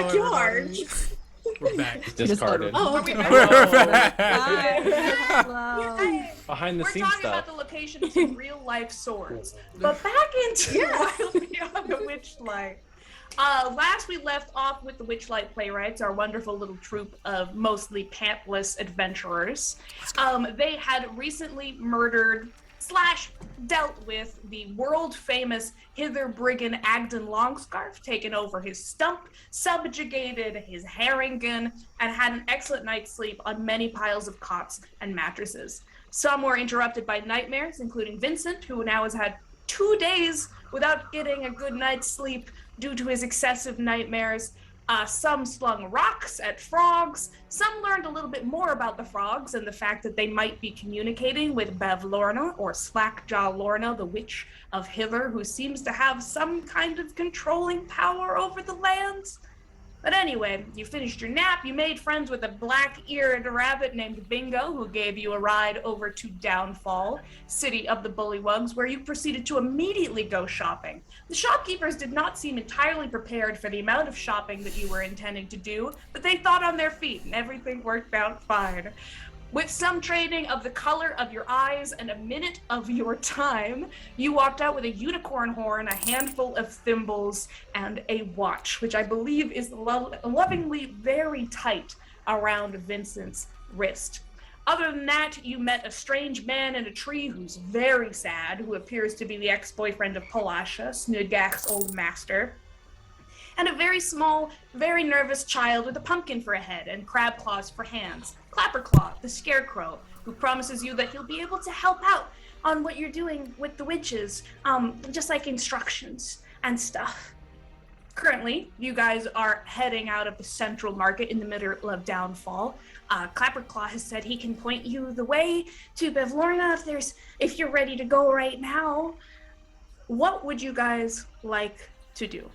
backyard. We're back. Discarded. Oh, Okay. We're back. Behind the We're scenes talking stuff. about the location of some real life swords. But back into Wild Beyond the Witchlight. Last we left off with the Witchlight playwrights, our wonderful little troupe of mostly pantless adventurers. They had recently murdered / dealt with the world-famous Hither Brigand Agden Longscarf, taken over his stump, subjugated his Harringen, and had an excellent night's sleep on many piles of cots and mattresses. Some were interrupted by nightmares, including Vincent, who now has had 2 days without getting a good night's sleep due to his excessive nightmares. Some slung rocks at frogs. Some learned a little bit more about the frogs and the fact that they might be communicating with Bev Lorna, or Slackjaw Lorna, the witch of Hither, who seems to have some kind of controlling power over the lands. But anyway, you finished your nap, you made friends with a black-eared rabbit named Bingo, who gave you a ride over to Downfall, city of the Bullywugs, where you proceeded to immediately go shopping. The shopkeepers did not seem entirely prepared for the amount of shopping that you were intending to do, but they thought on their feet, and everything worked out fine. With some trading of the color of your eyes and a minute of your time, you walked out with a unicorn horn, a handful of thimbles, and a watch, which I believe is lovingly very tight around Vincent's wrist. Other than that, you met a strange man in a tree who's very sad, who appears to be the ex-boyfriend of Palasha, Snudgak's old master, and a very small, very nervous child with a pumpkin for a head and crab claws for hands. Clapperclaw, the scarecrow, who promises you that he'll be able to help out on what you're doing with the witches, just like instructions and stuff. Currently, you guys are heading out of the central market in the middle of Downfall. Clapperclaw has said he can point you the way to Bev Lorna if you're ready to go right now. What would you guys like to do?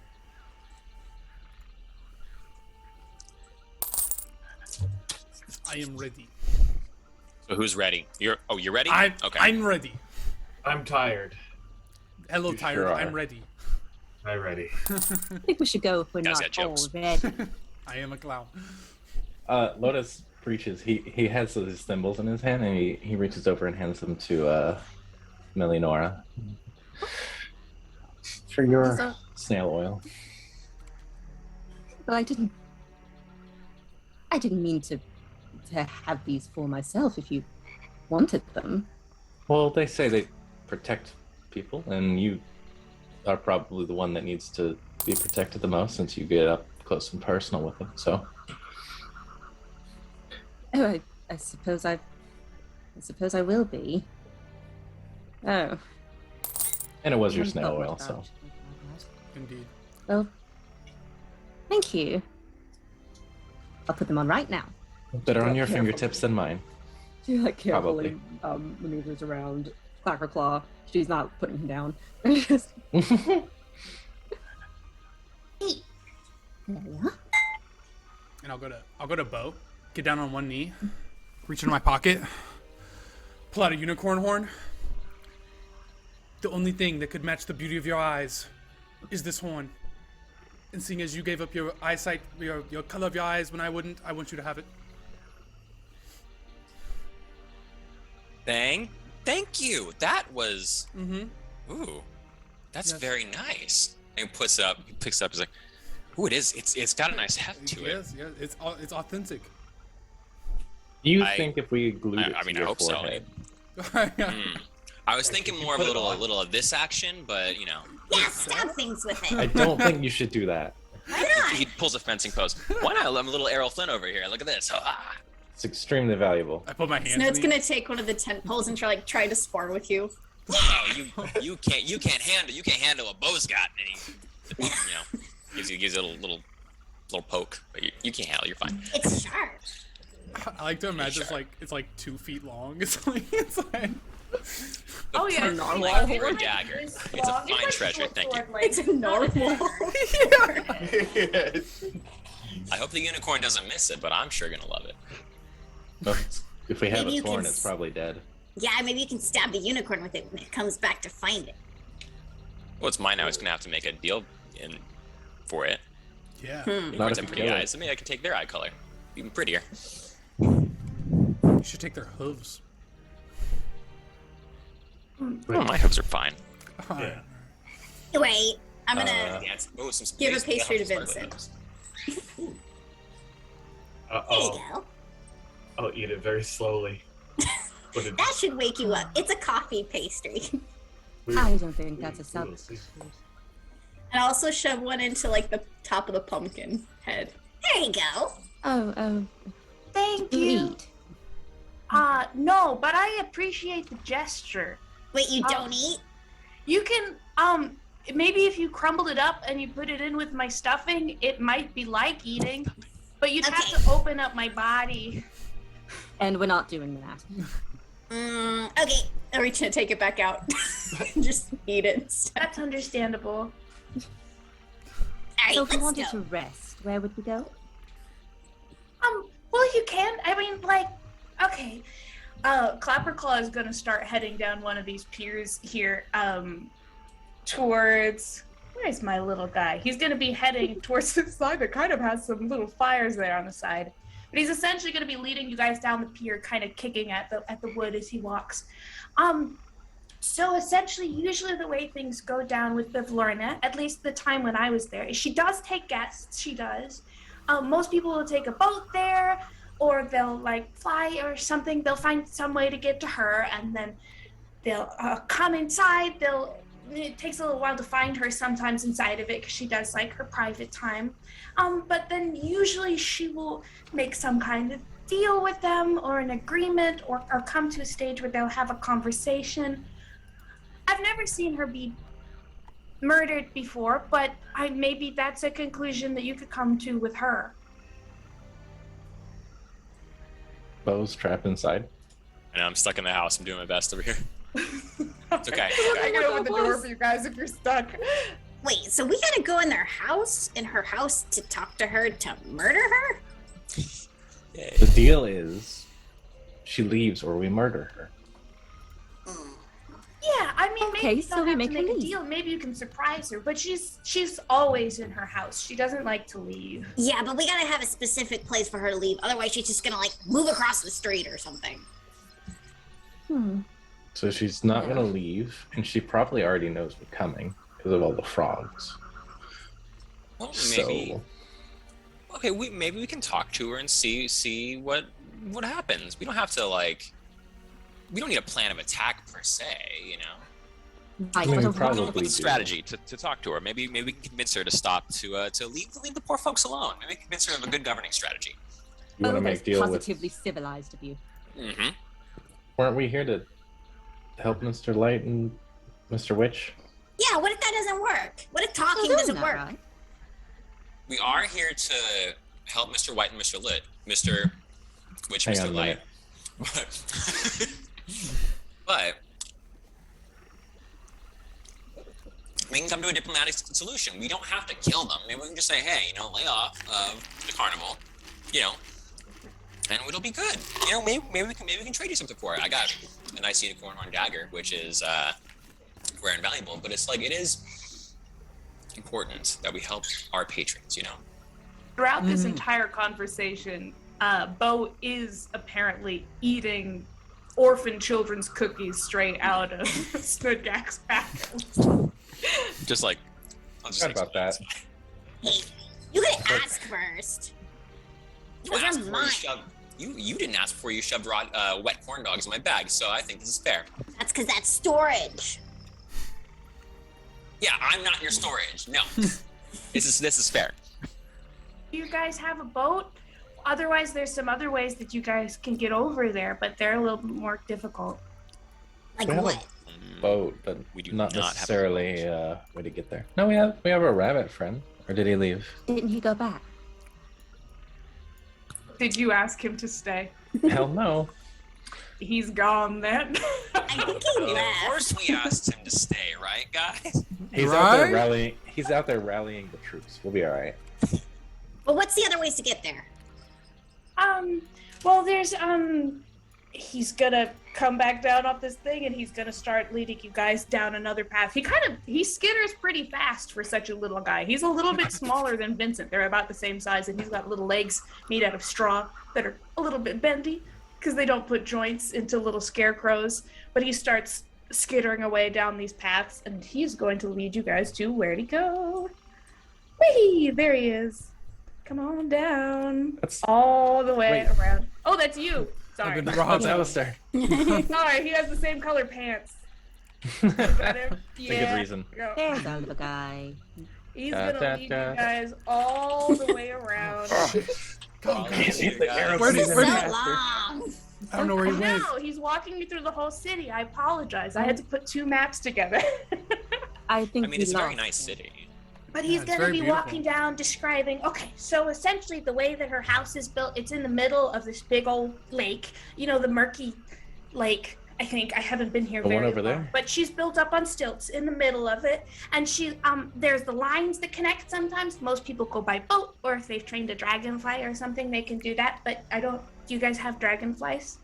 I am ready. So who's ready? You're ready? Okay. I'm ready. I'm tired. Hello, You tired. sure are. I'm ready. I'm ready. I think we should go if we're Guys not got jokes. already. I am a clown. Lotus preaches. He has his thimbles in his hand, and he reaches over and hands them to Melinora. For your So- snail oil. Well, I didn't mean to have these for myself if you wanted them. Well, they say they protect people, and you are probably the one that needs to be protected the most since you get up close and personal with them. So, Oh, I suppose I will be. Oh. and it was your I snail thought oil, about so it. Indeed. Well, thank you. I'll put them on right now. better on your Careful. fingertips than mine. She Probably. maneuvers around Clapperclaw. She's not putting him down. There we are. And I'll go to Bo. Get down on one knee. Reach into my pocket. Pull out a unicorn horn. The only thing that could match the beauty of your eyes is this horn. And seeing as you gave up your eyesight, your color of your eyes when I wouldn't, I want you to have it. Thank you. That was. Ooh, that's Yes. very nice. And he picks it up. He's like, ooh, it is. It's got a nice heft to it. Yes, it's authentic. Do you I- think if we glued it I to mean, I your hope so. forehead, I was thinking more of a little of this action, but you know, Yeah, stab things with I it. don't think you should do that. Why not? he pulls a fencing pose. Why not? I'm a little Errol Flynn over here. Look at this. Ah. It's extremely valuable. I put my hands. Snow's in gonna take one of the tent poles and try to spar with you. Oh, you can't handle a bow's got any. You know, gives you a little poke, but you can't handle. You're fine. It's sharp. I like to imagine it's like 2 feet long. It's like Oh yeah, Like for a dagger. It's a fine treasure. Thank you. It's a normal. I hope the unicorn doesn't miss it, but I'm sure gonna love it. Well, if we have Maybe a you thorn, can it's probably dead. Yeah, maybe you can stab the unicorn with it when it comes back to find it. Well, it's mine now. It's gonna have to make a deal for it. Yeah. Not Unicorns if have you pretty kill it. eyes, so maybe I can take their eye color. Even prettier. You should take their hooves. Oh, my hooves are fine. Yeah. Wait, I'm gonna Dance. Oh, some give a space. pastry to Yeah, I'll start Vincent. with those. There you Uh-oh. go. I'll eat it very slowly. Put it. That should wake you up. It's a coffee pastry. I don't think that's a substitute. And also shove one into like the top of the pumpkin head. There you go. Oh, Thank you you. eat. No, but I appreciate the gesture. Wait, you don't eat? You can, maybe if you crumbled it up and you put it in with my stuffing, it might be like eating, but you'd have Okay. to open up my body. And we're not doing that. Okay. I'm reaching to take it back out. Just eat it instead. That's understandable. Alright, So if we let's wanted go. to rest, where would we go? Well, you can. I mean, like, okay. Clapperclaw is gonna start heading down one of these piers here, towards, where's my little guy? He's gonna be heading towards this side that kind of has some little fires there on the side. But he's essentially gonna be leading you guys down the pier, kind of kicking at the wood as he walks. So essentially, usually the way things go down with the Lorna, at least the time when I was there, is she does take guests, she does. Most people will take a boat there, or they'll like fly or something. They'll find some way to get to her, and then they'll come inside. It takes a little while to find her sometimes inside of it, because she does like her private time. But then usually she will make some kind of deal with them, or an agreement, or come to a stage where they'll have a conversation. I've never seen her be murdered before, but maybe that's a conclusion that you could come to with her. Bo's trapped inside. I know, I'm stuck in the house. I'm doing my best over here. It's okay. I can open the door for you guys if you're stuck. Wait, so we gotta go in her house to talk to her to murder her? The deal is, she leaves or we murder her. Yeah, I mean, maybe Okay, you so don't we have make to her make a leave. deal. Maybe you can surprise her, but she's always in her house. She doesn't like to leave. Yeah, but we gotta have a specific place for her to leave. Otherwise, she's just gonna like move across the street or something. So she's not gonna leave, and she probably already knows we're coming because of all the frogs. Well, maybe. So Okay, maybe we can talk to her and see what happens. We don't have to we don't need a plan of attack per se, you know. Right, mean, so we probably With a do. strategy to talk to her. Maybe we can convince her to stop to leave the poor folks alone. Maybe convince her of a good governing strategy. you want to that's make deal with? positively civilized of you. Mm-hmm. Weren't we here to help Mr. Light and Mr. Witch? Yeah, what if that doesn't work? What if talking Well, doesn't isn't that work? right? We are here to help Mr. White and Mr. Lit. Mr. Which Hang on Mr. a Light. minute. But we can come to a diplomatic solution. We don't have to kill them. Maybe we can just say, hey, you know, lay off of the carnival, you know, and it'll be good. You know, maybe we can trade you something for it. I got a nice unicorn horn dagger, which is rare and valuable, but it's it is important that we help our patrons, you know. Throughout this entire conversation, Bo is apparently eating orphan children's cookies straight out of Snudgak's pack. Just I'll just Sorry about that. Hey, you gotta ask first. Those Ask are before mine. you shove. You didn't ask before you shoved wet corn dogs in my bag, so I think this is fair. That's because that's storage. Yeah, I'm not your storage. No, this is fair. Do you guys have a boat? Otherwise, there's some other ways that you guys can get over there, but they're a little bit more difficult. Like We have what? a boat, but We do not not have a necessarily a way to get there. No, we have a rabbit friend. Or did he leave? Didn't he go back? Did you ask him to stay? Hell no. He's gone then. I think he Of left. course, we asked him to stay, right, guys? He's out there Right? rallying. He's out there rallying the troops. We'll be all right. But what's the other ways to get there? Well, there's he's gonna come back down off this thing and he's gonna start leading you guys down another path. He skitters pretty fast for such a little guy. He's a little bit smaller than Vincent. They're about the same size, and he's got little legs made out of straw that are a little bit bendy because they don't put joints into little scarecrows. But he starts skittering away down these paths, and he's going to lead you guys to where'd he go? Whee! There he is. Come on down. All the way around. Oh, that's you. Sorry. I've been robbed. Alistair. Sorry, he has the same color pants. Is that him? It's a good reason. There's our little guy. He's gonna lead you guys all the way around. This is so long. I don't know where he went. No, he's walking me through the whole city. I apologize. I had to put 2 maps together. I think I mean, it's a very nice city. But he's it's going to very be beautiful. walking down describing, okay, so essentially the way that her house is built, it's in the middle of this big old lake. You know, the murky lake, I think. I haven't been here The very one over long. there? But she's built up on stilts in the middle of it. And she, there's the lines that connect sometimes. Most people go by boat, or if they've trained a dragonfly or something, they can do that. But do you guys have dragonflies?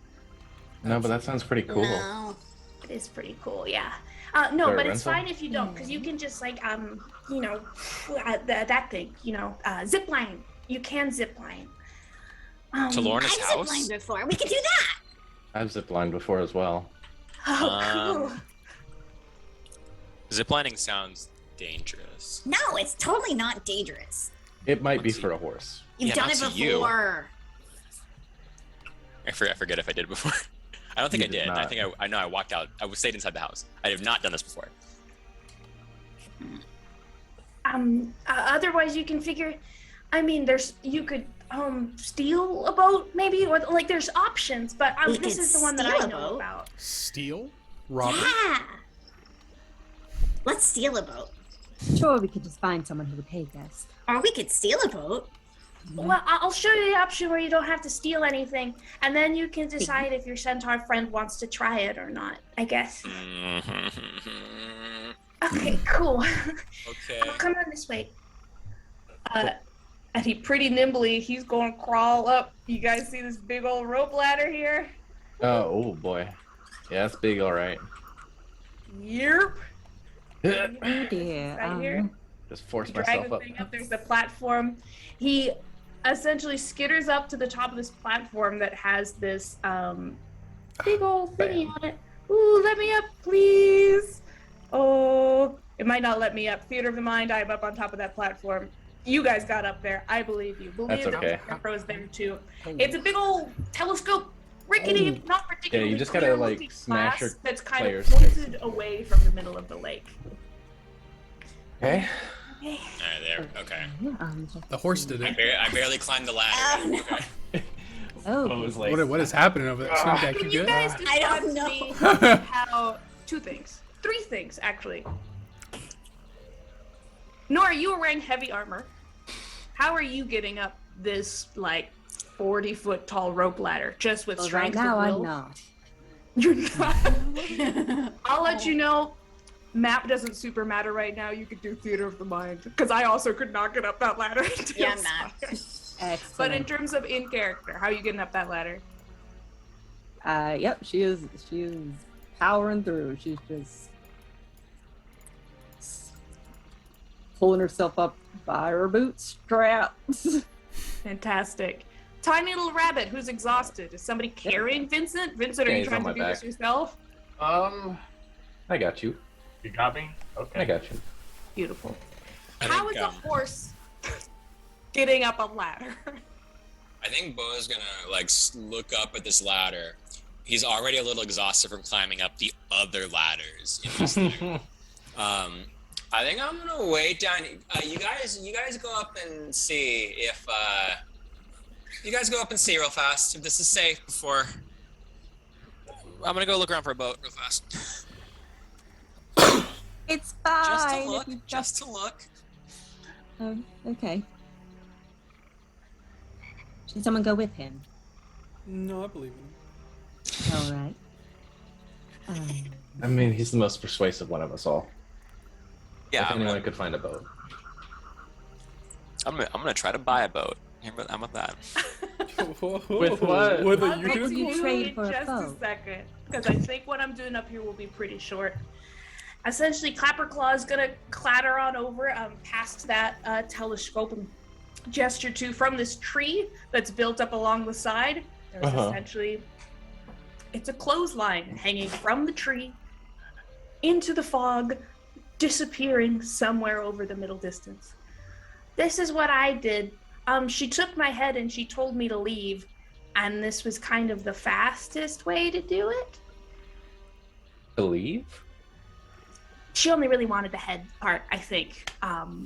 No, but that sounds pretty cool. No. It is pretty cool, yeah. No, There a but it's rental? fine if you don't, because you can just that thing, zip line. You can zip line. To Lorna's I've house? ziplined before. We could do that. I've ziplined before as well. Oh, cool. Ziplining sounds dangerous. No, it's totally not dangerous. It might be Let's see. for a horse. You've Yeah, done not it to you. before. I forget if I did before. I don't think You I did did. not. I think I know I walked out. I stayed inside the house. I have not done this before. Otherwise you can figure. I mean, you could steal a boat maybe, or like there's options. But We this could is the one that steal I a know boat. about. Steal? Robert? Yeah. Let's steal a boat. Sure, we could just find someone who would pay us. Or we could steal a boat. Well, I'll show you the option where you don't have to steal anything, and then you can decide if your centaur friend wants to try it or not. I guess. Okay, cool. Okay. Come on this way. And he pretty nimbly, he's going to crawl up. You guys see this big old rope ladder here? Oh boy. Yeah, that's big, all right. Yep. Oh dear. Right here. Just force Drag myself the up. thing up. There's the platform. He essentially skitters up to the top of this platform that has this big old thingy on it. Ooh, let me up, please. Oh, it might not let me up. Theater of the mind, I'm up on top of that platform. You guys got up there. I believe you. Believe That's okay. the pros there too. It's a big old telescope, rickety, not particularly Yeah, you just gotta, clear like, looking smash glass your that's kind players' of pointed away from the middle of the lake. Okay. Okay. Alright, there. Okay. The horse did it. I barely climbed the ladder. Oh, no. Okay. Oh, it Oh, was like What is happening over there? Snoopback, Can you you good? guys I don't describe to know. me how 2 things, 3 things actually. Nora, you were wearing heavy armor. How are you getting up this like 40-foot tall rope ladder just with well, strength right now of I'm will? not. You're not. I'll let you know. Map doesn't super matter right now. You could do theater of the mind because I also could not get up that ladder. Yeah, I'm not. Excellent. But in terms of in character, how are you getting up that ladder? Yep, she is powering through. She's just pulling herself up by her bootstraps. Fantastic. Tiny little rabbit who's exhausted. Is somebody carrying Vincent? Vincent, are Yeah, you he's trying on to my do this back. yourself? I got you. You got me? Okay. I got you. Beautiful. I How think, is a horse getting up a ladder? I think Bo's gonna look up at this ladder. He's already a little exhausted from climbing up the other ladders in this thing. I think I'm gonna wait down. You guys go up and see if you guys go up and see real fast if this is safe before. I'm gonna go look around for a boat real fast. It's Just fine. to look. if you Just to look. Oh, okay. Should someone go with him? No, I believe in All right. I mean, he's the most persuasive one of us all. Yeah, If I'm anyone gonna, could find a boat. I'm gonna try to buy a boat. How about that? With what? With a I'll get to unicorn? you trade in for a just a foe? second, because I think what I'm doing up here will be pretty short. Essentially, Clapperclaw is gonna clatter on over past that telescope and gesture to from this tree that's built up along the side. There's essentially, it's a clothesline hanging from the tree into the fog, disappearing somewhere over the middle distance. This is what I did. She took my head and she told me to leave, and this was kind of the fastest way to do it. Believe? She only really wanted the head part, I think.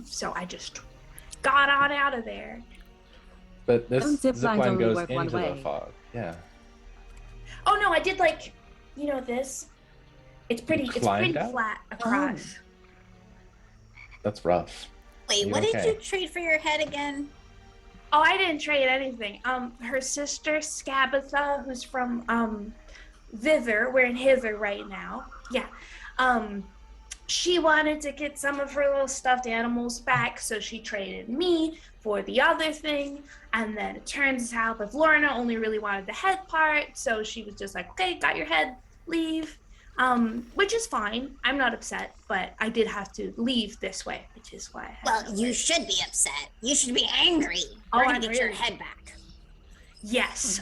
So I just got on out of there. But this Some zip lines zipline only goes work one into the way. fog. Yeah. Oh no, I did this. It's pretty climbed out? flat across. That's rough. Wait, You what did okay? you trade for your head again? Oh, I didn't trade anything. Her sister Scabatha, who's from thither, we're in hither right now. Yeah. She wanted to get some of her little stuffed animals back, so she traded me for the other thing. And then it turns out that Lorna only really wanted the head part, so she was just like, okay, got your head, leave. Which is fine. I'm not upset, but I did have to leave this way, which is why I had Well, to you leave. should be upset. You should be angry. Oh, We're gonna I'm get your really- head back. Yes,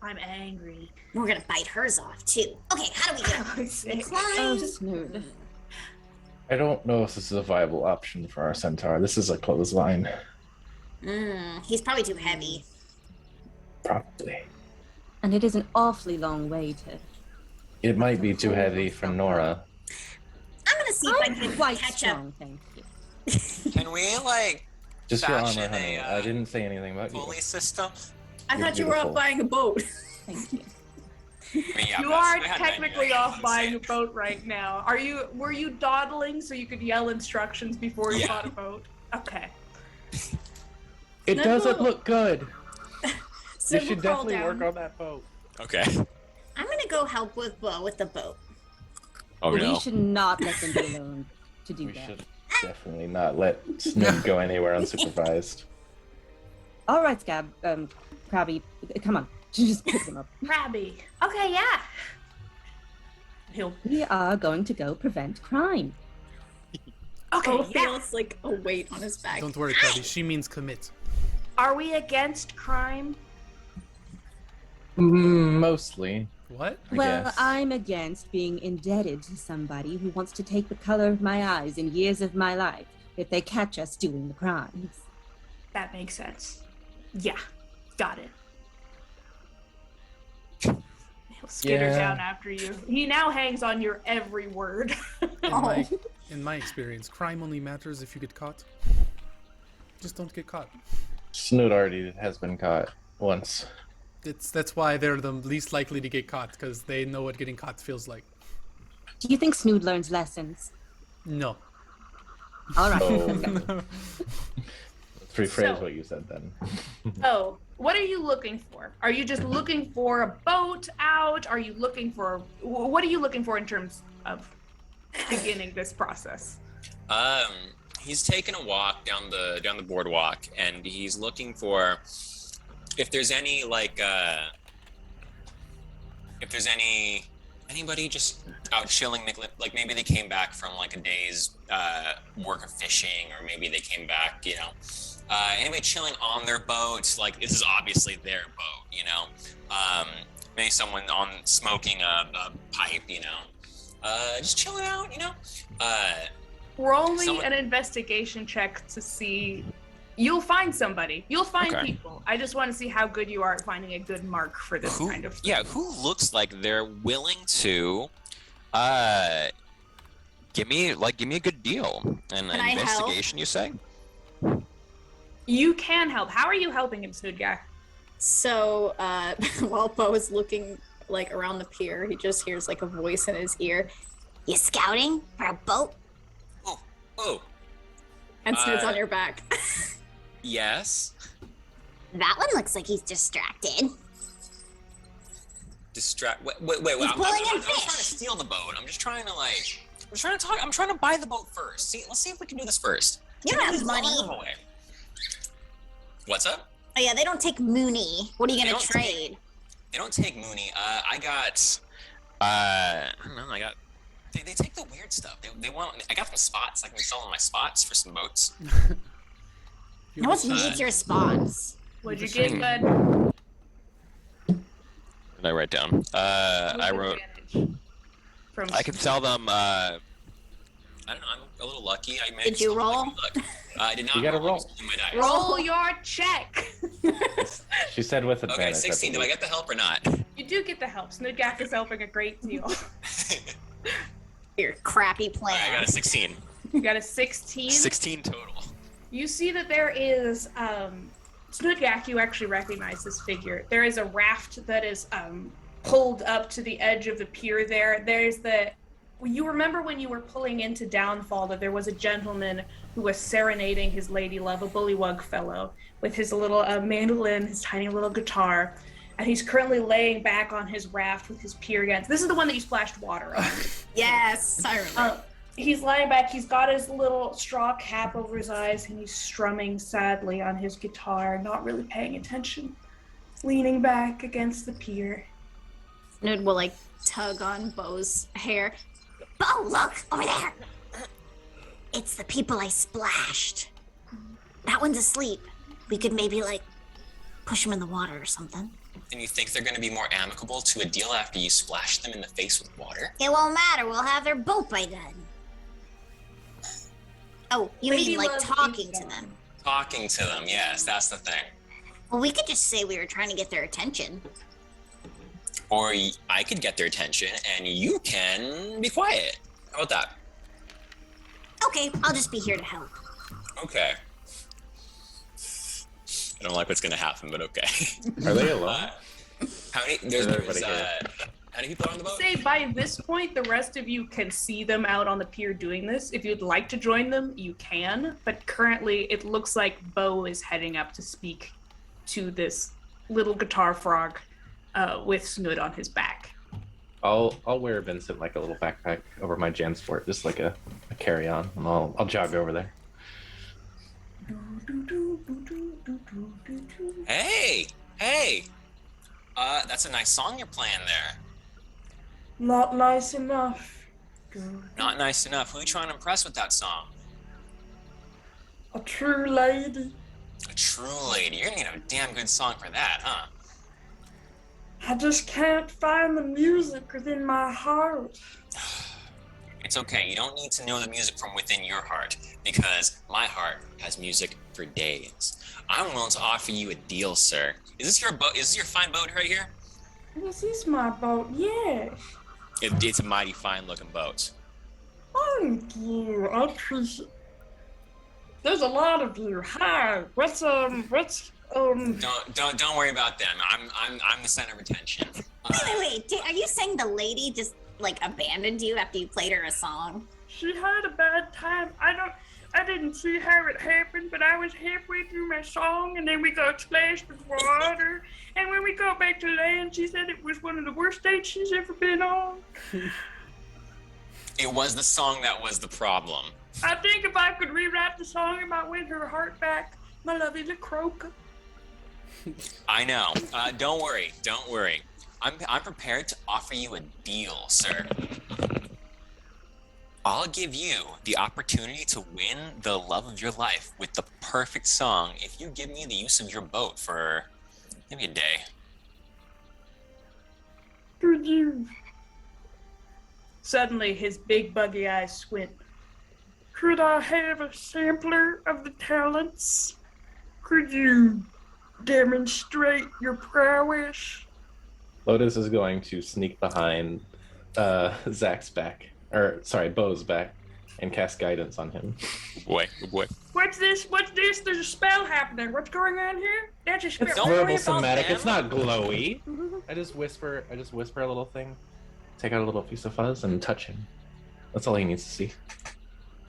I'm angry. We're gonna bite hers off too. Okay, how do we get up? We climb. Oh, Snood. I don't know if this is a viable option for our centaur. This is a clothesline. He's probably too heavy. Probably. And it is an awfully long way to... It might be too heavy for Nora. I'm gonna see if I I'm can quite catch strong, thank you. Can we like Just your armor, fashion honey. a I didn't say anything about you. pulley system? I You're thought you were beautiful. up buying a boat. Thank you. I mean, yeah, You but are we had technically 99 off on buying a sand. boat right now. Were you dawdling so you could yell instructions before you Yeah. bought a boat? Okay. It No, doesn't no. look good. So You we'll should crawl definitely down. work on that boat. Okay. I'm gonna go help with Bo with the boat. Oh But no. we should not let them be alone to do We that. should definitely not let Snood go anywhere unsupervised. All right, Scab, Krabby, come on, just pick them up. Krabby. Okay, yeah. He'll. We are going to go prevent crime. Okay, Bo yeah. feels like a weight on his back. Don't worry, Cody. She means commit. Are we against crime? Mostly. What? I Well, guess. I'm against being indebted to somebody who wants to take the color of my eyes in years of my life if they catch us doing the crimes. That makes sense. Yeah, got it. He'll skitter Yeah. down after you. He now hangs on your every word. In my experience, crime only matters if you get caught. Just don't get caught. Snood already has been caught once. That's why they're the least likely to get caught, because they know what getting caught feels like. Do you think Snood learns lessons? No. All right, Oh. let's go. Let's rephrase So- what you said then. Oh, what are you looking for? Are you just looking for a boat out? Are you looking for what are you looking for in terms of beginning this process? He's taking a walk down the boardwalk, and he's looking for if there's any if there's anybody just out chilling, like maybe they came back from like a day's work of fishing, or maybe they came back, anybody chilling on their boats. Like, this is obviously their boat, maybe someone on smoking a pipe, just chilling out, Roll me Someone- an investigation check to see. You'll find somebody. You'll find Okay. people. I just want to see how good you are at finding a good mark for this kind of thing. who looks like they're willing to give me a good deal. An Can I help? investigation, you say? You can help. How are you helping him, Sudgar? So while Bo is looking like around the pier, he just hears like a voice in his ear. You scouting for a boat? Oh, And Snood's Uh, on your back. yes. That one looks like he's distracted. Wait. He's I'm pulling not in trying to fish. steal the boat. I'm just trying to I'm trying to buy the boat first. Let's see if we can do this first. You don't have money. What's up? Oh yeah, they don't take Mooney. What are you They gonna don't trade? They don't take Mooney. I got. I don't know. I got. They take the weird stuff. They want. I got some spots. I can sell them my spots for some boats. No one needs your spots. What'd you Just get, saying. bud? What did I write down? I With wrote. advantage. From I can sell them. I don't know. I'm a little lucky. I Did you roll? I did not. You gotta roll. I'm using my dice. roll your check. She said with Okay, advantage. 16. Do I get the help or not? You do get the help. Snoodgack is helping a great deal. Your crappy I got plan. a 16. You got a 16. 16 total. You see that there is Snoodgack, you actually recognize this figure. There is a raft that is pulled up to the edge of the pier there. There's the you remember when you were pulling into Downfall that there was a gentleman who was serenading his lady love, a bullywug fellow, with his little mandolin, his tiny little guitar, and he's currently laying back on his raft with his pier guns. This is the one that you splashed water on. Yes, I remember. He's lying back. He's got his little straw cap over his eyes, and he's strumming sadly on his guitar, not really paying attention, leaning back against the pier. Snood will like tug on Bo's hair. Bo, look over there. It's the people I splashed. That one's asleep. We could maybe like push him in the water or something. And you think they're going to be more amicable to a deal after you splash them in the face with water? It won't matter. We'll have their boat by then. Oh, you Lady mean like Love talking is to them? Talking to them, yes, that's the thing. Well, we could just say we were trying to get their attention. Or I could get their attention and you can be quiet. How about that? Okay, I'll just be here to help. Okay. I don't like what's going to happen, but okay. Are they alone? How many? everybody here? How many people are on the boat? Say by this point, the rest of you can see them out on the pier doing this. If you'd like to join them, you can. But currently, it looks like Bo is heading up to speak to this little guitar frog with Snood on his back. I'll wear Vincent like a little backpack over my Jansport, just like a carry-on, and I'll jog over there. Hey! That's a nice song you're playing there. Not nice enough. Not nice enough. Who are you trying to impress with that song? A true lady. A true lady. You're gonna need a damn good song for that, huh? I just can't find the music within my heart. It's okay. You don't need to know the music from within your heart, because my heart has music for days. I'm willing to offer you a deal, sir. Is this your boat? Is this your fine boat right here? This is my boat, yes. It's a mighty fine-looking boat. Thank you. I appreciate. There's a lot of you. Hi. What's Don't worry about them. I'm the center of attention. Wait. Are you saying the lady just like abandoned you after you played her a song? She had a bad time. I didn't see how it happened, but I was halfway through my song, and then we got splashed with water. And when we got back to land, she said it was one of the worst dates she's ever been on. It was the song that was the problem. I think if I could rewrite the song, it might win her heart back. My love is a croaker. I know. Don't worry. I'm prepared to offer you a deal, sir. I'll give you the opportunity to win the love of your life with the perfect song if you give me the use of your boat for maybe a day. Could you? Suddenly, his big buggy eyes squint. Could I have a sampler of the talents? Could you demonstrate your prowess? Lotus is going to sneak behind Zach's back, Bo's back, and cast guidance on him. Boy. What's this? There's a spell happening. What's going on here? That's a spell. It's Don't worry verbal about somatic. them. It's not glowy. I just whisper a little thing, take out a little piece of fuzz, and touch him. That's all he needs to see.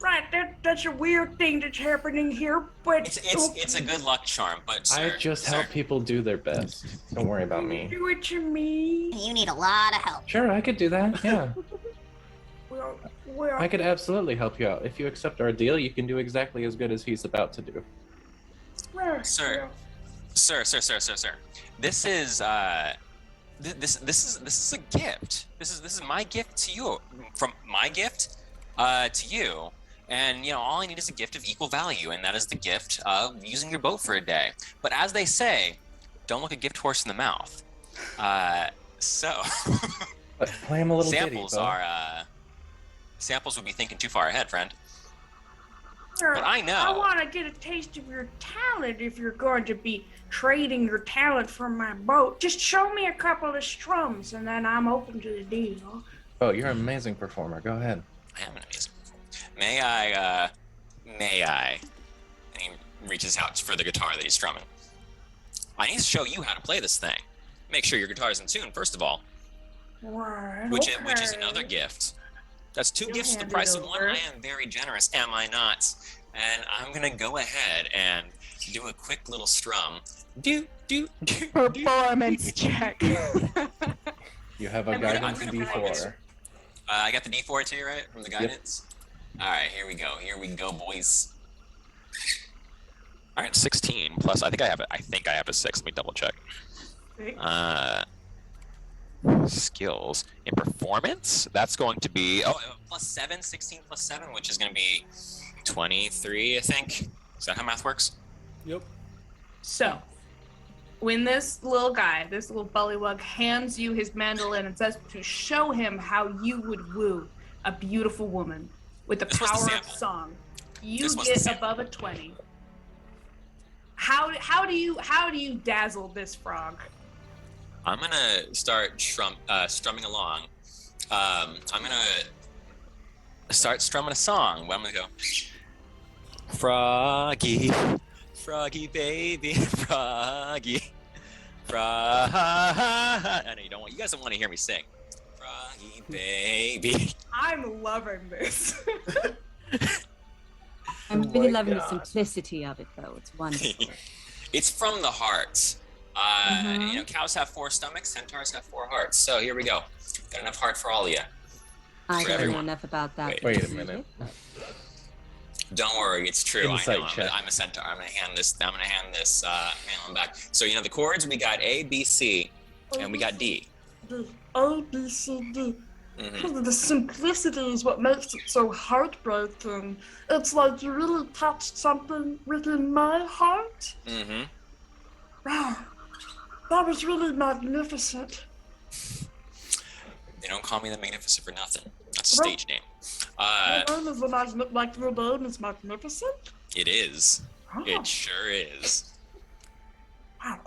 Right, that's a weird thing that's happening here, but It's a good luck charm, but sir, I just sir, help people do their best. Don't worry about me. do it to me. You need a lot of help. Sure, I could do that. Yeah, Well, I could absolutely help you out. If you accept our deal, you can do exactly as good as he's about to do. well, Sir. Sir. This is this is a gift. This is my gift to you. From my gift to you. And all I need is a gift of equal value, and that is the gift of using your boat for a day. But as they say, don't look a gift horse in the mouth. So Play him a little samples ditty, are samples would be thinking too far ahead, friend. Sir, But I know. I want to get a taste of your talent if you're going to be trading your talent for my boat. Just show me a couple of strums, and then I'm open to the deal. Oh, you're an amazing performer. Go ahead. I am an amazing performer. May I? And he reaches out for the guitar that he's strumming. I need to show you how to play this thing. Make sure your guitar's in tune, first of all. Right, Which is okay. another gift. That's two You'll gifts for the hand price it of one. over. I am very generous, am I not? And I'm gonna go ahead and do a quick little strum. Do. Performance check. You have a I'm gonna- guidance I'm gonna practice. D4. I got the D4 too, right? From the guidance? Alright, here we go, boys. Alright, 16 plus I think I have a 6. Let me double check. Skills in performance, that's going to be plus 7, 16 plus 7, which is going to be 23, I think. Is that how math works? Yep. So, when this little guy, this little bullywug, hands you his mandolin and says to show him how you would woo a beautiful woman with the This was the power of sample. song, you This was the get sample. above a 20. How do you dazzle this frog? I'm gonna start strumming along. I'm gonna start strumming a song. Where I'm gonna go, Froggy, Froggy baby, Froggy, I know you guys don't want to hear me sing. Froggy baby. I'm loving this. I'm Oh really my loving the God. simplicity of it, though. It's wonderful. It's from the heart. Cows have 4 stomachs, centaurs have 4 hearts. So here we go. Got enough heart for all of you. I For don't know everyone. enough about that. Wait a minute. Don't worry, it's true. Insight I know. check. I'm a centaur. I'm gonna hand this mandolin back. So the chords we got A, B, C, and we got D. A, B, C, D. Mhm. The simplicity is what makes it so heartbreaking. It's like you really touched something within my heart. Mhm. Wow, that was really magnificent. They don't call me the Magnificent for nothing. That's a Well- stage name. Your name is your name is magnificent. It is. Oh, It sure is. wow.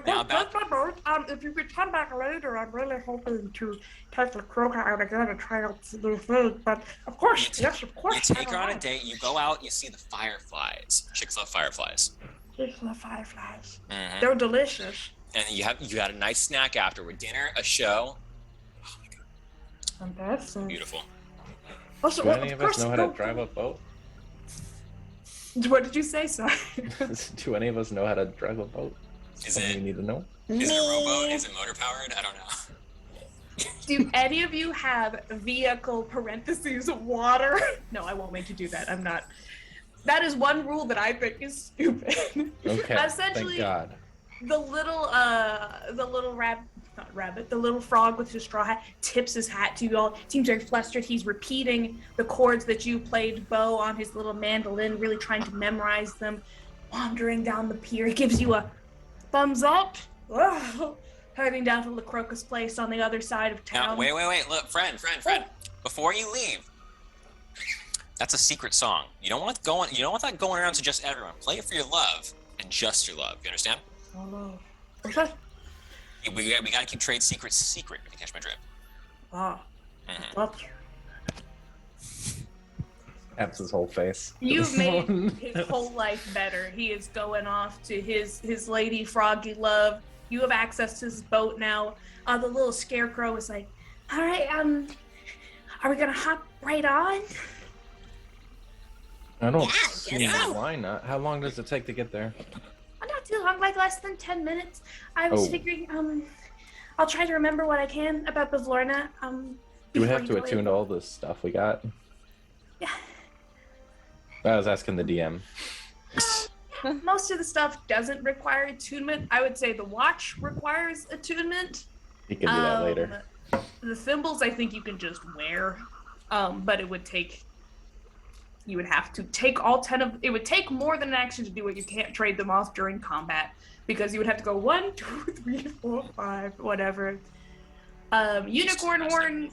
Now about- Take my boat. If you could come back later, I'm really hoping to take the croaker out again and try out the new thing. But of course, yes, of course. You take her on a date. You go out. You see the fireflies. Chicks love fireflies. There's the fireflies. Mhm. They're delicious. And you got a nice snack afterward. Dinner, a show. And that's Beautiful. Also, Do well, any of of us course, know how to drive a boat? What did you say, sorry? Do any of us know how to drive a boat? Is Something it we need to know? is it a rowboat? Is it motor powered? I don't know. Do any of you have vehicle parentheses water? No, I won't make you do that. I'm not. That is one rule that I think is stupid. Okay, Essentially, thank God. the little the little frog with his straw hat tips his hat to you all. Seems very flustered. He's repeating the chords that you played, Bo, on his little mandolin, really trying to memorize them. Wandering down the pier, he gives you a thumbs up. Heading down to the Crocus Place on the other side of Now, town. wait. Look, friend. Before you leave, that's a secret song. You don't want that going around to just everyone. Play it for your love and just your love. You understand? Oh, no. Okay. We gotta keep trade secrets secret. If you catch my drift. Ah, Mhm. love you. That's his whole face. You've made his whole life better. He is going off to his lady froggy love. You have access to his boat now. The little scarecrow is like, all right, are we gonna hop right on? I don't Yeah, I see guess so. why not. How long does it take to get there? Oh, not too long, like less than 10 minutes. I was Oh. figuring, I'll try to remember what I can about the Lorna. Do we before have you to go attune in. to all this stuff we got? Yeah. I was asking the DM. Yeah, most of the stuff doesn't require attunement. I would say the watch requires attunement. You can do that later. The thimbles, I think you can just wear, but it would take. You would have to take all 10 of. It would take more than an action to do it. You can't trade them off during combat because you would have to go 1, 2, 3, 4, 5, whatever. Unicorn horn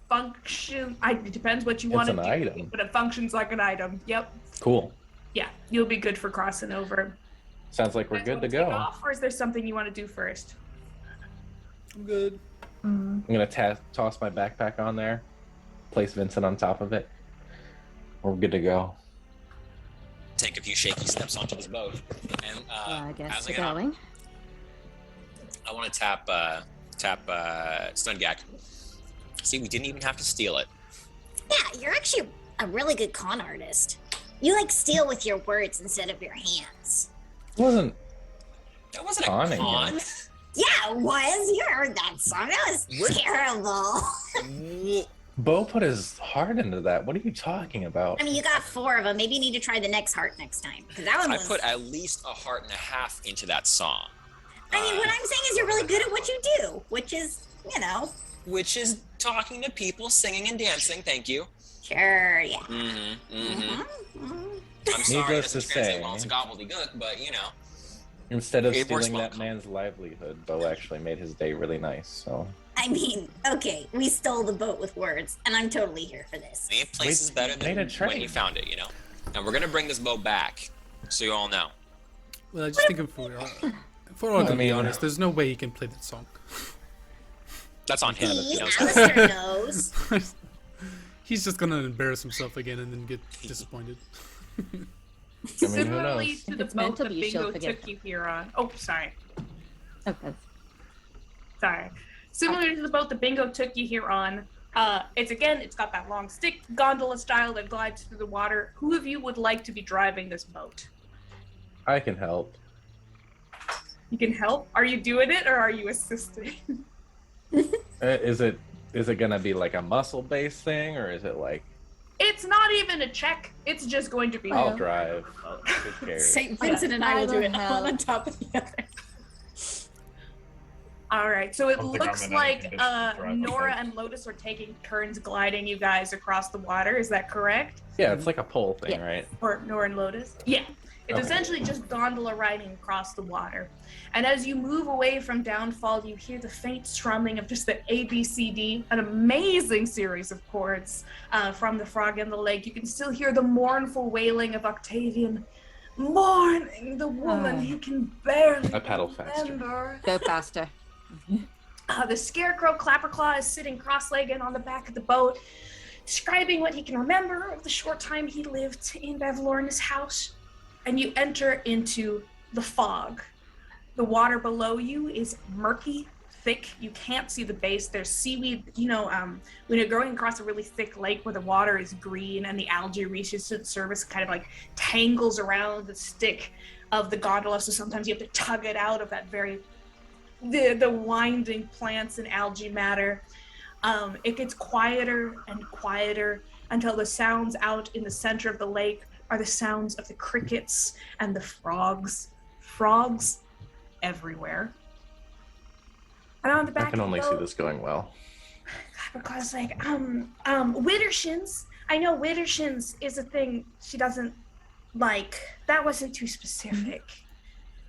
function. It depends what you want to do, item. but it functions like an item. Yep. Cool. Yeah, you'll be good for crossing over. Sounds like we're good to Take go. off, or is there something you want to do first? I'm good. I'm gonna toss my backpack on there, place Vincent on top of it. We're good to go. Take a few shaky steps onto this boat, and I guess as I we're get on, going. I want to tap Stungak. See, we didn't even have to steal it. Yeah, you're actually a really good con artist. You like steal with your words instead of your hands. It wasn't. That wasn't Conning a con. him. Yeah, it was. You heard that song. That was terrible. Bo put his heart into that. What are you talking about? I mean, you got 4 of them. Maybe you need to try the next heart next time. Because that one I was... put at least a heart and a half into that song. I mean, what I'm saying is you're really good at what you do, which is, you know... Which is talking to people, singing and dancing. Thank you. Sure, yeah. I'm sorry, it Needless to doesn't translate say, well to gobbledygook, but you know. instead of it works stealing well. that man's livelihood, Bo actually made his day really nice. So I mean, okay, we stole the boat with words, and I'm totally here for this. Made places better than made a when trade. you found it, you know. And we're gonna bring this boat back, so you all know. Well, I just think if we're all I to be mean- honest, there's no way he can play that song. That's on him. He, You know, Alistair knows. He's just gonna embarrass himself again and then get disappointed. I mean, who Similarly knows? to If the it's meant boat to that be, she'll Bingo forget. took you here on. Oh, sorry. Okay. Sorry. Similar to the boat that Bingo took you here on, it's got that long stick, gondola style that glides through the water. Who of you would like to be driving this boat? I can help. You can help? Are you doing it or are you assisting? Is it gonna be like a muscle based thing, or is it like It's not even a check. It's just going to be. I'll drive? Who cares? St. Vincent and I will do it will one help. on top of the other. All right. So it don't think I'm looks in any like condition to drive Nora a boat. and Lotus are taking turns gliding you guys across the water. Is that correct? Yeah, it's like a pole thing, Yeah. right? Or Nora and Lotus? Yeah. It's Okay. essentially just gondola riding across the water. And as you move away from downfall, you hear the faint strumming of just the ABCD, an amazing series of chords from the Frog in the Lake. You can still hear the mournful wailing of Octavian, mourning the woman he can barely I paddle faster. remember. Go faster. The scarecrow Clapperclaw is sitting cross-legged on the back of the boat, describing what he can remember of the short time he lived in Lorna's house. And you enter into the fog. The water below you is murky, thick. You can't see the base. There's seaweed, when you're going across a really thick lake where the water is green and the algae reaches to the surface, kind of like tangles around the stick of the gondola. So sometimes you have to tug it out of that the winding plants and algae matter. It gets quieter and quieter until the sounds out in the center of the lake are the sounds of the crickets and the frogs. Frogs everywhere. And on the back I can of only the see boat, this going well. because Widdershins. I know Widdershins is a thing she doesn't like. That wasn't too specific.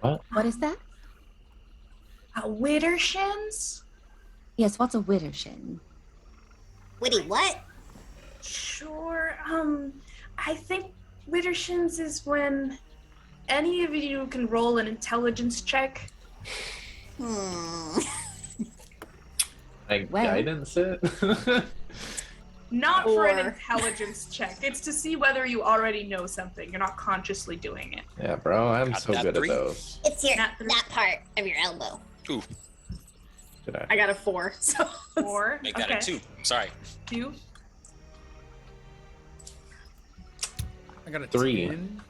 What is that? Widdershins? Yes, what's a widdershin? Witty, what? Sure. I think Widdershins is when any of you can roll an intelligence check. Like Well. guidance it? Not for an Or- intelligence check. It's to see whether you already know something. You're not consciously doing it. Yeah, bro, I'm Got so that good three. at those. It's your Not that part of your elbow. Ooh, Did I? I got a 4, so. Or make that a 2. Sorry. 2. I got a 3. 10.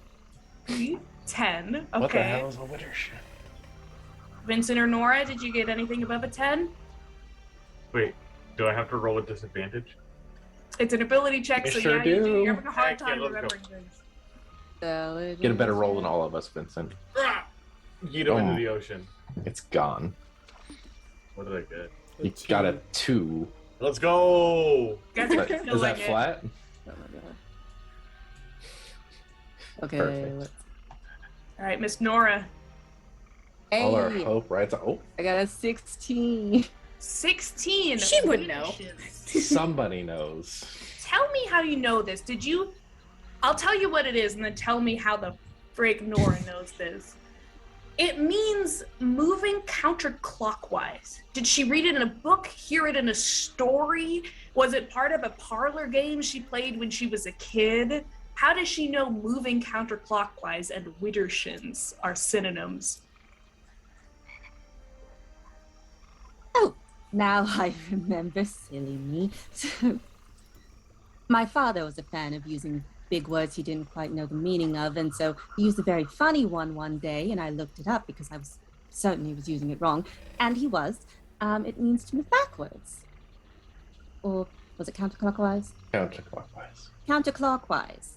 3, 10. Okay. What the hell is a witter shit? Vincent or Nora, did you get anything above a 10? Wait, do I have to roll a disadvantage? It's an ability check, I so sure yeah, you do. do. You're having a hard Heck yeah, time let's go. remembering things. Salad. Get a better roll than all of us, Vincent. Yeet him into Oh. the ocean. It's gone. What did I get? You got a 2. Let's go! Guys are Is that killing it. flat? Oh my god. Okay, Perfect. let's. All right, Miss Nora. All our Hey, hope, right? Oh, I got a 16. 16. She would know. somebody knows. Tell me how you know this. Did you? I'll tell you what it is, and then tell me how the frig Nora knows this. It means moving counterclockwise. Did she read it in a book, hear it in a story? Was it part of a parlor game she played when she was a kid? How does she know moving counterclockwise and widdershins are synonyms? Oh, now I remember, silly me. So, my father was a fan of using big words he didn't quite know the meaning of, and so he used a very funny one day, and I looked it up because I was certain he was using it wrong, and he was. It means to move backwards. Or was it counterclockwise? Counterclockwise. Counterclockwise.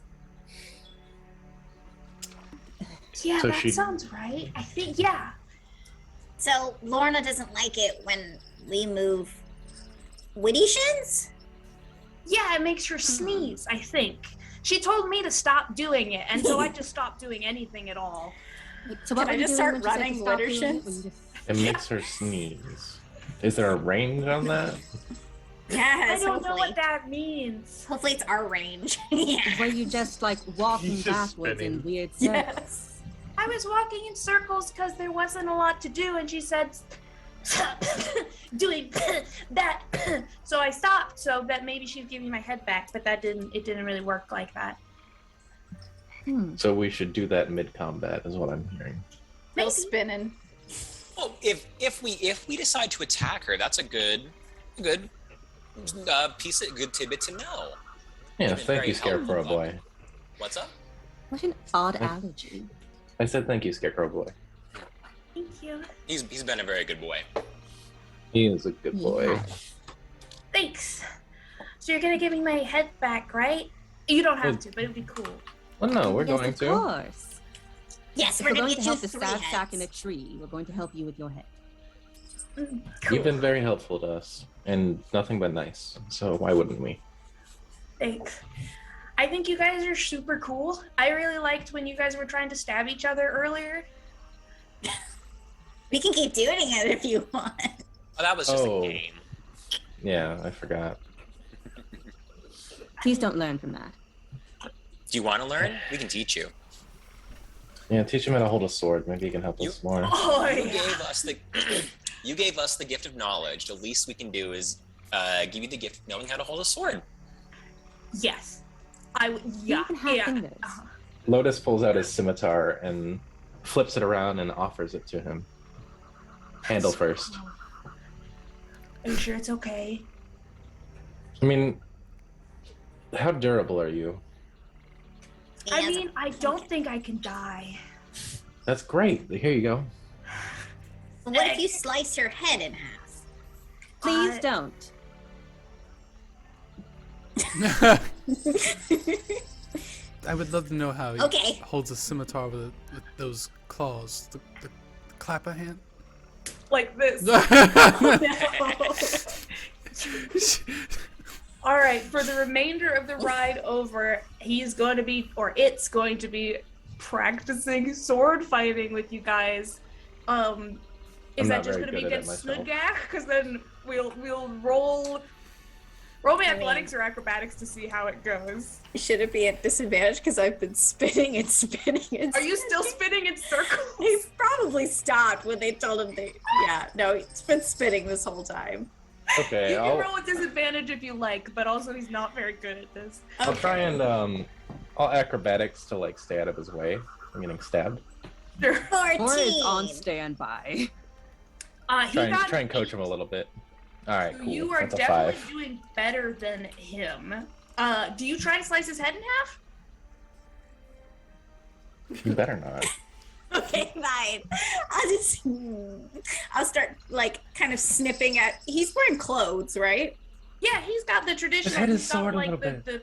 Yeah, So that she- sounds right. I think, yeah. So Lorna doesn't like it when we move witty shins? Yeah, it makes her sneeze, I think. She told me to stop doing it, and so I just stopped doing anything at all. So Can what I were you just doing start when she said running to stop doing it? Widdershins? Were you just- It makes her sneeze. Is there a range on that? I Yes, don't know hopefully. what that means. Hopefully it's our range. Yeah. Were you just like walking He's just backwards in spinning. weird circles? Yes. I was walking in circles because there wasn't a lot to do, and she said, stop doing that. So I stopped, so that maybe she'd give me my head back, but it didn't really work like that. So we should do that mid-combat, is what I'm hearing. Still spinning. Well, if we decide to attack her, that's a good piece of good tidbit to know. Yeah, Been thank very you, Scarecrow helpful. Boy. What's up? What an odd allergy. I said thank you, Scarecrow Boy. Thank you. He's been a very good boy. He is a good boy. Yeah. Thanks. So you're gonna give me my head back, right? You don't have Well- to, but it'd be cool. Well, no, we're Yes, going of to. course. Yes, If we're we're gonna going get to you help the 3 staff sack in a heads. tree, we're going to help you with your head. Cool. You've been very helpful to us, and nothing but nice. So why wouldn't we? Thanks. I think you guys are super cool. I really liked when you guys were trying to stab each other earlier. We can keep doing it if you want. Oh, that was just Oh. a game. Yeah, I forgot. Please don't learn from that. Do you want to learn? We can teach you. Yeah, teach him how to hold a sword. Maybe he can help You- us more. Oh, You yeah. gave us the you gave us the gift of knowledge. The least we can do is give you the gift of knowing how to hold a sword. Yes. Yeah. even have Yeah. fingers. Uh-huh. Lotus pulls out his scimitar and flips it around and offers it to him. Handle first. Are you sure it's okay? I mean, how durable are you? I Yes. mean, I don't think I can die. That's great. Here you go. What if you slice your head in half? Please Uh, don't. I would love to know how he Okay. holds a scimitar with those claws. The clapper hand. Like this. All right, for the remainder of the ride over, he's going to be, or it's going to be, practicing sword fighting with you guys. Is I'm that not just very going to be good at it against myself. Snudgak? Because then we'll roll me I mean- athletics or acrobatics to see how it goes. Should it be at disadvantage because I've been spinning and spinning and Are you still spinning in circles? He probably stopped when they told him they. Yeah, no, he's been spinning this whole time. Okay, You can I'll roll with disadvantage if you like, but also he's not very good at this. I'll try and I'll acrobatics to like stay out of his way from getting stabbed. Sure. 14. Or is on standby. Try and coach him a little bit. All right, cool. You are That's a definitely 5. doing better than him. Do you try and slice his head in half? You better not. Okay, fine. I'll start like kind of snipping at. He's wearing clothes, right? Yeah, he's got the traditional. His head is he's got, sword a like little the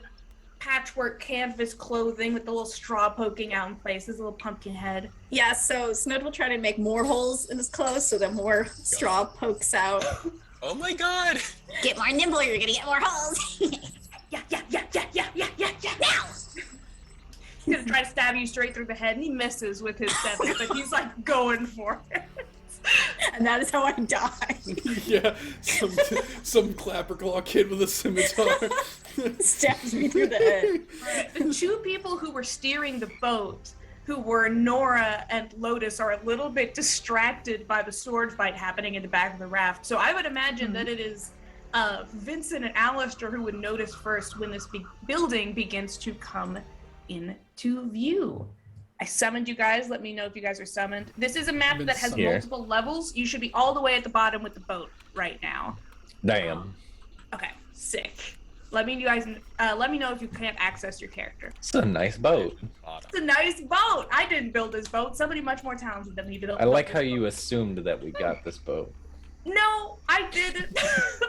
patchwork canvas clothing with the little straw poking out in place, his little pumpkin head. Yeah, so Snood will try to make more holes in his clothes so that more straw pokes out. Oh my god! Get more nimble, you're gonna get more holes. Yeah. Now! He's gonna try to stab you straight through the head, and he misses with his 7, but he's like going for it. And that is how I die. Yeah, some clapperclaw kid with a scimitar. Stabs me through the head. The 2 people who were steering the boat, who were Nora and Lotus, are a little bit distracted by the sword fight happening in the back of the raft. So I would imagine that it is Vincent and Alistair who would notice first when this building begins to come into view. I summoned you guys. Let me know if you guys are summoned. This is a map that has multiple levels. You should be all the way at the bottom with the boat right now. Damn. Okay, sick. Let me know if you can't access your character. It's a nice boat. It's a nice boat. I didn't build this boat. Somebody much more talented than me built. I like how you assumed that we got this boat. No, I didn't.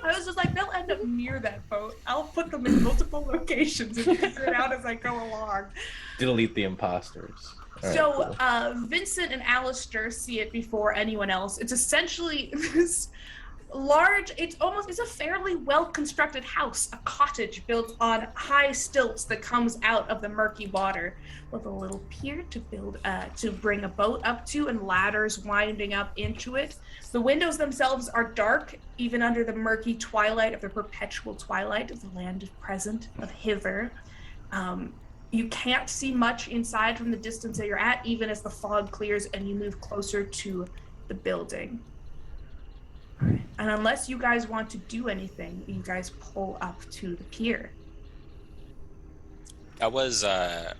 I was just like, they'll end up near that boat. I'll put them in multiple locations and figure it out as I go along. Delete the imposters. All right, So cool. Vincent and Alistair see it before anyone else. It's essentially this large, it's a fairly well-constructed house, a cottage built on high stilts that comes out of the murky water with a little pier to bring a boat up to and ladders winding up into it. The windows themselves are dark, even under the murky twilight of the perpetual twilight of the land of present, of hither. You can't see much inside from the distance that you're at, even as the fog clears and you move closer to the building. And unless you guys want to do anything, you guys pull up to the pier. That was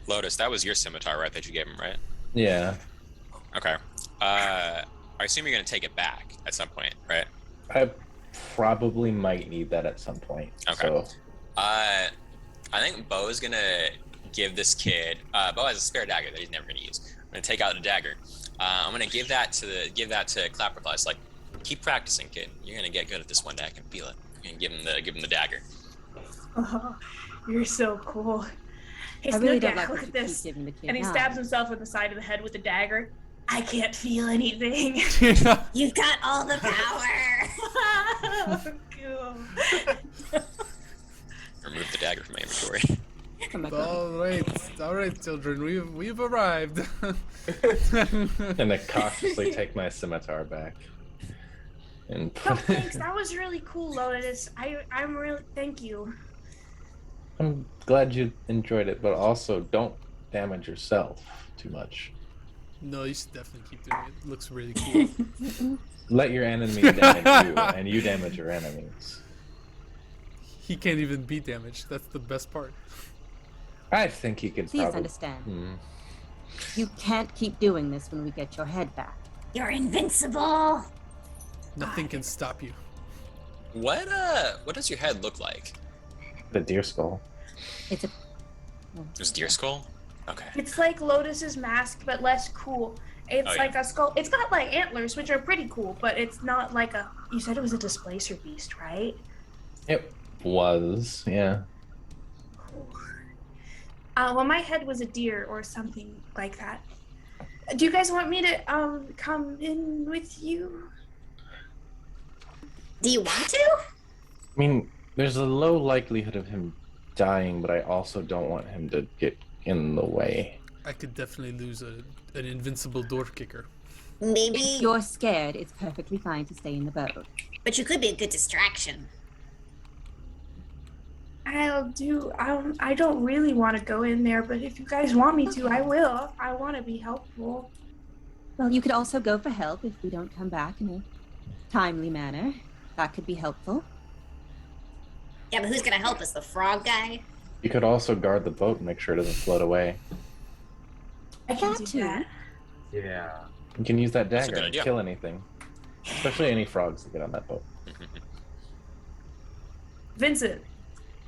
Lotus. That was your scimitar, right? That you gave him, right? Yeah. Okay. I assume you're gonna take it back at some point, right? I probably might need that at some point. Okay. So. I think Bo's gonna give this kid. Bo has a spare dagger that he's never gonna use. I'm gonna take out the dagger. I'm gonna give that to Clapperclaw. It's like, keep practicing, kid. You're gonna get good at this one day. I can feel it. I'm gonna give him the dagger. Oh, you're so cool. Hey, I really don't Snowcat, like look that at you this. keep giving the kid And he knives. stabs himself in the side of the head with the dagger. I can't feel anything. You've got all the power. Cool. Remove the dagger from my inventory. Oh my God. All right, children, we've arrived. And I cautiously take my scimitar back. And No, thanks. That was really cool, Lotus. I'm really thank you. I'm glad you enjoyed it, but also don't damage yourself too much. No, you should definitely keep doing it. It looks really cool. Let your enemies damage you, and you damage your enemies. He can't even be damaged. That's the best part. I think he could Please probably... understand. You can't keep doing this when we get your head back. You're invincible. Nothing can stop you. What does your head look like? The deer skull. It's a There's deer skull? Okay. It's like Lotus's mask, but less cool. It's Oh, yeah. like a skull. It's got like antlers, which are pretty cool, but it's not like a. You said it was a displacer beast, right? It was, yeah. Well, my head was a deer or something like that. Do you guys want me to come in with you? Do you want to? I mean, there's a low likelihood of him dying, but I also don't want him to get in the way. I could definitely lose an invincible door kicker. Maybe, If you're scared, it's perfectly fine to stay in the boat. but you could be a good distraction. I don't really want to go in there, but if you guys want me to, I will. I want to be helpful. Well, you could also go for help if we don't come back in a timely manner. That could be helpful. Yeah, but who's gonna help us? The frog guy? You could also guard the boat and make sure it doesn't float away. I can That do too. that. Yeah. You can use that That's a dagger good and idea. kill anything. Especially any frogs that get on that boat. Vincent,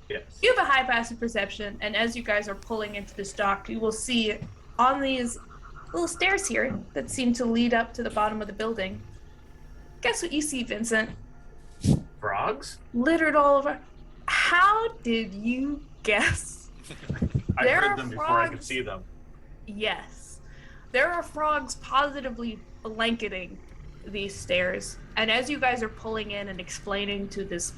Yes. you have a high passive perception, and as you guys are pulling into this dock, you will see on these little stairs here that seem to lead up to the bottom of the building. Guess what you see, Vincent? Frogs? Littered all over. How did you guess I There heard are them before I could frogs. see them. Yes. There are frogs positively blanketing these stairs. And as you guys are pulling in and explaining to this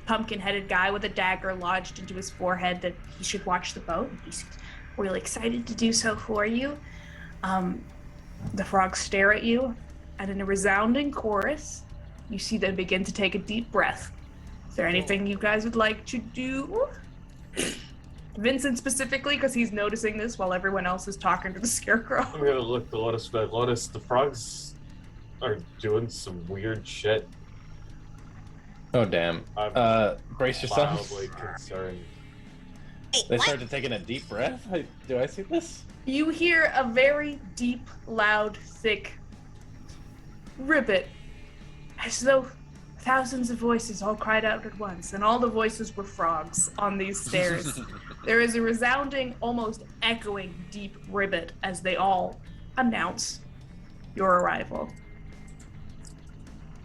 pumpkin-headed guy with a dagger lodged into his forehead that he should watch the boat, he's really excited to do so for you. The frogs stare at you, and in a resounding chorus, you see them begin to take a deep breath. Is there anything you guys would like to do? Vincent specifically, because he's noticing this while everyone else is talking to the scarecrow. I'm gonna look to Lotus, but Lotus, the frogs are doing some weird shit. Oh damn. I'm Brace yourself. mildly concerned. Wait, They what? started taking a deep breath. Do I see this? You hear a very deep, loud, thick ribbit, as though thousands of voices all cried out at once, and all the voices were frogs on these stairs. There is a resounding, almost echoing deep ribbit as they all announce your arrival.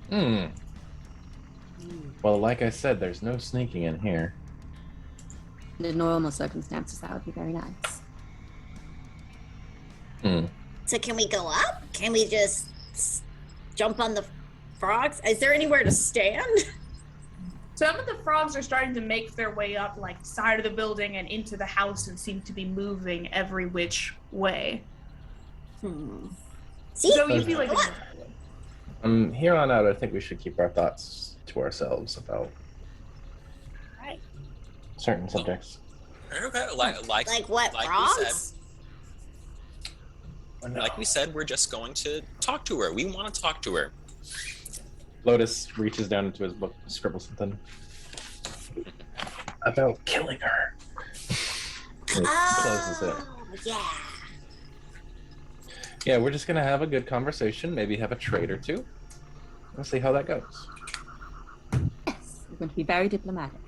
Hmm. Well, like I said, there's no sneaking in here. Under normal circumstances, that would be very nice. Hmm. So can we go up? Can we just jump on the frogs? Is there anywhere to stand? Some of the frogs are starting to make their way up, like, the side of the building and into the house and seem to be moving every which way. See? So you feel like Go up. Here on out, I think we should keep our thoughts to ourselves about Right. certain subjects. Okay, like Like what, like frogs? Like we said, we're just going to talk to her. We want to talk to her. Lotus reaches down into his book, scribbles something about killing her. And he closes it. Oh, yeah. Yeah, we're just gonna have a good conversation, maybe have a trade or two. We'll see how that goes. Yes, we're going to be very diplomatic.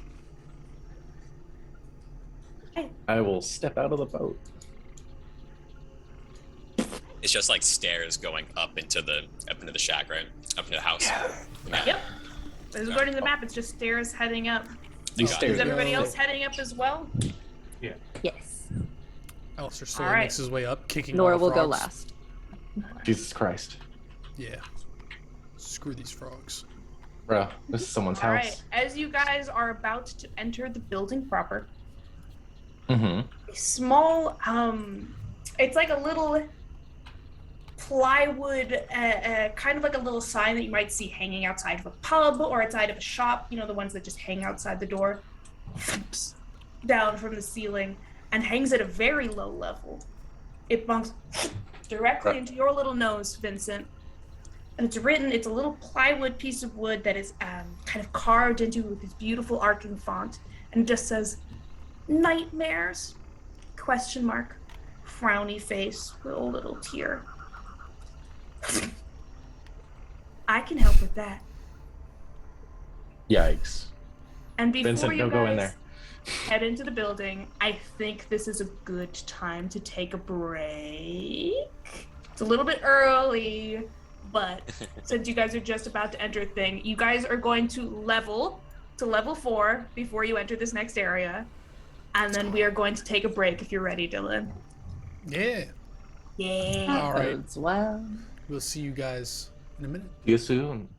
I will step out of the boat. It's just like stairs going up into the shack, right? Up into the house. Yeah. Yep. As according to the map, it's just stairs heading up. These Got stairs Is are everybody else thick. heading up as well? Yes. Alistair slowly Alright. makes his way up, kicking Nora all the will go frogs. last. Jesus Christ. Yeah. Screw these frogs. Bruh, this is someone's All right. house. As you guys are about to enter the building proper, Mm-hmm. a small, it's like a little plywood, kind of like a little sign that you might see hanging outside of a pub or outside of a shop. You know, the ones that just hang outside the door. Down from the ceiling and hangs at a very low level. It bunks directly into your little nose, Vincent. And it's a little plywood piece of wood that is kind of carved into with this beautiful arcing font. And it just says, "Nightmares?" Question mark. Frowny face with a little tear. I can help with that. Yikes. And before Vincent, you don't guys go in there. head into the building, I think this is a good time to take a break. It's a little bit early, but since you guys are just about to enter a thing, you guys are going to level 4 before you enter this next area. And then we are going to take a break if you're ready, Dylan. Yeah. Yeah. That All right. bodes well. We'll see you guys in a minute. See you soon.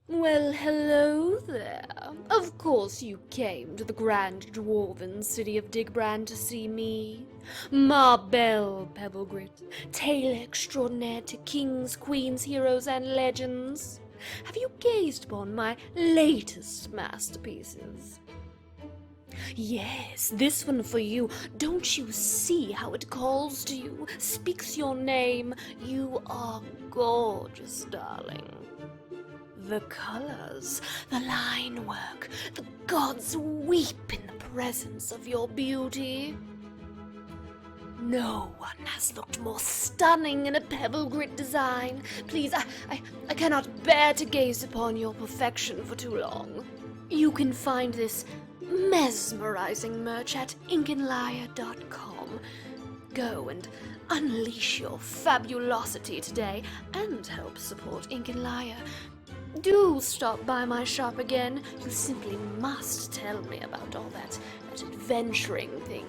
Well, hello there. Of course you came to the grand dwarven city of Digbrand to see me. Ma Belle Pebblegrit, tale extraordinaire to kings, queens, heroes, and legends. Have you gazed upon my latest masterpieces? Yes, this one for you. Don't you see how it calls to you, speaks your name? You are gorgeous, darling. The colors, the line work, the gods weep in the presence of your beauty. No one has looked more stunning in a pebble grit design. Please, I cannot bear to gaze upon your perfection for too long. You can find this mesmerizing merch at inkinliar.com. Go and unleash your fabulosity today and help support Ink and Liar. Do stop by my shop again. You simply must tell me about all that adventuring thing.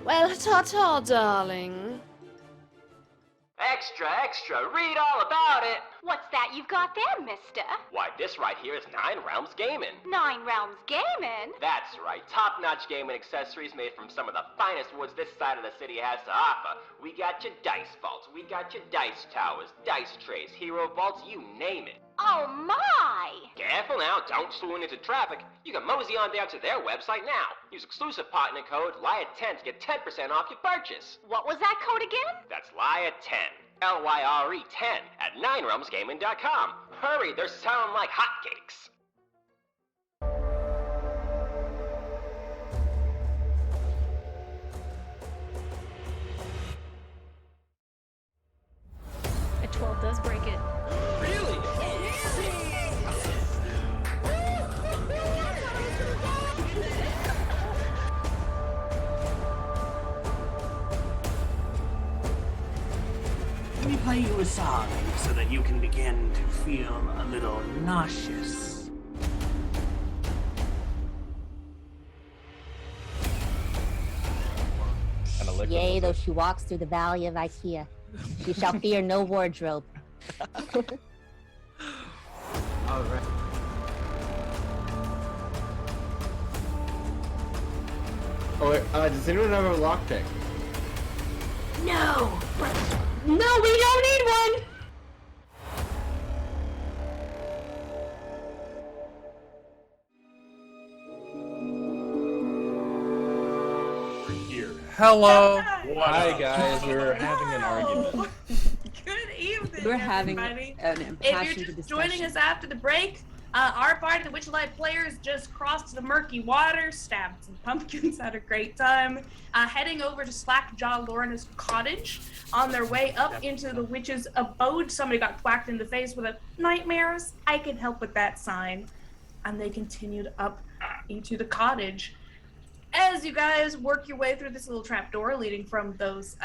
Well, ta-ta, darling. Extra, extra, read all about it! What's that you've got there, mister? Why, this right here is Nine Realms Gaming. 9 Realms Gaming? That's right, top-notch gaming accessories made from some of the finest woods this side of the city has to offer. We got your dice vaults, we got your dice towers, dice trays, hero vaults, you name it. Oh my! Careful now, don't swoon into traffic. You can mosey on down to their website now. Use exclusive partner code LYRE10 to get 10% off your purchase. What was that code again? That's LYRE10. LYRE 10 at 9realmsgaming.com. Hurry, they're selling like hotcakes. A 12 does break it. Really? Let me play you a song so that you can begin to feel a little nauseous. Yea, though she walks through the valley of Ikea, she shall fear no wardrobe. All right. Oh, wait, does anyone have a lockpick? No! No, we don't need one! Hello. Hi guys, we were having an argument. Good evening, We're having everybody. an If impassioned you're just discussion. joining us after the break, our party, the Witchlight players, just crossed the murky water, stabbed some pumpkins, had a great time, heading over to Slackjaw Lorna's cottage. On their way up into the witch's abode, somebody got whacked in the face with a "nightmares, I can help with that" sign, and they continued up into the cottage. As you guys work your way through this little trapdoor leading from those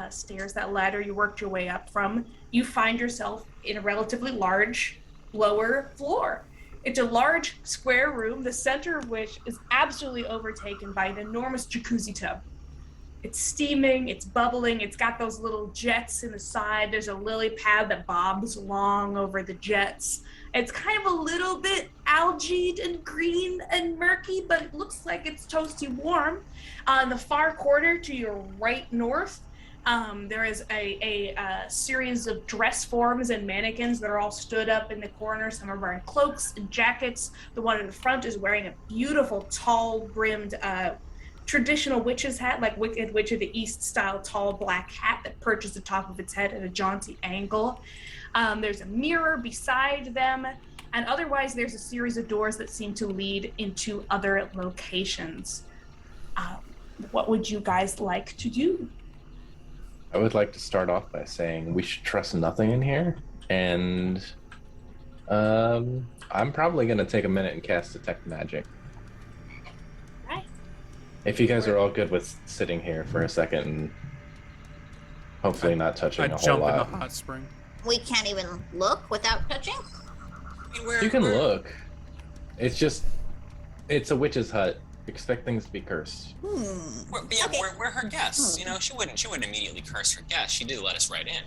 stairs, that ladder you worked your way up from, you find yourself in a relatively large lower floor. It's a large square room, the center of which is absolutely overtaken by an enormous jacuzzi tub. It's steaming, it's bubbling, it's got those little jets in the side. There's a lily pad that bobs along over the jets. It's kind of a little bit algaed and green and murky, but it looks like it's toasty warm. In the far corner to your right north, there is a series of dress forms and mannequins that are all stood up in the corner. Some are wearing cloaks and jackets. The one in the front is wearing a beautiful tall-brimmed traditional witch's hat, like Wicked Witch of the East style tall black hat that perches the top of its head at a jaunty angle. There's a mirror beside them, and otherwise there's a series of doors that seem to lead into other locations. What would you guys like to do? I would like to start off by saying we should trust nothing in here, and I'm probably going to take a minute and cast Detect Magic. Right. If you guys are all good with sitting here for a second and hopefully not touching a whole jump lot. in the hot spring. We can't even look without touching? You can look. It's just, it's a witch's hut. Expect things to be cursed. We're her guests. You know, she wouldn't immediately curse her guests. She did let us right in.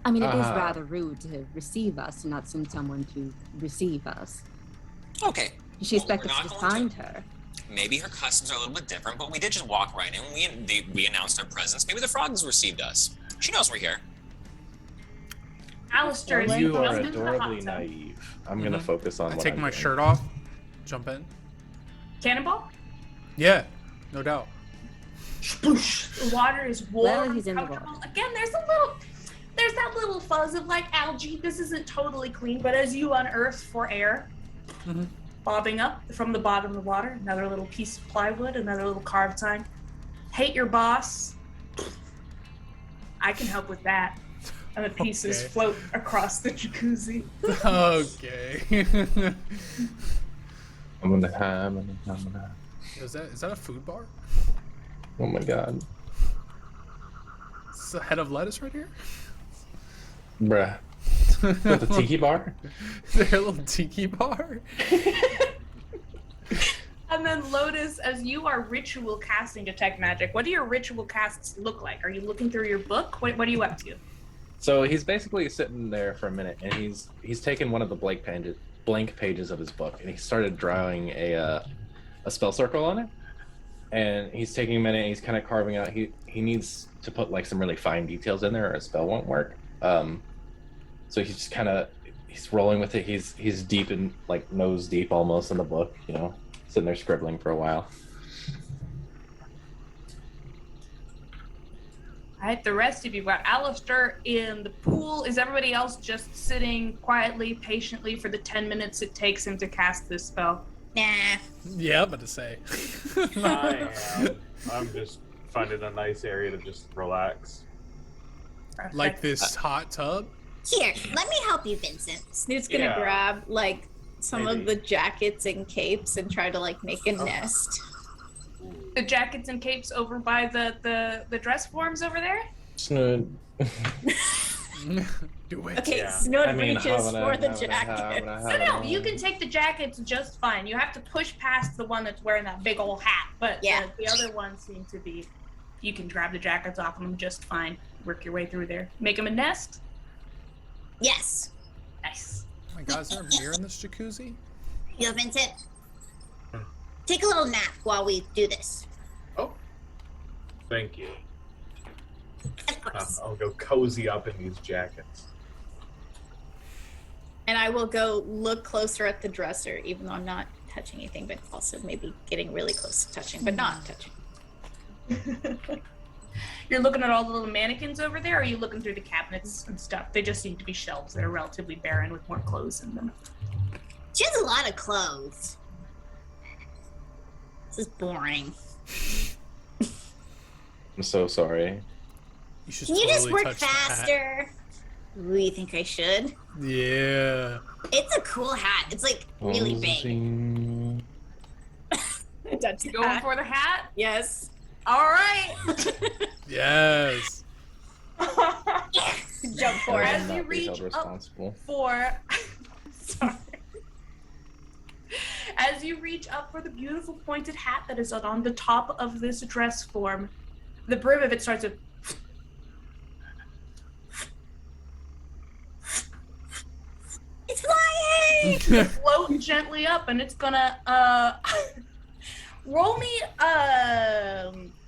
I mean, it is rather rude to receive us and not send someone to receive us. Okay. She expected us to find her. Maybe her customs are a little bit different, but we did just walk right in. We announced our presence. Maybe the frogs received us. She knows we're here. Alistair, You are adorably naive. I'm going to focus on I what take I'm my doing. shirt off, jump in. Cannonball? Yeah, no doubt. The water is warm. Well, he's in the water. Comfortable. Again, there's that little fuzz of like algae. This isn't totally clean, but as you unearth for air, bobbing up from the bottom of the water, another little piece of plywood, another little carved sign. Hate your boss. I can help with that. And the pieces Okay. float across the jacuzzi. Okay. Is that a food bar? Oh my god. Is a head of lettuce right here? Bruh. With the tiki bar? Their little tiki bar? And then Lotus, as you are ritual casting detect magic, what do your ritual casts look like? Are you looking through your book? What are you up to? So he's basically sitting there for a minute, and he's taken one of the blank pages of his book, and he started drawing a spell circle on it. And he's taking a minute, and he's kind of carving out. He needs to put like some really fine details in there, or a spell won't work. So he's just kind of rolling with it. He's deep in, like, nose deep almost in the book, you know, sitting there scribbling for a while. All right, the rest of you got Alistair in the pool. Is everybody else just sitting quietly, patiently for the 10 minutes it takes him to cast this spell? Nah. Yeah, I'm about to say. I'm just finding a nice area to just relax. Like this hot tub? Here, let me help you, Vincent. Snoot's gonna grab like some of the jackets and capes and try to like make a nest. The jackets and capes over by the dress forms over there? Snood. Do it. Okay, Snood reaches for the jacket. No, you can take the jackets just fine. You have to push past the one that's wearing that big old hat. But the other ones seem to be, you can grab the jackets off them just fine. Work your way through there. Make them a nest? Yes. Nice. Oh my god, is there a mirror in this jacuzzi? Yo, Vincent. Take a little nap while we do this. Oh. Thank you. Of course. I'll go cozy up in these jackets. And I will go look closer at the dresser, even though I'm not touching anything, but also maybe getting really close to touching, but not touching. You're looking at all the little mannequins over there, or are you looking through the cabinets and stuff? They just seem to be shelves that are relatively barren with more clothes in them. She has a lot of clothes. This is boring. I'm so sorry. You should Can you just totally work touch the hat. faster? Ooh, you think I should? Yeah. It's a cool hat. It's like really big. That's you going for the hat? Yes. All right. Yes. Jump for it. As you reach up for, sorry. As you reach up for the beautiful pointed hat that is on the top of this dress form, the brim of it starts to It's flying! float gently up, and it's gonna roll me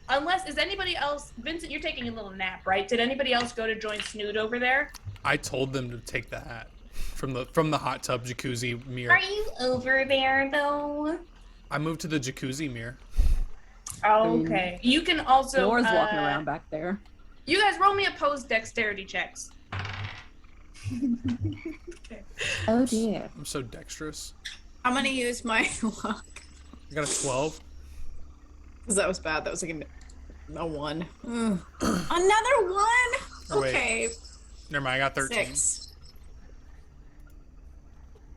unless is anybody else, Vincent, you're taking a little nap, right? Did anybody else go to join Snood over there? I told them to take the hat from the hot tub jacuzzi mirror. Are you over there though? I moved to the jacuzzi mirror. Okay. You can also Laura's walking around back there. You guys roll me opposed dexterity checks. Okay. Oh dear. I'm so dexterous. I'm gonna use my luck. I got a 12. Because that was bad. That was like a 1. Ugh. Another 1? Oh, wait. Okay. Never mind, I got 13. 6.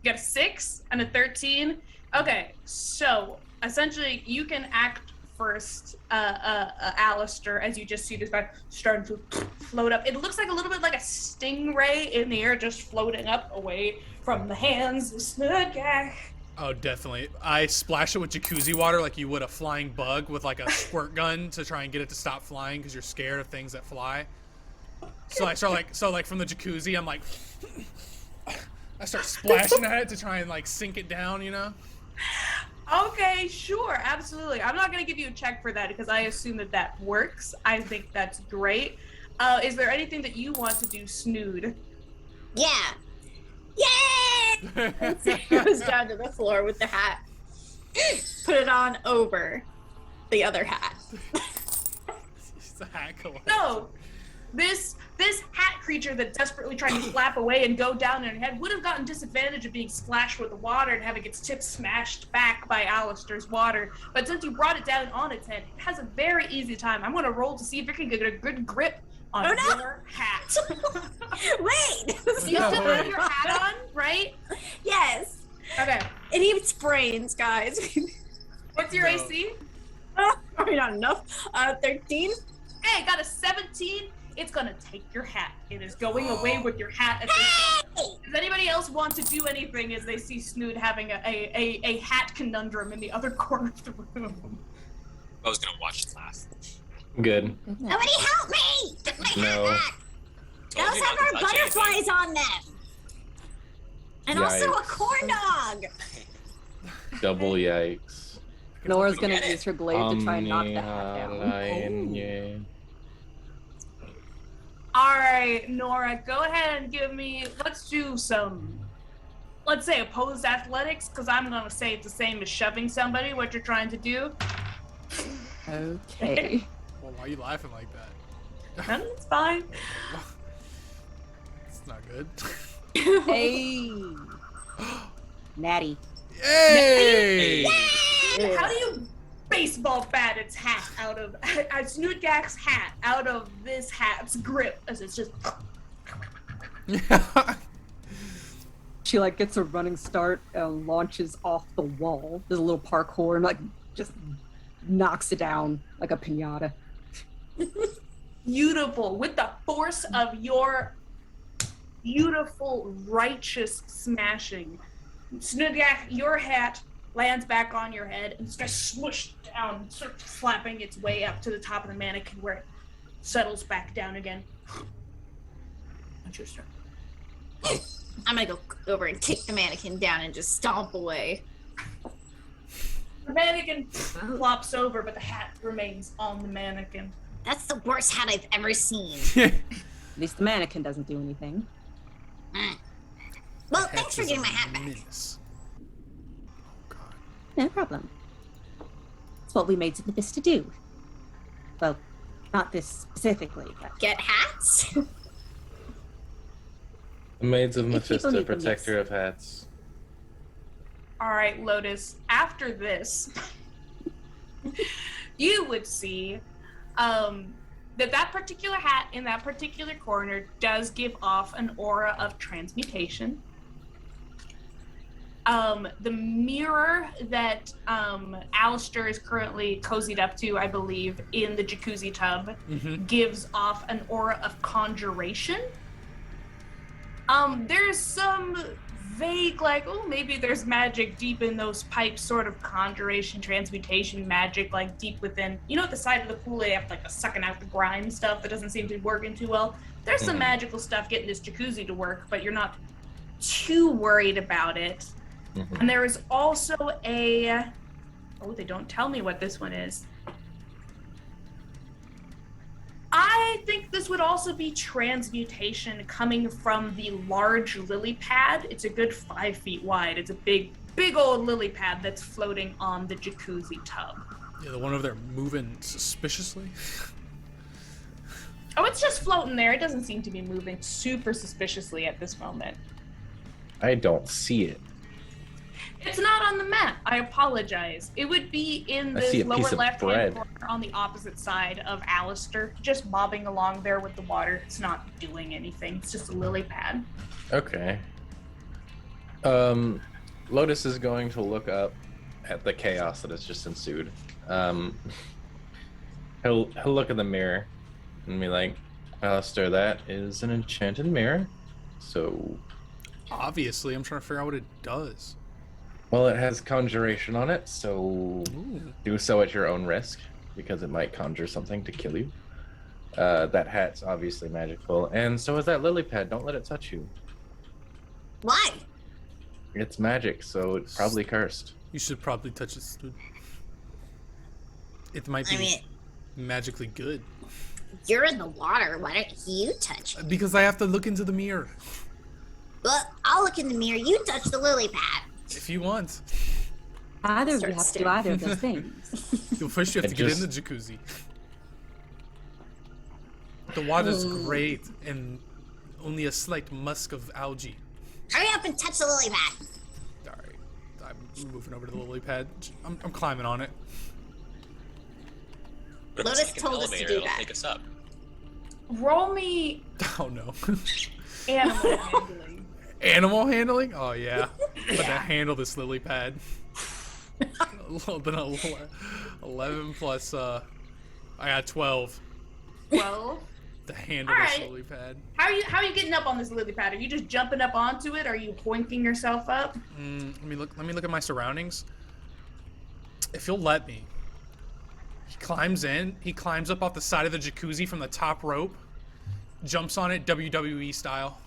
You got a 6 and a 13. Okay, so essentially you can act first, Alistair, as you just see this guy starting to float up. It looks like a little bit like a stingray in the air, just floating up away from the hands of Snood guy. Oh, definitely. I splash it with jacuzzi water like you would a flying bug with like a squirt gun to try and get it to stop flying because you're scared of things that fly. So I start like from the jacuzzi, I'm like, I start splashing at it to try and like sink it down, you know? Okay, sure, absolutely. I'm not gonna give you a check for that because I assume that works. I think that's great. Is there anything that you want to do, Snood? Yeah. Yay! It goes down to the floor with the hat. Put it on over the other hat. It's a hat collection. No, this hat creature that's desperately trying to flap away and go down in her head would have gotten disadvantage of being splashed with the water and having its tip smashed back by Alistair's water. But since you brought it down on its head, it has a very easy time. I'm gonna roll to see if it can get a good grip on your hat. Wait! You still have your hat on, right? Yes. Okay. It eats brains, guys. What's your AC? Probably not enough. 13. Hey, got a 17. It's gonna take your hat. It is going away with your hat at this Does anybody else want to do anything as they see Snood having a hat conundrum in the other corner of the room? I was gonna watch it laugh. Good. Somebody help me! Get my No. hat back! Told Those you have not our to touch anything. butterflies on them! And also a Yikes. corn dog! Double yikes. Nora's Go gonna get it. use her glaive to try and knock the hat down. Yeah. All right, Nora, go ahead and give me. Let's do some. Let's say opposed athletics, because I'm gonna say it's the same as shoving somebody. What you're trying to do. Okay. Well, why are you laughing like that? It's fine. It's not good. Hey. Natty. Hey! How do you baseball bat its hat out of Snoodgak's hat out of this hat's grip as it's just. She like gets a running start and launches off the wall. There's a little parkour and like just knocks it down like a piñata. Beautiful with the force of your beautiful righteous smashing. Snoodgak, your hat lands back on your head and starts smushed down, sort of flapping its way up to the top of the mannequin where it settles back down again. What's your turn? I'm gonna go over and kick the mannequin down and just stomp away. The mannequin flops over, but the hat remains on the mannequin. That's the worst hat I've ever seen. At least the mannequin doesn't do anything. Well, thanks for getting my hat back. No problem. It's what we made this to do. Well, not this specifically, but Get hats? The Maids of If people Mephisto, need them, protector of hats. All right, Lotus, after this, you would see that particular hat in that particular corner does give off an aura of transmutation. The mirror that Alistair is currently cozied up to, I believe, in the jacuzzi tub, gives off an aura of conjuration. There's some vague, like, oh, maybe there's magic deep in those pipes, sort of conjuration, transmutation magic, like deep within, you know, at the side of the pool, they have like the sucking out the grime stuff that doesn't seem to be working too well. There's some magical stuff getting this jacuzzi to work, but you're not too worried about it. And there is also a, oh, they don't tell me what this one is. I think this would also be transmutation coming from the large lily pad. It's a good 5 feet wide. It's a big old lily pad that's floating on the jacuzzi tub. Yeah, the one over there moving suspiciously. Oh, it's just floating there. It doesn't seem to be moving super suspiciously at this moment. I don't see it. It's not on the map. I apologize. It would be in I see the a piece lower of left-hand bread. corner on the opposite side of Alistair, just bobbing along there with the water. It's not doing anything. It's just a lily pad. Okay. Lotus is going to look up at the chaos that has just ensued. He'll look in the mirror and be like, Alistair, that is an enchanted mirror. So, Obviously, I'm trying to figure out what it does. well, it has conjuration on it, so do so at your own risk, because it might conjure something to kill you. That hat's obviously magical, and so is that lily pad. Don't let it touch you. Why? It's magic, so it's probably cursed. You should probably touch it, dude. It might be I mean, magically good. you're in the water. Why don't you touch it? Because I have to look into the mirror. Well, I'll look in the mirror. You touch the lily pad. If you want. Either of you Start have to do staring. either of those things. First you have to get in the jacuzzi. The water's great and only a slight musk of algae. Hurry up and touch the lily pad. Alright, I'm moving over to the lily pad. I'm climbing on it. But Lotus it's like an told us to elevator, do it'll that. take us up. Roll me Oh no. animal handling. Animal handling? Oh yeah. I'm gonna handle this lily pad. A little bit of 11 plus I got 12. 12. The hand All of right. this lily pad. How are you getting up on this lily pad? Are you just jumping up onto it? Are you pointing yourself up? Let me look at my surroundings. If you'll let me. He climbs in. He climbs up off the side of the jacuzzi from the top rope. Jumps on it WWE style.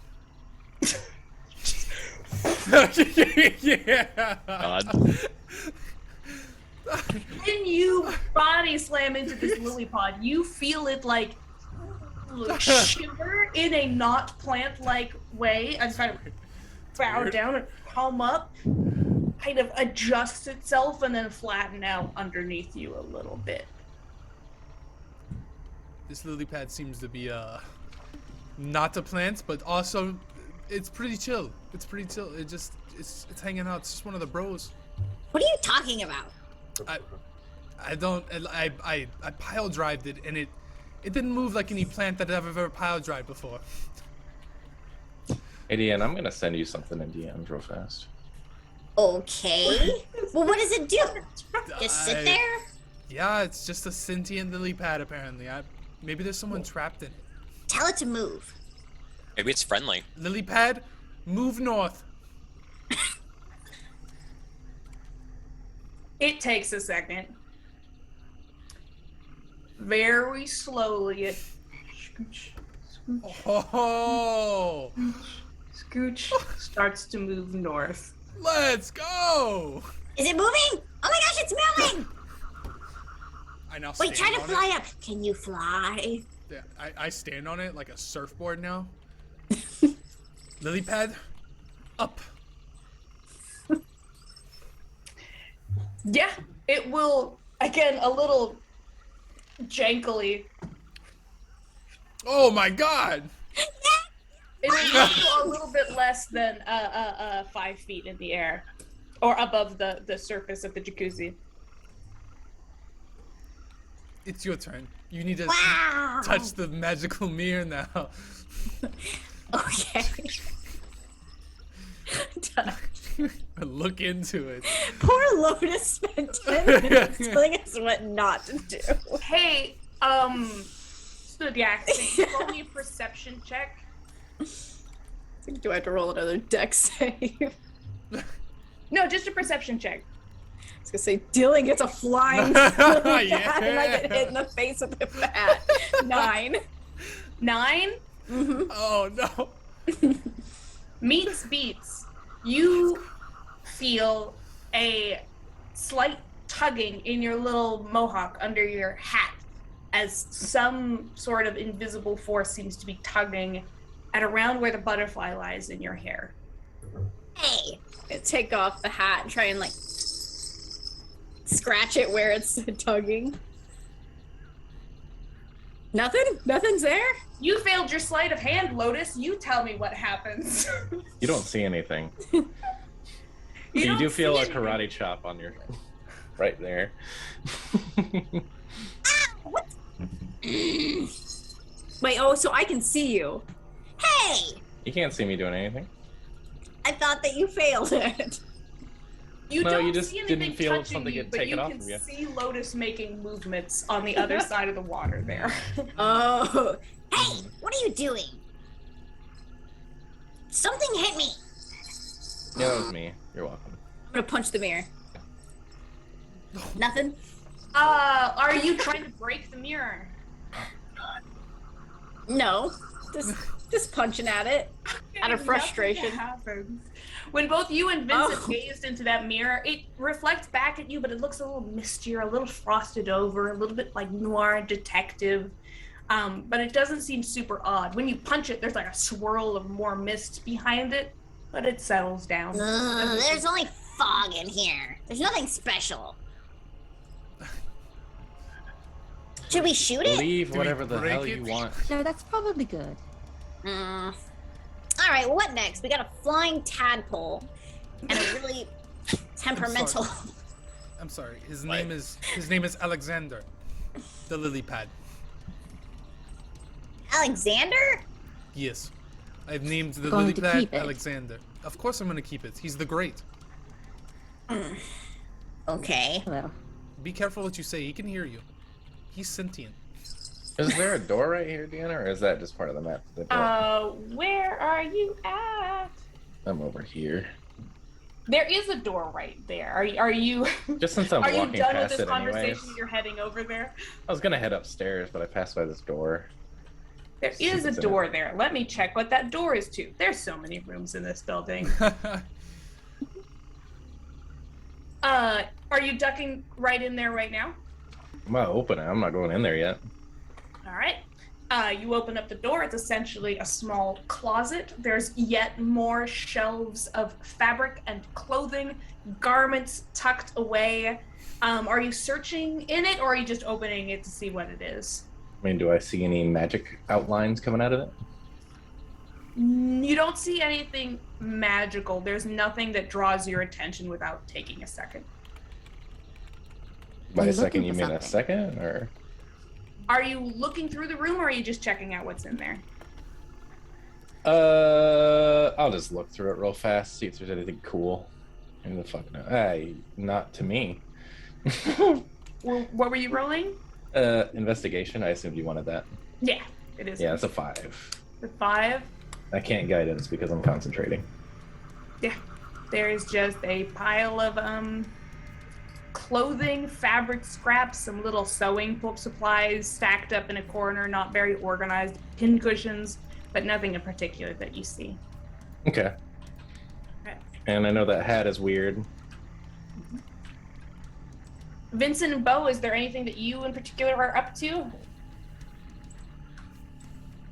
Yeah. God. When you body slam into this lily pod, you feel it like shiver in a not plant-like way and kind of bow down and come up, kind of adjusts itself and then flatten out underneath you a little bit. This lily pad seems to be not a plant, but also it's pretty chill. It's pretty chill. It's hanging out. It's just one of the bros. What are you talking about? I pile drived it, and it didn't move like any plant that I've ever pile drived before. Hey, Deanne, I'm gonna send you something in DMs real fast. Okay. Well, what does it do? Just sit there? Yeah, it's just a sentient lily pad, apparently. Maybe there's someone trapped in it. Tell it to move. Maybe it's friendly. Lily pad, move north. It takes a second. Very slowly, it scooch, scooch, Oh, scooch, starts to move north. let's go. Is it moving? Oh my gosh, it's moving! I now Wait, try stand to on fly it. up. Can you fly? Yeah, I stand on it like a surfboard now. Lily pad, up. Yeah, it will, again, a little jankily. Oh my god! It'll go a little bit less than 5 feet in the air, or above the surface of the jacuzzi. It's your turn. You need to Wow. touch the magical mirror now. Okay. Look into it. Poor Lotus spent 10 minutes telling us what not to do. Hey, Studiac, roll me a perception check. Do I have to roll another dex save? No, just a perception check. I was gonna say, Dylan gets a flying Yeah. and I get hit in the face with the bat. 9. 9? Mm-hmm. Oh no. Meets beats. You feel a slight tugging in your little mohawk under your hat as some sort of invisible force seems to be tugging at around where the butterfly lies in your hair. Hey. I take off the hat and try and like scratch it where it's tugging. Nothing? Nothing's there? You failed your sleight of hand, Lotus. You tell me what happens. You don't see anything. You You don't do feel see a anything. karate chop on your right there. Wait, oh, so I can see you. Hey! You can't see me doing anything. I thought that you failed it. You No, don't you just see anything didn't feel touching something you, get but taken you off can of you. see Lotus making movements on the other side of the water there. Oh. Hey, what are you doing? Something hit me. Yeah, that was me. You're welcome. I'm gonna punch the mirror. Nothing? Are you trying to break the mirror? No. Just punching at it. Out of frustration. Nothing happens. When both you and Vincent Oh. gazed into that mirror, it reflects back at you, but it looks a little mistier, a little frosted over, a little bit like noir detective. But it doesn't seem super odd. When you punch it, there's like a swirl of more mist behind it, but it settles down. There's only fog in here. There's nothing special. Should we shoot it? Believe Do we whatever the break hell it? you want. No, that's probably good. All right, well, what next? We got a flying tadpole and a really temperamental. I'm sorry. His name is Alexander, the lily pad. Alexander? Yes, I've named the Going lily to pad keep it. Alexander. Of course, I'm gonna keep it. He's the great. Okay. Well, Be careful what you say. He can hear you. He's sentient. Is there a door right here, Deanna, or is that just part of the map? The door? Where are you at? I'm over here. There is a door right there. Are you? Just since I'm are you walking done with past this it conversation? anyways. You're heading over there. I was gonna head upstairs, but I passed by this door. There See is a what's in door it. there. Let me check what that door is to. There's so many rooms in this building. Are you ducking right in there right now? I'm gonna open it. I'm not going in there yet. All right. You open up the door. It's essentially a small closet. There's yet more shelves of fabric and clothing, garments tucked away. Are you searching in it, or are you just opening it to see what it is? I mean, do I see any magic outlines coming out of it? You don't see anything magical. There's nothing that draws your attention without taking a second. By Are you a second, looking you for mean a something? second, or? Are you looking through the room, or are you just checking out what's in there? I'll just look through it real fast, see if there's anything cool. Who the fuck no? Hey, not to me. Well, what were you rolling? Investigation. I assumed you wanted that. Yeah, it is. Yeah, it's a 5. The 5. I can't guidance because I'm concentrating. Yeah, there's just a pile of clothing, fabric scraps, some little sewing supplies stacked up in a corner, not very organized, pin cushions, but nothing in particular that you see. Okay. Okay. And I know that hat is weird. Vincent and Bo, is there anything that you in particular are up to?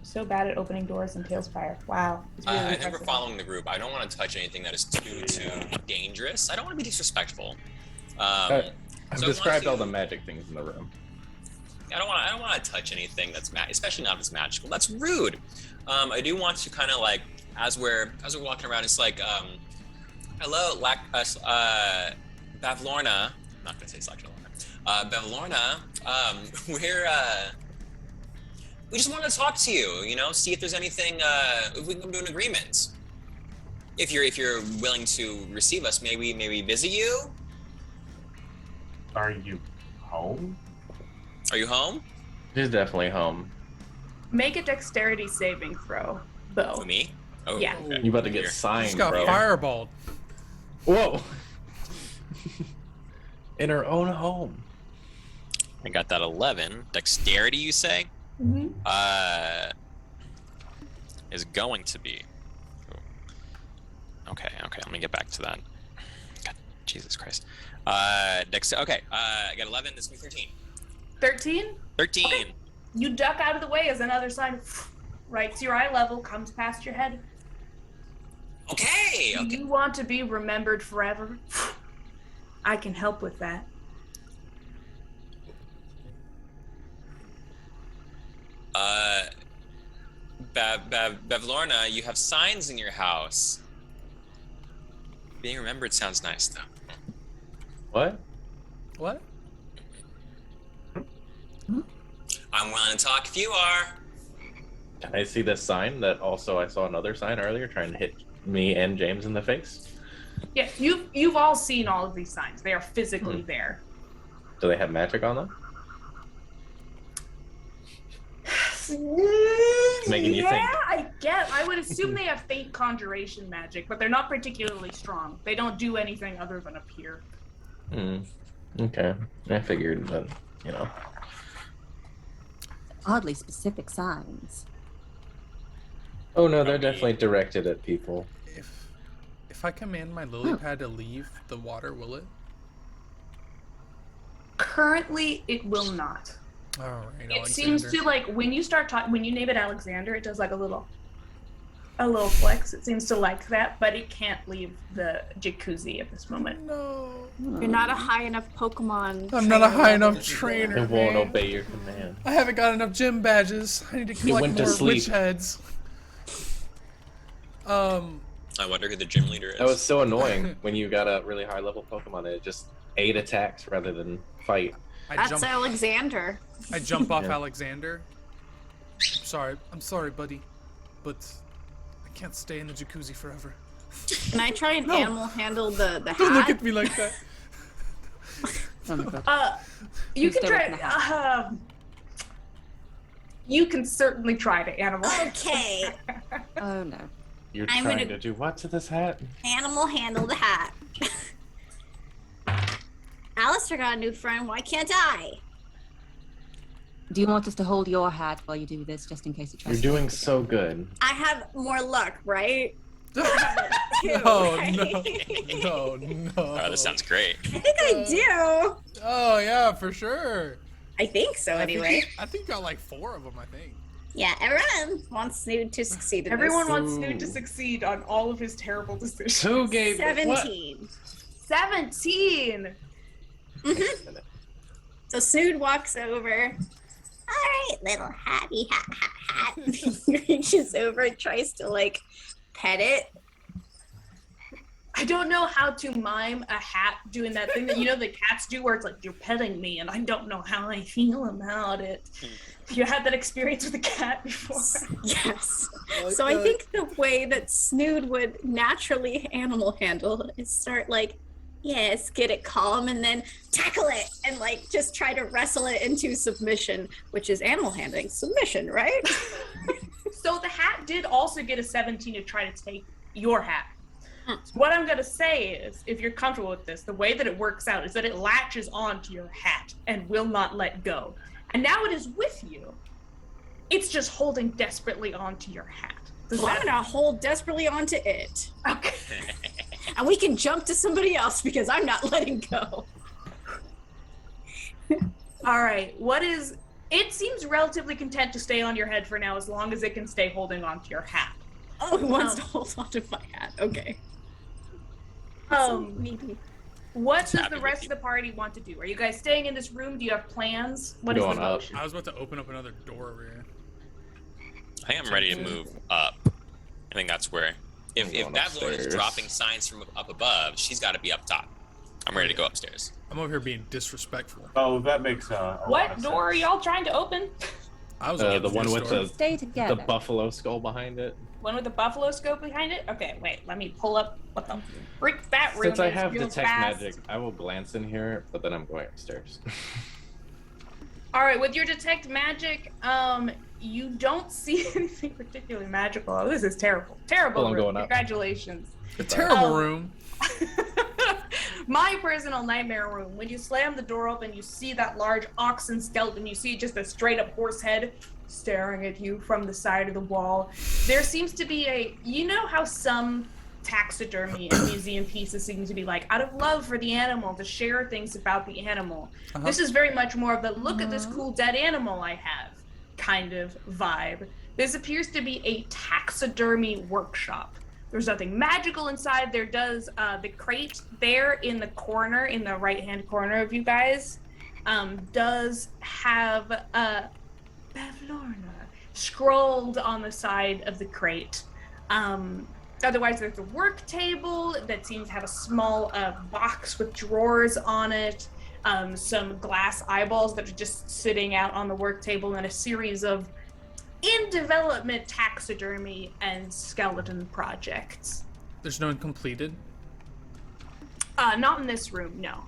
So bad at opening doors in Tailspire. Wow. It's really I think we're impressive. following the group. I don't want to touch anything that is too dangerous. I don't want to be disrespectful. I've so described all to- the magic things in the room. I don't want to touch anything that's especially not if it's magical. That's rude. I do want to kind of like as we're walking around, it's like hello, Bavlorna. I'm not gonna say Slack Lorna. Bavlorna. We just want to talk to you. You know, see if there's anything. If we can come to an agreement. If you're willing to receive us, maybe visit you. Are you home? Are you home? She's definitely home. Make a dexterity saving throw, Bo. For me? Oh, Yeah. okay. You about to get Here. signed, She's got bro. fireballed. Whoa! In her own home. I got that 11. Dexterity, you say? Mm-hmm. Is going to be. Okay. Let me get back to that. God, Jesus Christ. Okay. I got 11. This will be 13. 13? 13. Okay. You duck out of the way as another sign right to your eye level comes past your head. Okay. You want to be remembered forever? I can help with that. Bavlorna, you have signs in your house. Being remembered sounds nice, though. What? What? I'm willing to talk if you are. Can I see this sign that also I saw another sign earlier trying to hit me and James in the face? Yeah, you've all seen all of these signs. They are physically there. Do they have magic on them? Making you think. I would assume they have faint conjuration magic, but they're not particularly strong. They don't do anything other than appear. Okay. I figured that, you know. Oddly specific signs. Oh no, they're definitely directed at people. If I command my lily pad to leave the water, will it? Currently, it will not. All right. It seems to like when you start talking, when you name it Alexander, it does like a little flex. It seems to like that, but it can't leave the jacuzzi at this moment. No. You're not a high enough Pokemon. I'm not a high trainer. enough trainer. It won't man. obey your command. I haven't got enough gym badges. I need to collect went to more sleep. witch heads. I wonder who the gym leader is. That was so annoying when you got a really high level Pokemon and it just ate attacks rather than fight. That's Alexander. I jump off Yeah. Alexander. I'm sorry, buddy, but I can't stay in the jacuzzi forever. Can I try and No. animal handle the hat? Don't look at me like that. Oh my god. You Who's can still looking try. You can certainly try to animal. Okay. Oh no. You're I'm trying gonna- to do what to this hat? Animal handle the hat. Alistair got a new friend. Why can't I? Do you want us to hold your hat while you do this, just in case it tries You're to doing work so good. I have more luck, right? No, right? no. Oh, this sounds great. I think I do. Oh yeah, for sure. I think so, anyway. I think you got like 4 of them. I think. Yeah, everyone wants Snood to succeed in Everyone this. wants Snood to succeed on all of his terrible decisions. Who gave 17. 17! Mm-hmm. So Snood walks over. All right, little hatty hat. Reaches over and tries to, like, pet it. I don't know how to mime a hat doing that thing that the cats do where it's like, you're petting me and I don't know how I feel about it. You had that experience with a cat before? Yes. So I think the way that Snood would naturally animal handle is start like, yes, get it calm, and then tackle it and like just try to wrestle it into submission, which is animal handling submission, right? So the hat did also get a 17 to try to take your hat. So what I'm going to say is, if you're comfortable with this, the way that it works out is that it latches onto your hat and will not let go. And now it is with you. It's just holding desperately onto your hat. Well, I'm gonna hold desperately onto it. Okay. And we can jump to somebody else because I'm not letting go. All right. It seems relatively content to stay on your head for now as long as it can stay holding onto your hat. Oh, it wants to hold onto my hat. Okay. Maybe. What does the rest of the party want to do? Are you guys staying in this room? Do you have plans? What is the motion? I was about to open up another door over here. I think I'm ready to move up. I think that's where. If that Lord is dropping signs from up above, she's got to be up top. I'm ready to go upstairs. I'm over here being disrespectful. Oh, that makes a lot What of door are sense. y'all trying to open? I was the one with Stay together. the buffalo skull behind it. One with the buffalo scope behind it? Okay, wait, let me pull up what the freak that room Since I is have real detect fast. magic, I will glance in here, but then I'm going upstairs. All right, with your detect magic, you don't see anything particularly magical. Oh, this is terrible. Terrible Well, I'm room. going up. Congratulations. A terrible room. My personal nightmare room. When you slam the door open, you see that large oxen skeleton. You see just a straight up horse head staring at you from the side of the wall. There seems to be you know how some taxidermy and museum pieces seem to be like out of love for the animal, to share things about the animal. This is very much more of the look at this cool dead animal I have kind of vibe. This appears to be a taxidermy workshop. There's nothing magical inside. There does the crate there in the corner, in the right-hand corner of you guys, does have VALOR scrolled on the side of the crate. Otherwise, there's a work table that seems to have a small box with drawers on it, some glass eyeballs that are just sitting out on the work table, and a series of in-development taxidermy and skeleton projects. There's no one completed. Not in this room, no.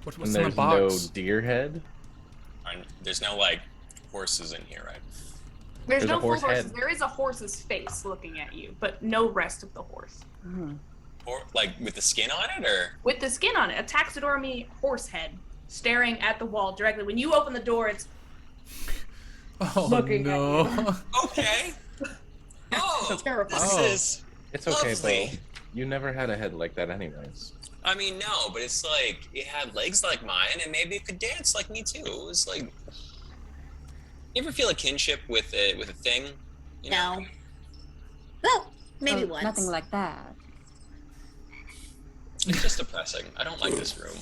What's And in the there's box? no deer head. There's no like horses in here, right? There's no a full horse horses. head. There is a horse's face looking at you, but no rest of the horse. Or like with the skin on it, or With the skin on it, a taxidermy horse head staring at the wall directly. When you open the door, it's Oh looking no. okay. Oh, terrifying. this is. It's okay, Lovely. Bo. You never had a head like that, anyways. I mean, no, but it's like it had legs like mine, and maybe it could dance like me too. It was like, you ever feel a kinship with a thing? You know? No. Well, maybe Oh, once. Nothing like that. It's just depressing. I don't like this room.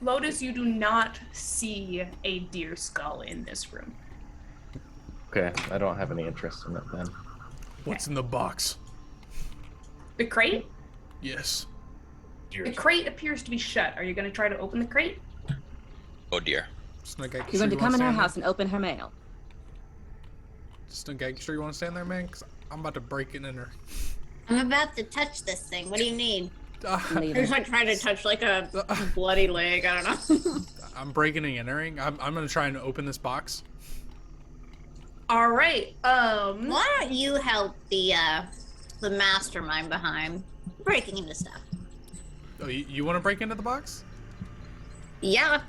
Lotus, you do not see a deer skull in this room. Okay, I don't have any interest in it then. What's in the box? The crate? Yes. The crate appears to be shut. Are you going to try to open the crate? Oh dear. You're going to come in her house and open her mail. Just sure you want to stand there, man? Because I'm about to break it in her. I'm about to touch this thing. What do you need? Leave He's it. like trying to touch like a bloody leg. I don't know. I'm breaking and entering. I'm going to try and open this box. All right. Why don't you help the mastermind behind breaking into stuff? Oh, you want to break into the box? Yeah.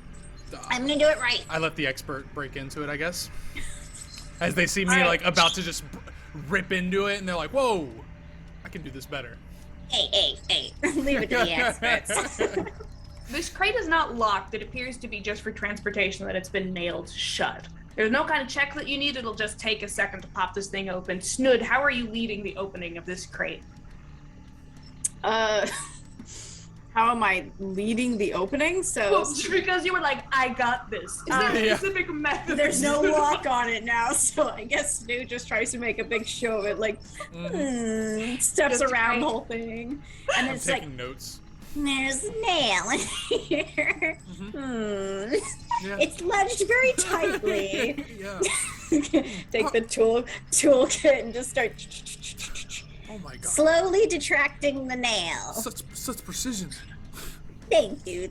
I'm gonna do it right. I let the expert break into it, I guess. As they see me like about to just rip into it, and they're like, "Whoa, I can do this better." Hey. Leave it to the experts. This crate is not locked. It appears to be just for transportation, that it's been nailed shut. There's no kind of check that you need. It'll just take a second to pop this thing open. Snood, how are you leading the opening of this crate? How am I leading the opening? So Well, because you were like, I got this. Is there a specific method? There's no lock on it now, so I guess Stu just tries to make a big show of it, like steps Just around the right. whole thing, and I'm it's taking like notes. There's a nail in here. Yeah. It's lodged very tightly. Yeah. take the toolkit and just start Oh my god. Slowly detracting the nail. Such precision. Thank you.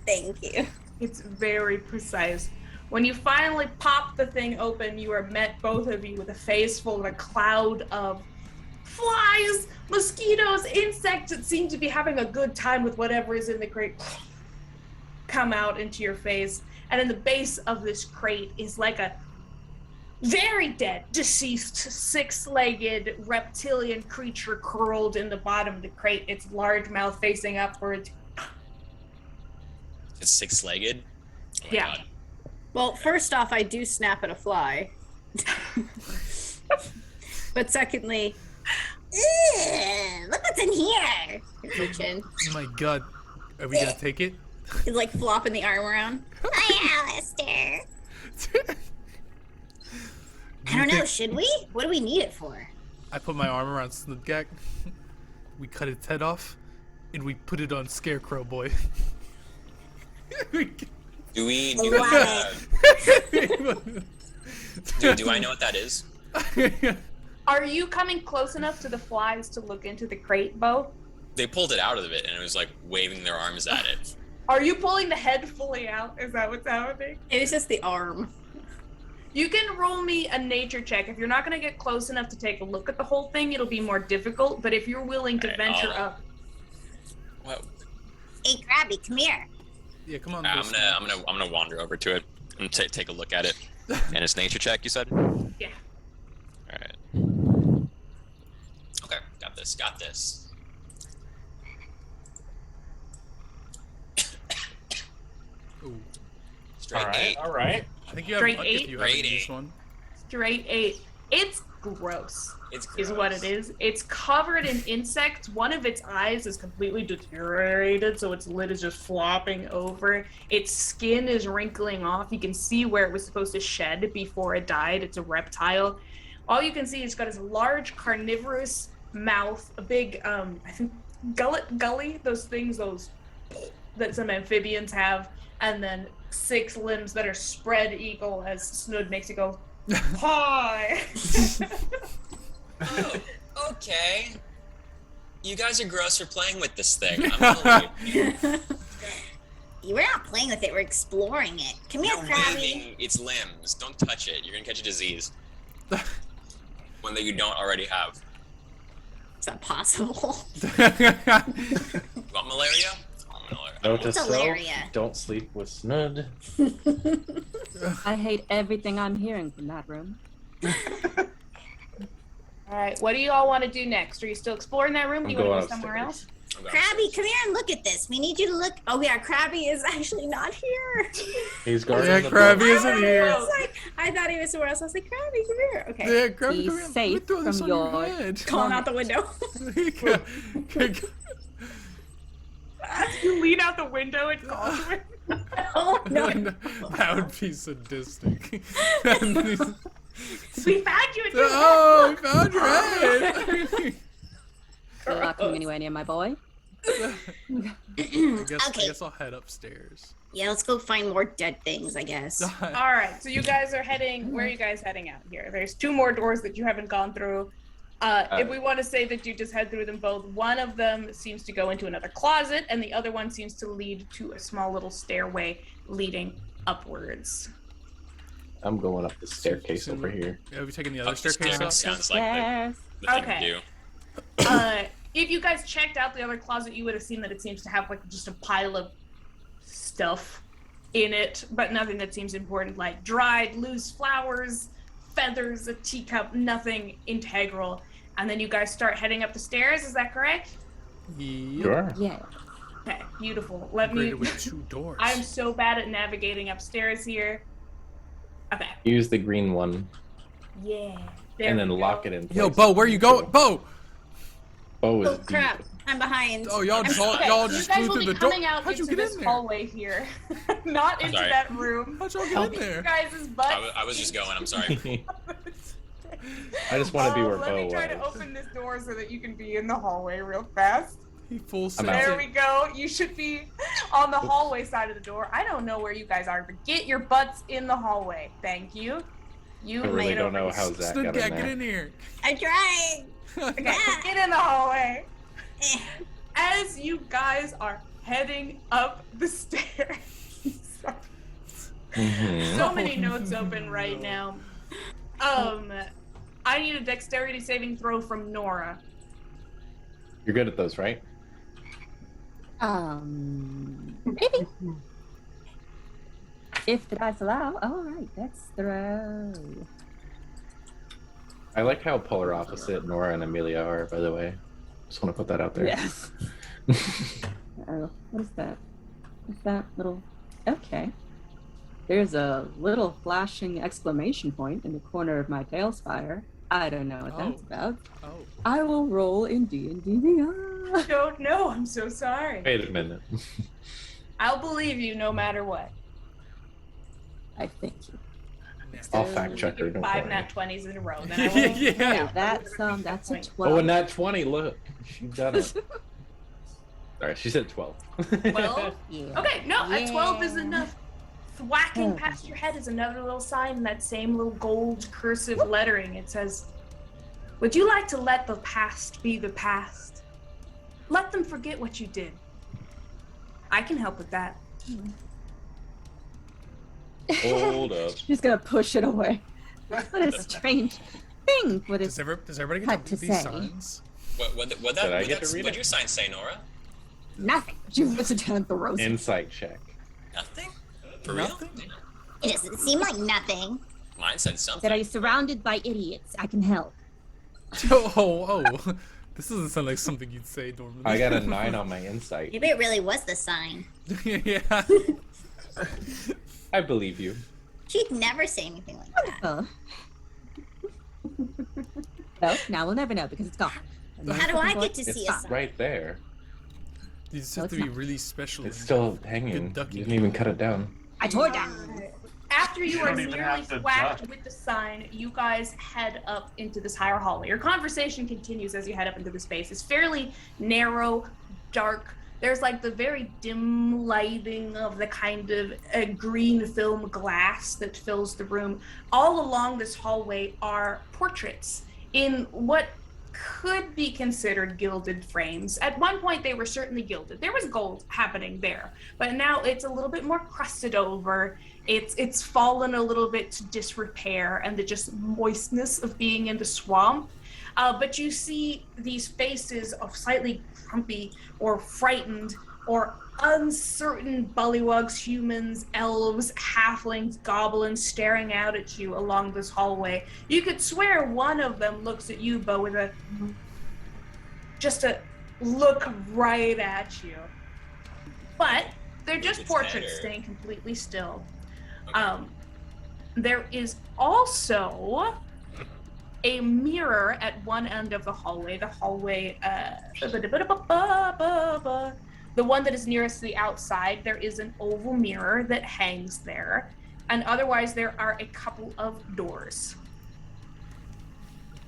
It's very precise. When you finally pop the thing open, you are met, both of you, with a face full of a cloud of flies, mosquitoes, insects that seem to be having a good time with whatever is in the crate. Come out into your face, and in the base of this crate is like a very dead, deceased, six-legged reptilian creature curled in the bottom of the crate, its large mouth facing upwards. It's six-legged. Oh my Yeah. God. Well, first off, I do snap at a fly. But secondly, Look what's in here. reach in. Oh my god. Are we gonna take it? He's like flopping the arm around. Hi, Alistair. I don't know, should we? What do we need it for? I put my arm around Snudgak. We cut its head off, and we put it on Scarecrow Boy. Do we? Love Do I know what that is? Are you coming close enough to the flies to look into the crate, Bo? They pulled it out of it, and it was like waving their arms at it. Are you pulling the head fully out? Is that what's happening? It was just the arm. You can roll me a nature check. If you're not going to get close enough to take a look at the whole thing, it'll be more difficult. But if you're willing to venture up, What? Hey, Krabby, come here. Yeah, come on. I'm gonna wander over to it and take a look at it. And it's nature check, you said? Yeah. All right. Okay, got this. Ooh. Straight All right, 8. all right. I think you have Straight luck if eight? you haven't Straight used eight. one. straight 8. It's gross. It's Is what it is. It's covered in insects. One of its eyes is completely deteriorated, so its lid is just flopping over. Its skin is wrinkling off. You can see where it was supposed to shed before it died. It's a reptile. All you can see is it's got this large carnivorous mouth, a big, I think, gully, those things, those that some amphibians have, and then 6 limbs that are spread eagle as Snood makes it go, hi! Oh, okay. You guys are gross for playing with this thing. I'm gonna leave. We're not playing with it, we're exploring it. Come here, You're Krabby. waving its limbs. Don't touch it. You're gonna catch a disease. One that you don't already have. Is that possible? You want malaria? I want malaria. Note to It's self, malaria. don't sleep with Snud. I hate everything I'm hearing from that room. All right, what do you all want to do next? Are you still exploring that room? Do you I'm want to going go somewhere else? upstairs. I'm going Krabby, come here and look at this. We need you to look. Oh yeah, Krabby is actually not here. He's guarding Yeah, the Krabby boat. isn't here. I was like, I thought he was somewhere else. I was like, Krabby, come here. Okay. Yeah, grab Be it, come here. safe Let me throw this from on your your- head. Calling out the window. You lean out the window and call to it. Oh no. That would be sadistic. We found you. Oh, I found your head. You're not coming anywhere near my boy. I Okay. guess I'll head upstairs. Yeah, let's go find more dead things, I guess. All right, so you guys are heading. Where are you guys heading out here? There's 2 more doors that you haven't gone through. If we want to say that you just head through them both, one of them seems to go into another closet, and the other one seems to lead to a small little stairway leading upwards. I'm going up the staircase over here. Yeah, we taking the other Up the staircase stairs up? sounds like the thing Okay. to do. If you guys checked out the other closet, you would have seen that it seems to have like just a pile of stuff in it, but nothing that seems important, like dried loose flowers, feathers, a teacup, nothing integral. And then you guys start heading up the stairs, is that correct? Sure. Yeah. Okay, beautiful. Let me. Upgraded with 2 doors. I'm so bad at navigating upstairs here. Okay. Use the green one. Yeah. There And we then go. lock it in place. Yo, Bo, where you going? Bo! Bo is Oh crap! I'm behind. Oh, y'all, Okay, y'all you just guys flew will through be the door. coming out How'd you into get this in there? hallway here, not into Sorry. that room. How'd y'all get in You there? guys' butts. I was just going. I'm sorry. I just want to be where Let Bo me try to was. open this door so that you can be in the hallway real fast. He full I'm sent out. There it. we go. You should be on the hallway side of the door. I don't know where you guys are, but get your butts in the hallway. Thank you. You I really made don't know over. how Zach Snook, got yeah, in get there. in here. I'm trying. Okay, get in the hallway. As you guys are heading up the stairs. Mhm. So many notes open right now. I need a dexterity saving throw from Nora. You're good at those, right? Maybe. If the dice allow. All right, let's throw. I like how polar opposite Nora and Amelia are, by the way. Just want to put that out there. Yes. Oh, what is that? What's that little? Okay. There's a little flashing exclamation point in the corner of my tail spire. I don't know what that's about. Oh. I will roll in D&D Beyond. Don't know. I'm so sorry. Wait a minute. I'll believe you no matter what. I thank you. I'll fact check her. Don't 5 worry. nat 20s in a row. Then I will. Yeah. That's a 12. Oh, and that 20. Look, she done it. Sorry, she said 12. 12? Yeah. Okay, no, a 12 is Yeah. enough. Whacking past your head is another little sign in that same little gold cursive lettering. It says, "Would you like to let the past be the past? Let them forget what you did. I can help with that." Hold up. She's gonna push it away. What a strange thing for this. Does everybody Hard get to to read these say. signs? What Did I get to read what'd it? your sign say, Nora? Nothing. She puts it down at the rose. Insight check. Nothing? For real? Nothing? It doesn't seem like nothing. Mine said That something. are you surrounded by idiots? I can help. Oh. This doesn't sound like something you'd say normally. I got a 9 on my insight. Maybe it really was the sign. Yeah. I believe you. She'd never say anything like that. Oh. Well, now we'll never know because it's gone. And How do I get to It's see a sign? right there. You just No, have to it's be not. really special. It's and still hanging. good You ducking. didn't even cut it down. I tore it down. After you You are don't even nearly have to whacked duck. with the sign, you guys head up into this higher hallway. Your conversation continues as you head up into the space. It's fairly narrow, dark. There's like the very dim lighting of the kind of green film glass that fills the room. All along this hallway are portraits in what could be considered gilded frames. At one point, they were certainly gilded. There was gold happening there, but now it's a little bit more crusted over. It's fallen a little bit to disrepair and the just moistness of being in the swamp. But you see these faces of slightly grumpy or frightened or uncertain bullywugs, humans, elves, halflings, goblins staring out at you along this hallway. You could swear one of them looks at you, Bo, with a look right at you. But they're just It's portraits better. staying completely still. There is also a mirror at one end of the hallway. The one that is nearest to the outside, there is an oval mirror that hangs there. And otherwise, there are a couple of doors.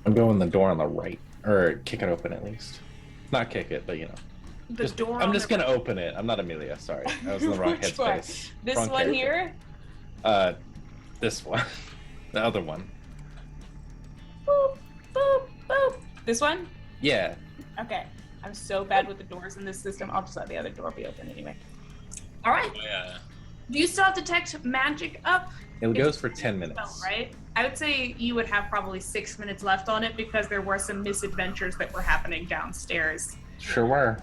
I'm going the door on the right. Or kick it open at least. Not kick it, but you know. The Just- door I'm on just the gonna open it. I'm not Amelia, sorry. I was in the wrong Which one? headspace. This Wrong one character. here? This one. The other one. Boop, boop, boop. This one? Yeah. Okay. I'm so bad with the doors in this system. I'll just let the other door be open anyway. All right. Yeah. Do you still have detect magic up? It goes for 10 minutes. Right? I would say you would have probably 6 minutes left on it because there were some misadventures that were happening downstairs. Sure were.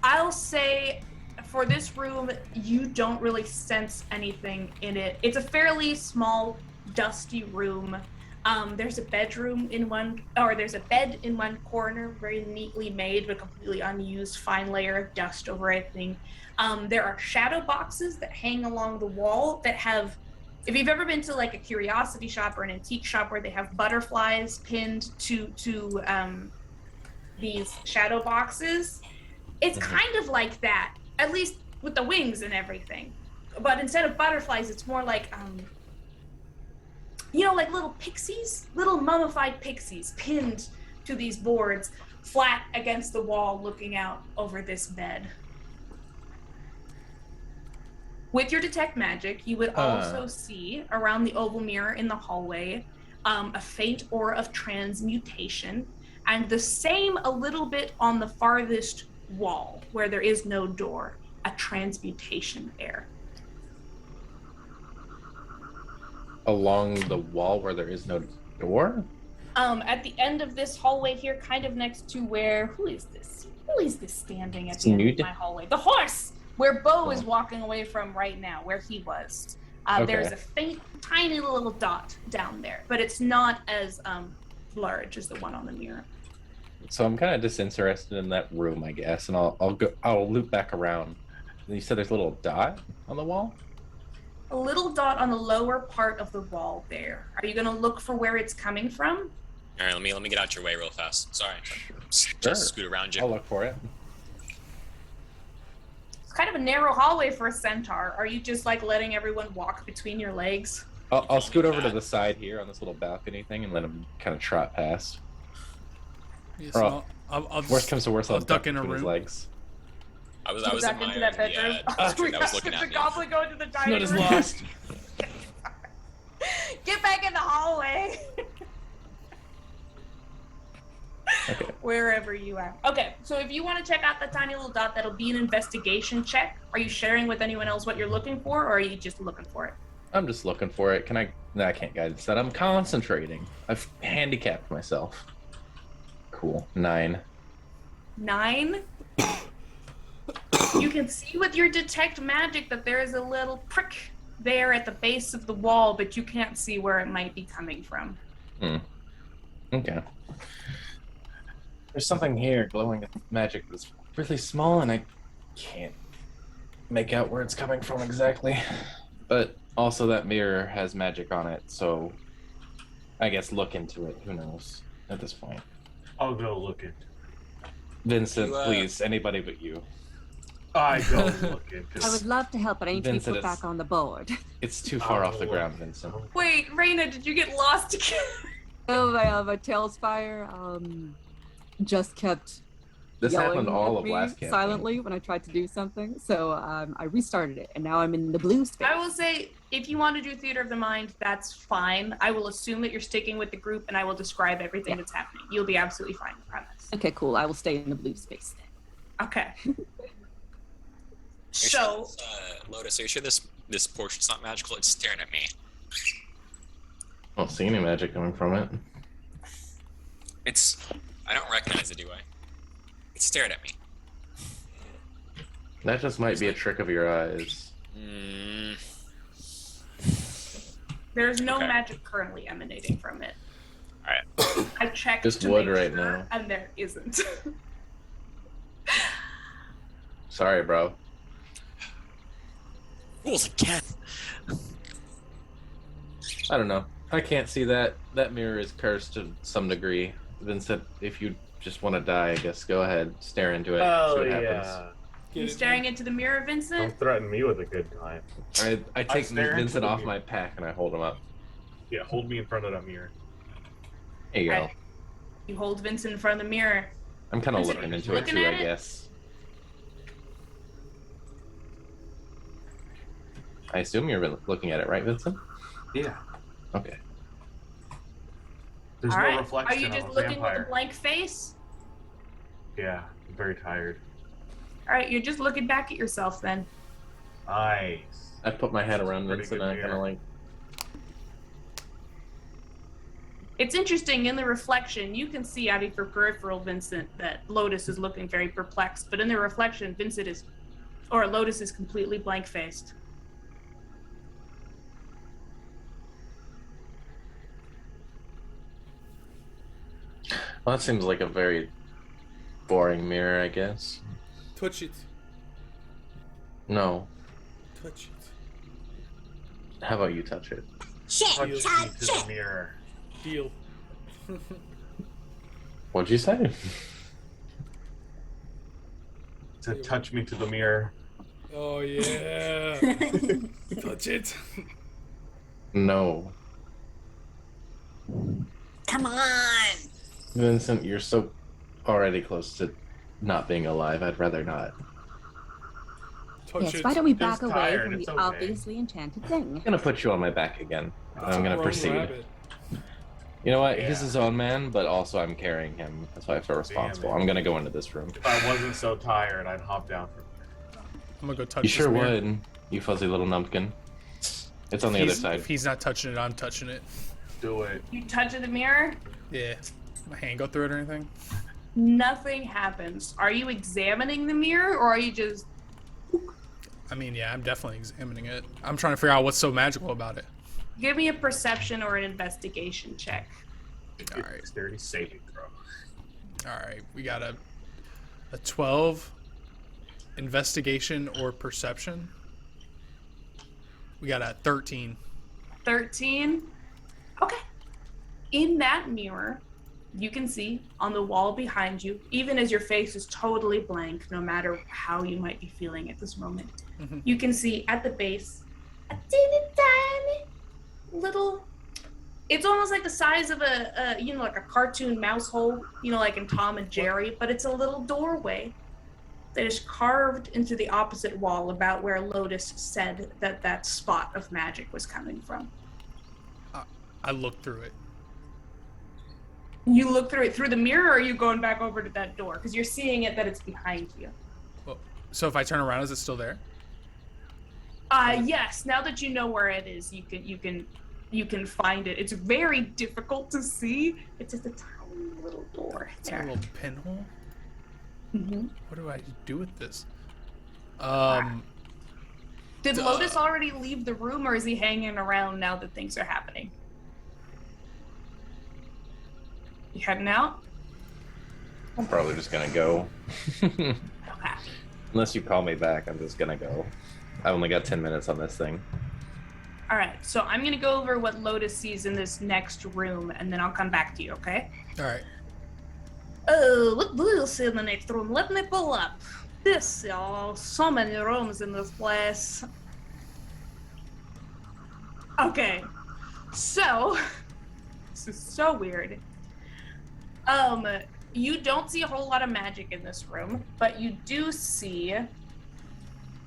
I'll say for this room, you don't really sense anything in it. It's a fairly small, dusty room. There's a bed in one corner, very neatly made, but completely unused, fine layer of dust over everything. There are shadow boxes that hang along the wall that have, if you've ever been to like a curiosity shop or an antique shop where they have butterflies pinned to these shadow boxes, it's kind of like that, at least with the wings and everything. But instead of butterflies, it's more like, like little pixies, little mummified pixies pinned to these boards, flat against the wall, looking out over this bed. With your detect magic, you would also see around the oval mirror in the hallway a faint aura of transmutation, and the same a little bit on the farthest wall where there is no door, a transmutation there. Along the wall where there is no door? At the end of this hallway here, kind of next to where, who is this standing at the end of my hallway? The horse! Where Bo is walking away from right now, where he was. There's a faint, tiny little dot down there, but it's not as large as the one on the mirror. So I'm kind of disinterested in that room, I guess, and I'll loop back around. You said there's a little dot on the wall? A little dot on the lower part of the wall there. Are you gonna look for where it's coming from? All right, let me get out your way real fast. Sorry, Sure. just scoot around you. I'll look for it. It's kind of a narrow hallway for a centaur. Are you just like letting everyone walk between your legs? I'll scoot over to the side here on this little balcony thing and let him kind of trot past. Yeah, Or so I'll just, worst comes to worst, I'll duck in a between his room. legs. I was back into that bedroom. I was looking at the me. goblin go into the dining Not as room. lost. Get back in the hallway. Okay. Wherever you are. Okay, so if you want to check out the tiny little dot, that'll be an investigation check. Are you sharing with anyone else what you're looking for, or are you just looking for it? I'm just looking for it. Can I? No, I can't guidance that. I'm concentrating. I've handicapped myself. Cool. 9. 9? You can see with your detect magic that there is a little prick there at the base of the wall, but you can't see where it might be coming from. Okay. There's something here glowing with magic that's really small, and I can't make out where it's coming from exactly. But also that mirror has magic on it, so I guess look into it. Who knows at this point? I'll go look into it. Vincent, please, anybody but you. I go look into it. I would love to help, but I need Vincent, to be put it's- back on the board. It's too far off the ground, Vincent. Wait, Raina, did you get lost again? Oh, my Tailspire just kept This yelling happened all at of me last campaign. silently when I tried to do something. So I restarted it, and now I'm in the blue space. I will say, if you want to do Theater of the Mind, that's fine. I will assume that you're sticking with the group, and I will describe everything that's happening. You'll be absolutely fine, I promise. Okay, cool. I will stay in the blue space then. Okay. So, Lotus, are you sure this portion's not magical? It's staring at me. I don't see any magic coming from it. I don't recognize it, do I? It's staring at me. That just might be a trick of your eyes. There's no magic currently emanating from it. Alright. I checked Just to wood make right sure, now. and there isn't. Sorry, bro. Rules again. I don't know. I can't see that. That mirror is cursed to some degree. Vincent, if you just want to die, I guess go ahead, stare into it, see what happens. You staring into the mirror, Vincent? Don't threaten me with a good time. I take stare into Vincent the off mirror. my pack and I hold him up. Yeah, hold me in front of that mirror. There you go. Alright. You hold Vincent in front of the mirror. I'm kind of Vincent, looking are you into it looking too, at I it? guess. I assume you're looking at it, right, Vincent? Yeah. Okay. There's All no right. reflection Are you of just a looking vampire. with a blank face? Yeah, I'm very tired. All right, you're just looking back at yourself then. Nice. I put my head around Pretty Vincent good and I kind mirror. of like. It's interesting, in the reflection, you can see out of your peripheral, Vincent, that Lotus is looking very perplexed, but in the reflection, Lotus is completely blank-faced. Well, that seems like a very boring mirror, I guess. Touch it. No. Touch it. How about you touch it? Shit, Touch me touch to the it. mirror. Deal. What'd you say? To touch me to the mirror. Oh yeah. Touch it. No. Come on. Vincent, you're so already close to not being alive. I'd rather not. Touch Yes, it. why don't we Just back away tired, from the it's okay. obviously enchanted thing? I'm gonna put you on my back again. And It's I'm a gonna grown proceed. rabbit. You know what? Yeah. He's his own man, but also I'm carrying him. That's why I feel responsible. Damn it. I'm gonna go into this room. If I wasn't so tired, I'd hop down from I'm gonna go touch You this sure mirror. would, you fuzzy little numpkin. It's on the other side. If he's not touching it, I'm touching it. do it. You touch the mirror, Yeah. My hand go through it or anything? nothing happens. Are you examining the mirror, or are you just... I mean, yeah, I'm definitely examining it. I'm trying to figure out what's so magical about it. Give me a perception or an investigation check. All right. Dexterity saving throw. All right, we got a 12 investigation or perception. We got a 13. 13. Okay. In that mirror, you can see on the wall behind you, even as your face is totally blank, no matter how you might be feeling at this moment, you can see at the base a teeny tiny little, it's almost like the size of a like a cartoon mouse hole, like in Tom and Jerry, but it's a little doorway that is carved into the opposite wall, about where Lotus said that spot of magic was coming from. I looked through it. You look through it through the mirror, or are you going back over to that door? Because you're seeing it that it's behind you. Well, so if I turn around, is it still there? Yes. Now that you know where it is, you can find it. It's very difficult to see. It's just a tiny little door. It's a little pinhole. Mm-hmm. What do I do with this? Did Lotus already leave the room, or is he hanging around now that things are happening? You heading out? I'm probably just gonna go. Okay. Unless you call me back, I'm just gonna go. I only got 10 minutes on this thing. All right. So I'm going to go over what Lotus sees in this next room, and then I'll come back to you, okay? All right. What do you see in the next room? Let me pull up. This, y'all. So many rooms in this place. Okay. So, this is so weird. You don't see a whole lot of magic in this room, but you do see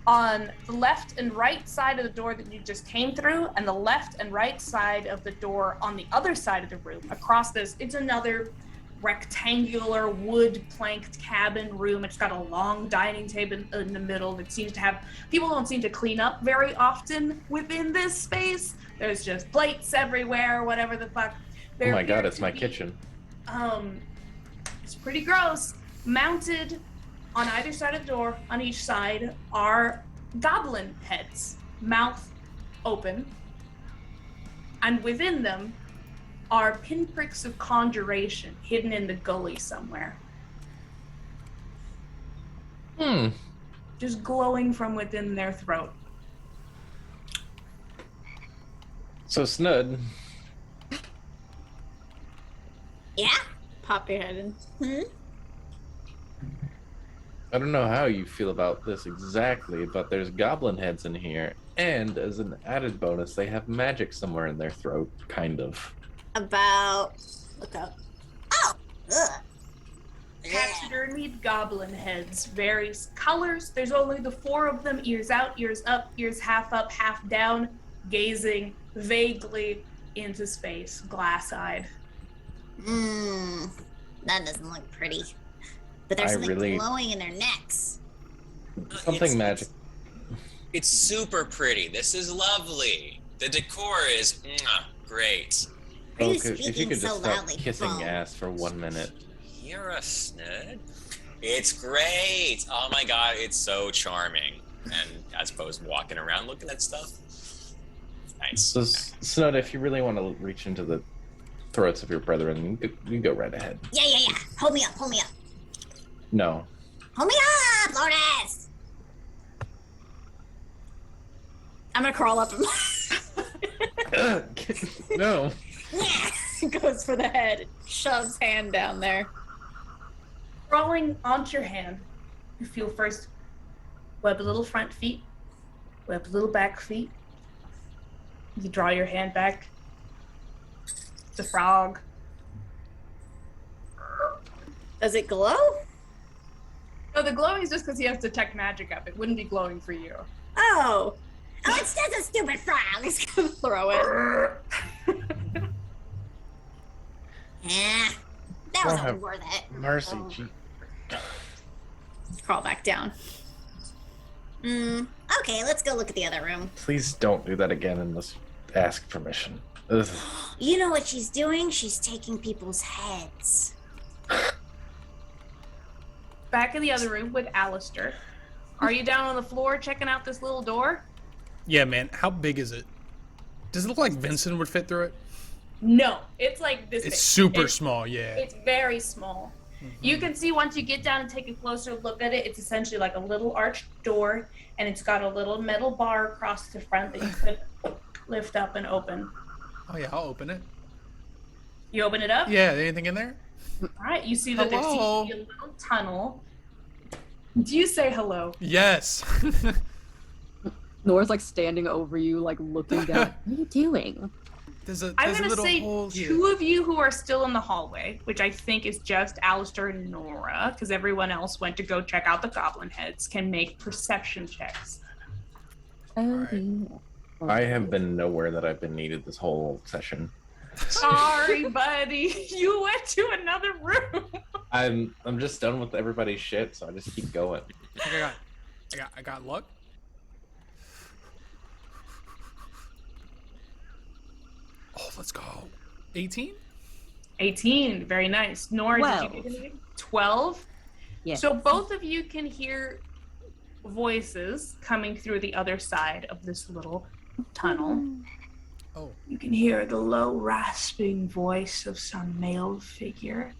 on the left and right side of the door that you just came through, and the left and right side of the door on the other side of the room, across this, it's another rectangular wood planked cabin room. It's got a long dining table in the middle that seems to have, people don't seem to clean up very often within this space. There's just plates everywhere, whatever the fuck. Oh my god, it's my kitchen. It's pretty gross. Mounted on either side of the door, on each side, are goblin heads, mouth open. And within them are pinpricks of conjuration hidden in the gully somewhere. Just glowing from within their throat. So, Snud, Yeah? Pop your head in. I don't know how you feel about this exactly, but there's goblin heads in here, and as an added bonus, they have magic somewhere in their throat, kind of. About... Look up. Oh! Ugh. Taxidermied goblin heads, various colors. There's only the 4 of them, ears out, ears up, ears half up, half down, gazing vaguely into space, glass-eyed. That doesn't look pretty. But there's I something really- glowing in their necks. Something magic. It's super pretty. This is lovely. The decor is great. Are you If you speaking could so just stop loudly, kissing Bo? ass for 1 minute. You're a snud. It's great. Oh my god, it's so charming. And as opposed to walking around looking at stuff. Nice. So, Snoda, if you really want to reach into the throats of your brethren, you go right ahead. Yeah. Hold me up. No. Hold me up, Lourdes! I'm gonna crawl up and No. Goes for the head, shoves hand down there. Crawling onto your hand, you feel first web little front feet, web little back feet. You draw your hand back. It's a frog. Does it glow? No, the glowing is just because you have to detect magic up. It wouldn't be glowing for you. Oh, it's just a stupid frog. He's gonna throw it. That was Oh, only worth it. Mercy, gee. Crawl back down. Okay, let's go look at the other room. Please don't do that again unless you ask permission. Ugh. You know what she's doing? She's taking people's heads. Back in the other room with Alistair. Are you down on the floor checking out this little door? Yeah, man. How big is it? Does it look like Vincent would fit through it? No, it's like this big. It's super small, yeah. It's very small. You can see once you get down and take a closer look at it, it's essentially like a little arched door, and it's got a little metal bar across the front that you could lift up and open. Oh yeah, I'll open it. You open it up? Yeah, anything in there? All right, you see that there seems Hello? to be a little tunnel. Do you say hello? Yes. Nora's like standing over you, like looking down. What are you doing? I'm going to say two of you who are still in the hallway, which I think is just Alistair and Nora, because everyone else went to go check out the goblin heads, can make perception checks. I have been nowhere that I've been needed this whole session. Sorry, buddy. You went to another room. I'm just done with everybody's shit, so I just keep going. I got luck. Oh, let's go. 18? 18. Very nice. Nora, did you 12. get anything? 12? Yes. So both of you can hear voices coming through the other side of this little tunnel. Oh. You can hear the low, rasping voice of some male figure.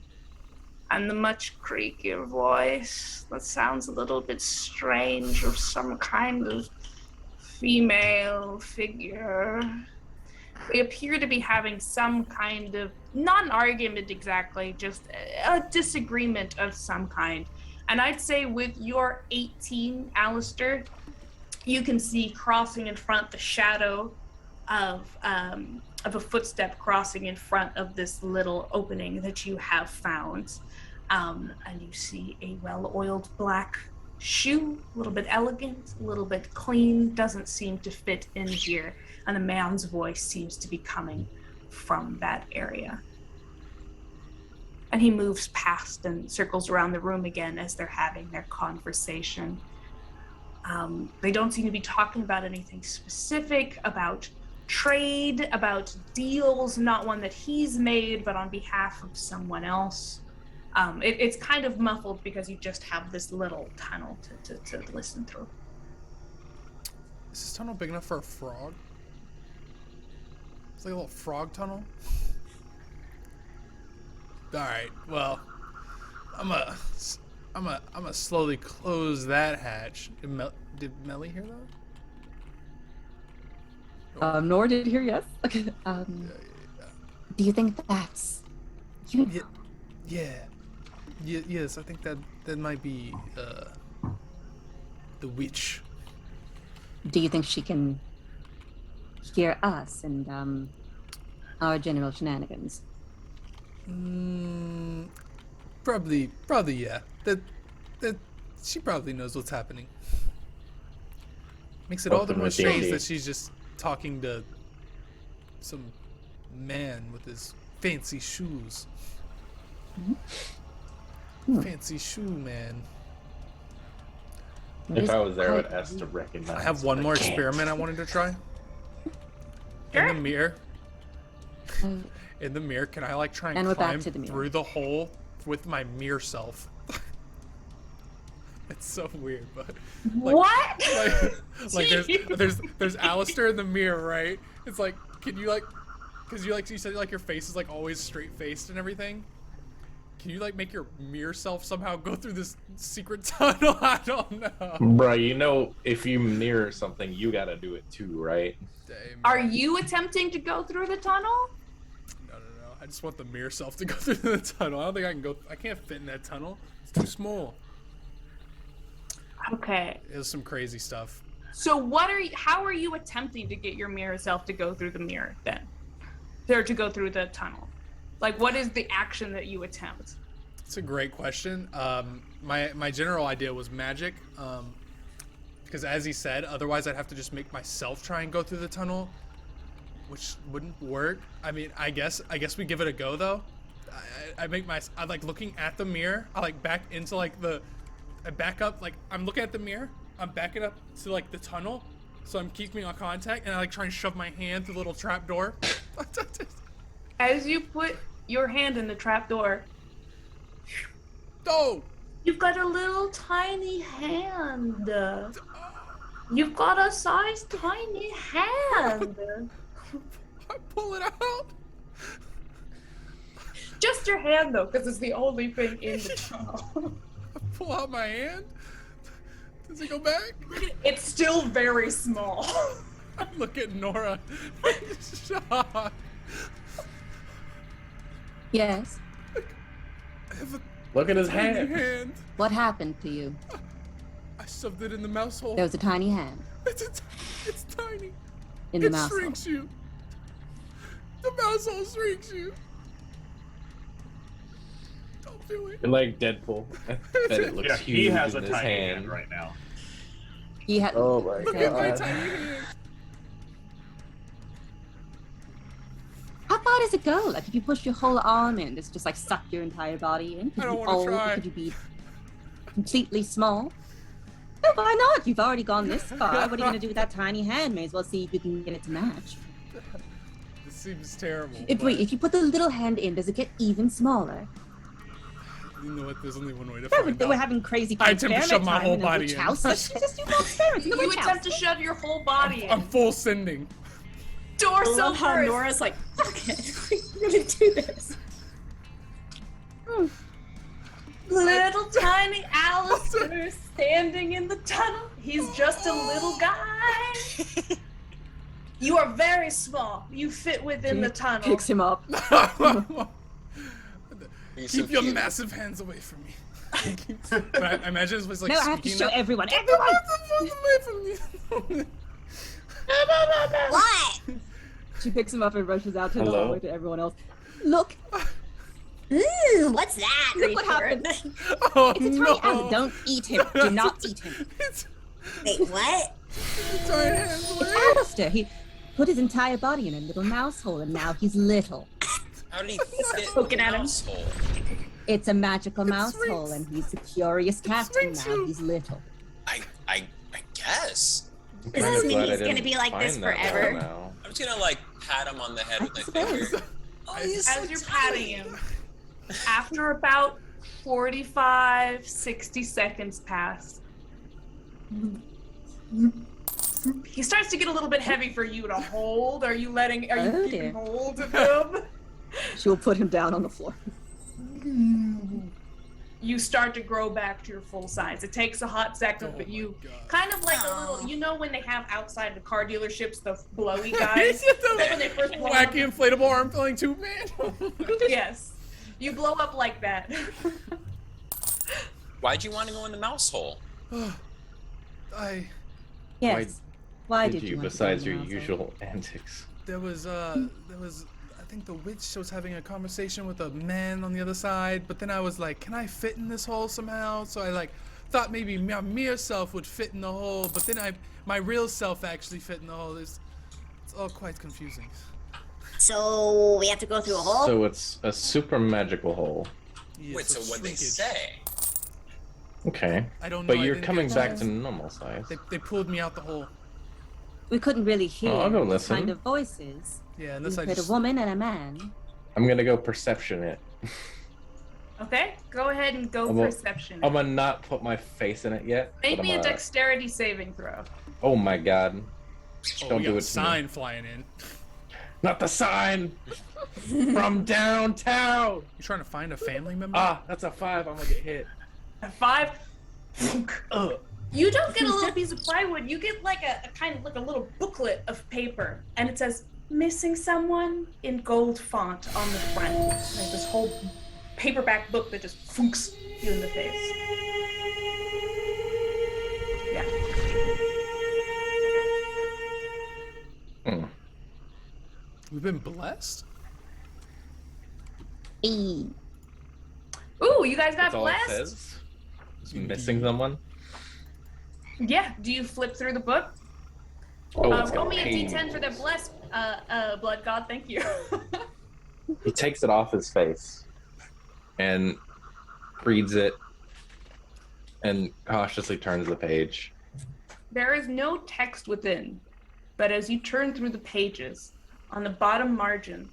And the much creakier voice that sounds a little bit strange of some kind of female figure. They appear to be having some kind of, not an argument exactly, just a disagreement of some kind. And I'd say with your 18, Alistair, you can see crossing in front the shadow of a footstep crossing in front of this little opening that you have found. And you see a well-oiled black shoe, a little bit elegant, a little bit clean, doesn't seem to fit in here. And the man's voice seems to be coming from that area. And he moves past and circles around the room again as they're having their conversation. They don't seem to be talking about anything specific, about trade, about deals, not one that he's made, but on behalf of someone else. It's kind of muffled because you just have this little tunnel to listen through. Is this tunnel big enough for a frog? It's like a little frog tunnel. All right. Well, I'm a slowly close that hatch. Did Melly hear that? Nora did hear yes. Do you think that's you? Yes, I think that might be the witch. Do you think she can hear us and our general shenanigans? Probably, yeah. That she probably knows what's happening. Makes it all the Welcome more to strange D&D. that she's just talking to some man with his fancy shoes. Fancy shoe man. If I was there, I would ask to recognize. I have one but more can't. experiment I wanted to try. In the mirror. In the mirror, can I like try and And we're back climb to the mirror. through the hole with my mirror self? It's so weird, but like, What? like there's Alistair in the mirror, right? It's like, can you like, because you said like your face is like always straight faced and everything. Can you like make your mirror self somehow go through this secret tunnel? I don't know. Bro, you know, if you mirror something, you gotta do it too, right? Are you attempting to go through the tunnel? No. I just want the mirror self to go through the tunnel. I don't think I can go. I can't fit in that tunnel. It's too small. Okay. It was some crazy stuff. So how are you attempting to get your mirror self to go through the mirror then? Or to go through the tunnel? Like, what is the action that you attempt? It's a great question. My general idea was magic. Because as he said, otherwise I'd have to just make myself try and go through the tunnel, which wouldn't work. I mean, I guess we give it a go though. I like looking at the mirror. I like back into like I back up, like I'm looking at the mirror. I'm backing up to like the tunnel, so I'm keeping on contact, and I like try and shove my hand through the little trap door. As you put your hand in the trap door, oh, you've got a little tiny hand. You've got a size tiny hand. I pull it out. Just your hand though, because it's the only thing in the tunnel. I pull out my hand. Does it go back? It's still very small. I look at Nora in shock. Yes. Look at his Tiny hand. What happened to you? I shoved it in the mouse hole. There was a tiny hand It's tiny. in the It mouse hole. shrinks you. The mouse hole shrinks you. Don't do it. You're like Deadpool. I bet it looks Yeah, huge he has in a his tiny hand. hand right now. He had. Oh my Look at my god. tiny hand. How far does it go? Like if you push your whole arm in, does it just like suck your entire body in? Could I you don't be wanna old? try. Could you be completely small? No, why not? You've already gone this far. What are you gonna do with that tiny hand? May as well see if you can get it to match. This seems terrible. Wait, if you put the little hand in, does it get even smaller? You know what? There's only one way to No, find we're out. having crazy I fun attempt to experiment shove my time whole in a body witch in. house. Let's just do more experiments in the You witch attempt house. to shove your whole body in. I'm full sending. Torso I love how first. Nora's like, okay, we're gonna do this. Little tiny Alistair standing in the tunnel. He's just a little guy. You are very small. You fit within the tunnel. Picks him up. Keep your massive hands away from me. But I imagine it was like No, I have to speaking show now. everyone. Get Everyone! the fuck away from me. What? She picks him up and rushes out to the Hello? hallway to everyone else. Look, Ooh, what's that? look what Richard? happened. Oh It's a tiny no! animal. Don't eat him. Do not eat him. Wait, what? Tiny hands away. It's Alistair. He put his entire body in a little mouse hole, and now he's little. How did he fit Poking in at the him. mouse hole? It's a magical mouse shrinks. hole, and he's a curious cat, and shrinks now you. he's little. I guess. I'm Does kinda this mean glad I he's gonna didn't be like this find that forever? one now. I'm just gonna like pat him on the head with my finger. Oh, he's As so you're tiny. patting him, after about 45, 60 seconds pass, he starts to get a little bit heavy for you to hold. Are you Oh, keeping dear. hold of him? She'll put him down on the floor. You start to grow back to your full size. It takes a hot second, but you kind of like a little, you know when they have outside the car dealerships, the blowy guys? Like when they first blow up? Wacky inflatable arm filling tube man. Yes. You blow up like that. Why'd you want to go in the mouse hole? Yes. Why did you, you want to besides go your in the mouse hole? usual antics? There was I think the witch was having a conversation with a man on the other side, but then I was like, can I fit in this hole somehow? So I like thought maybe my mere self would fit in the hole, but then my real self actually fit in the hole. It's all quite confusing. So we have to go through a hole? So it's a super magical hole. Yeah, Wait, so what'd they shrinkage. say? Okay. I don't know. But I you're didn't coming get a back chance. to normal size. They pulled me out the hole. We couldn't really hear I'll go what listen. kind of voices. Yeah, We unless I heard just. a woman and a man. I'm gonna go perception it. Okay, go ahead and go perception. I'm gonna not put my face in it yet. Make but me I'm a gonna- dexterity saving throw. Oh my god. Oh, Don't we do got it a to me. sign flying in. Not the sign from downtown. You trying to find a family member? Ah, that's a 5. I'm gonna get hit. A 5. You don't get a little piece of plywood. You get like a kind of like a little booklet of paper, and it says "Missing someone" in gold font on the front. Like this whole paperback book that just funks you in the face. Yeah. We've been blessed. Ooh, you guys got That's all it blessed? says. It's missing someone. Yeah. Do you flip through the book? Oh, it's roll got me a pages. d10 for the blessed blood god. Thank you. He takes it off his face and reads it and cautiously turns the page. There is no text within, but as you turn through the pages, on the bottom margin,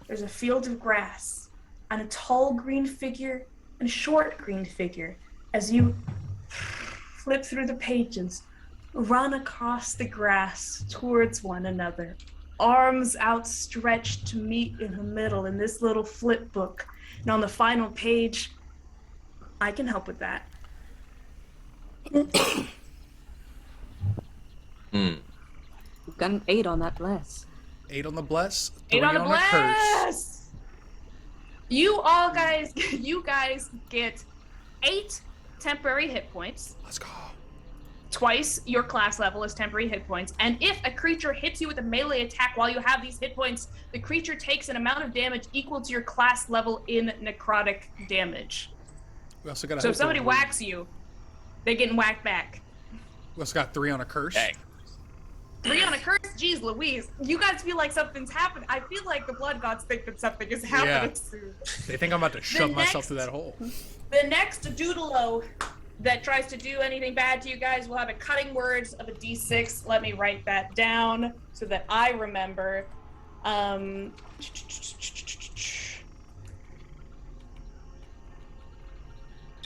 there's a field of grass and a tall green figure and a short green figure. As you flip through the pages, run across the grass towards one another, arms outstretched to meet in the middle in this little flip book. And on the final page, I can help with that. We've got an 8 on that bless. 8 on the bless. 8 on the a curse. bless. You guys get 8 temporary hit points. Let's go. Twice your class level is temporary hit points, and if a creature hits you with a melee attack while you have these hit points, the creature takes an amount of damage equal to your class level in necrotic damage. We also got. So if somebody whacks you, they're getting whacked back. We also got 3 on a curse. Hey. 3 on a curse? Jeez Louise. You guys feel like something's happening. I feel like the blood gods think that something is happening soon. They think I'm about to shove myself through that hole. The next doodle-o that tries to do anything bad to you guys will have a cutting words of a d6. Let me write that down so that I remember.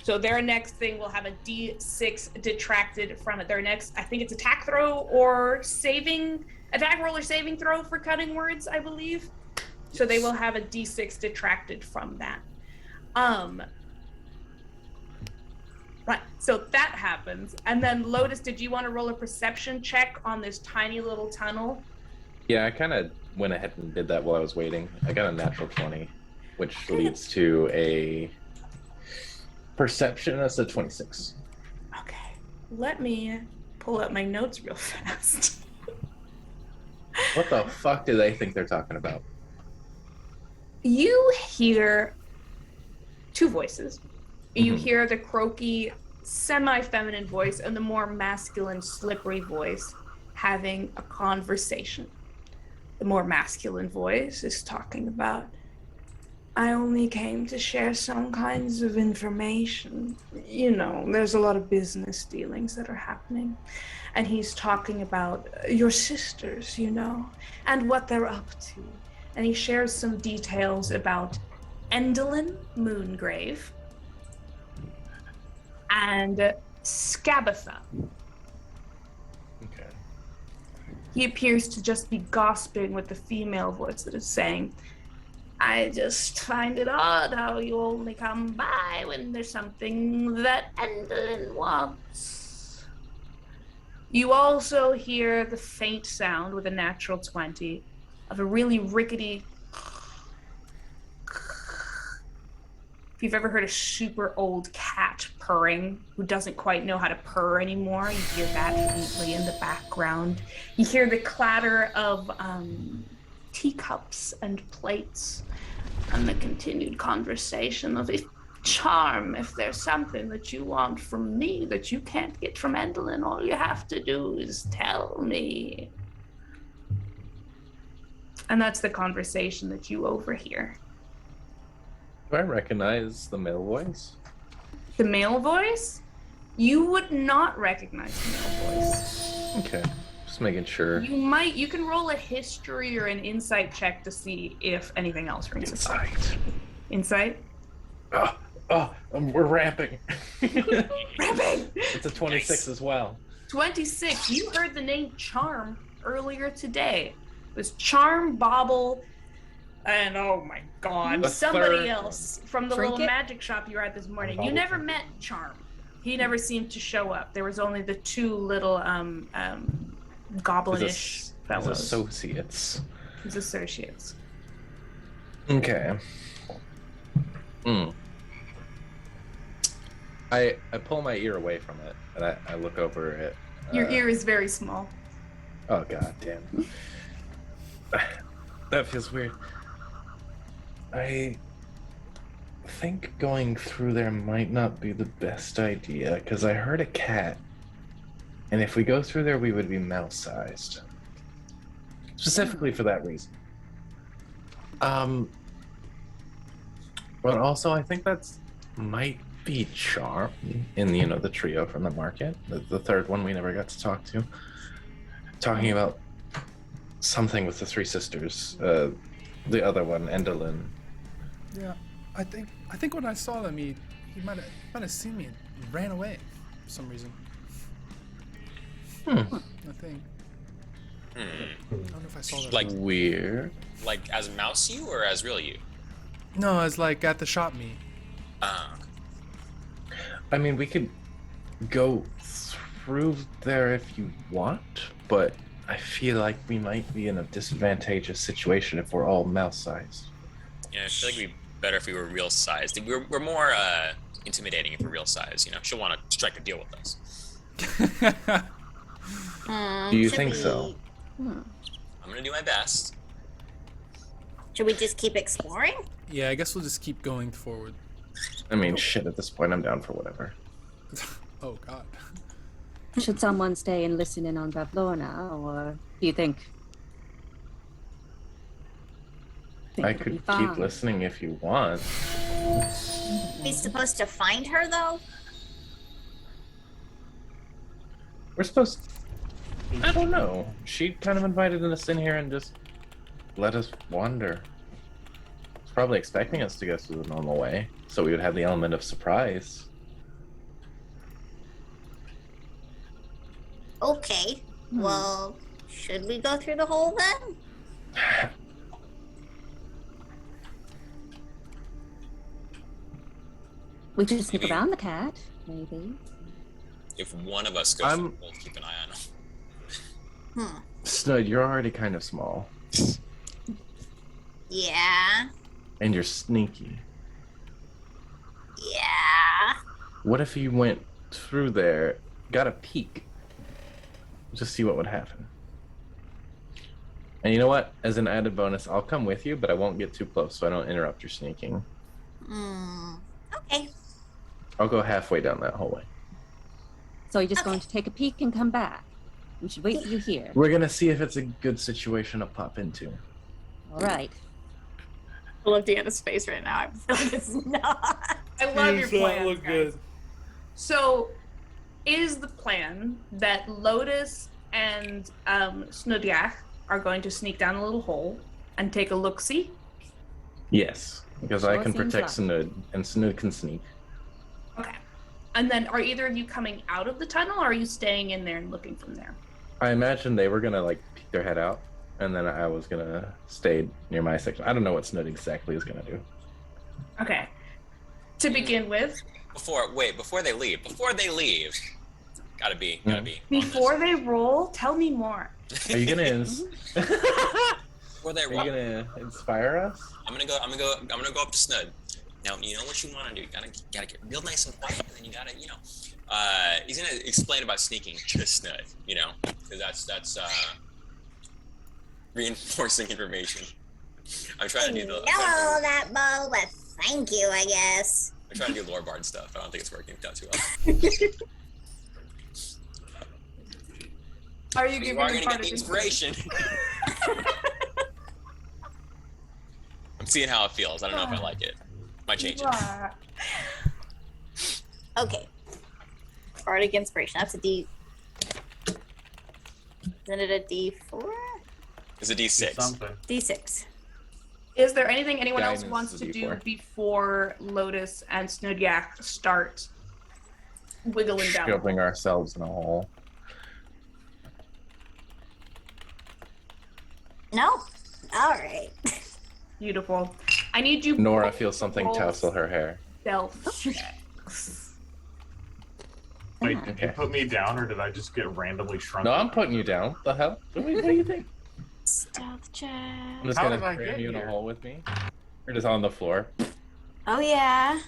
So their next thing will have a d6 detracted from it. Their next, I think it's attack roll or saving throw for cutting words, I believe. So they will have a d6 detracted from that. Right, so that happens. And then Lotus, did you want to roll a perception check on this tiny little tunnel? Yeah, I kind of went ahead and did that while I was waiting. I got a natural 20, which leads to a perception. That's a 26. Okay, let me pull up my notes real fast. What the fuck do they think they're talking about? You hear 2 voices. You hear the croaky, semi-feminine voice and the more masculine, slippery voice having a conversation. The more masculine voice is talking about, I only came to share some kinds of information. You know, there's a lot of business dealings that are happening. And he's talking about your sisters, you know, and what they're up to. And he shares some details about Endlin Moongrave and Scabatha. Okay. He appears to just be gossiping with the female voice that is saying, I just find it odd how you only come by when there's something that Endlin wants. You also hear the faint sound with a natural 20 of a really rickety. If you've ever heard a super old cat purring who doesn't quite know how to purr anymore, you hear that faintly in the background. You hear the clatter of teacups and plates and the continued conversation of charm. If there's something that you want from me that you can't get from Endlin, all you have to do is tell me. And that's the conversation that you overhear. Do I recognize the male voice? The male voice? You would not recognize the male voice. Okay, just making sure. You can roll a history or an insight check to see if anything else rings a bell. Insight? We're ramping. Ramping! It's a 26 as well. 26. You heard the name Charm earlier today. It was Charm, Bobble, and oh my god, The somebody third else from the little Trinket? magic shop you were at this morning. You Bobble never Trinket. met Charm. He never seemed to show up. There was only the two little goblinish His fellows. associates. His associates. Okay. I pull my ear away from it and I look over it. Your ear is very small. Oh god damn. That feels weird. I think going through there might not be the best idea because I heard a cat. And if we go through there, we would be mouse-sized. Specifically for that reason. But also, I think that's might be Charm in the trio from the market. The third one we never got to talk to. Talking about something with the three sisters. The other one, Endelin. Yeah, I think when I saw them, he might have seen me and ran away for some reason. I think. I don't know if I saw that. Like weird. Like as mouse you or as real you? No, as like at the shop me. I mean, we could go through there if you want, but I feel like we might be in a disadvantageous situation if we're all mouse-sized. Yeah, I feel like it'd be better if we were real sized. We're more intimidating if we're real sized. She'll want to strike a deal with us. Do you think so? I'm gonna do my best. Should we just keep exploring? Yeah, I guess we'll just keep going forward. I mean, shit, at this point, I'm down for whatever. Oh god. Should someone stay and listen in on Lorna, or do you think? I it'll be could fine? keep listening if you want. We supposed to find her though? We're supposed I don't know. She kind of invited us in here and just let us wander. She's probably expecting us to go through the normal way, so we would have the element of surprise. Okay. Well, should we go through the hole then? We could sneak around the cat, maybe. If one of us goes, we'll both keep an eye on him. Snud, you're already kind of small, Yeah. and you're sneaky. Yeah. What if you went through there, got a peek, just see what would happen? And you know what? As an added bonus, I'll come with you, but I won't get too close so I don't interrupt your sneaking. Okay. I'll go halfway down that hallway. So you're just going to take a peek and come back. We should wait for you here. We're gonna see if it's a good situation to pop into. All right. I love Deanna's face right now. I feel like it's not. I love your plan. Look good. So, is the plan that Lotus and Snudyak are going to sneak down a little hole and take a look-see? Yes, because I Sure can seems protect like. Snud, and Snud can sneak. Okay. And then, are either of you coming out of the tunnel, or are you staying in there and looking from there? I imagine they were gonna like peek their head out, and then I was gonna stay near my section. I don't know what Snud exactly is gonna do. Okay. To begin with, Before they leave, gotta be. before they roll, tell me more. Are you gonna Before they are you roll, gonna inspire us? I'm gonna go up to Snud. Now you know what you want to do. You gotta get real nice and quiet, and then you gotta, he's gonna explain about sneaking to Snud, because that's reinforcing information. I'm trying to do the. No, that bow, but thank you, I guess. I'm trying to do lore bard stuff. I don't think it's working out too well. Are you You giving are me gonna part get the of inspiration. I'm seeing how it feels. I don't know if I like it. Might change it. Okay. Bardic Inspiration. That's a D. Isn't it a D4? It's a D6. Something. D6. Is there anything anyone else Guidance wants is to a do D4. before Lotus and Snudyak start wiggling down? Shoving ourselves in a hole. No. All right. Beautiful. I need you. Nora both feels something roll tussle her hair. Stealth checks. Wait, did you put me down, or did I just get randomly shrunk? No, I'm putting you down. The hell? What do you think? Stealth check. I'm just How gonna did I cram get you in a here? hole with me. You're just on the floor. Oh yeah.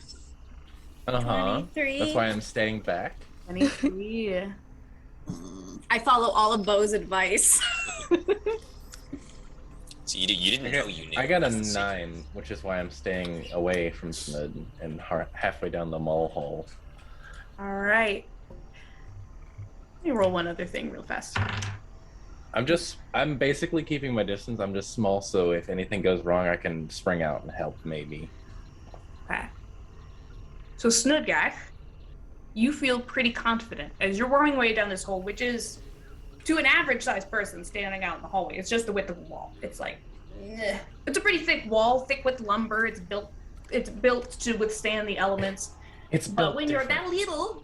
Uh-huh. 23. That's why I'm staying back. 23. I follow all of Bo's advice. So you didn't know you knew. I got a That's the secret. 9, which is why I'm staying away from Snud and halfway down the mole hole. All right. Let me roll one other thing real fast. I'm basically keeping my distance. I'm just small, so if anything goes wrong, I can spring out and help, maybe. Okay. So Snudgak, you feel pretty confident as you're worming way down this hole, which is to an average-sized person standing out in the hallway. It's just the width of the wall. It's like, it's a pretty thick wall, thick with lumber. It's built to withstand the elements. But when you're that little,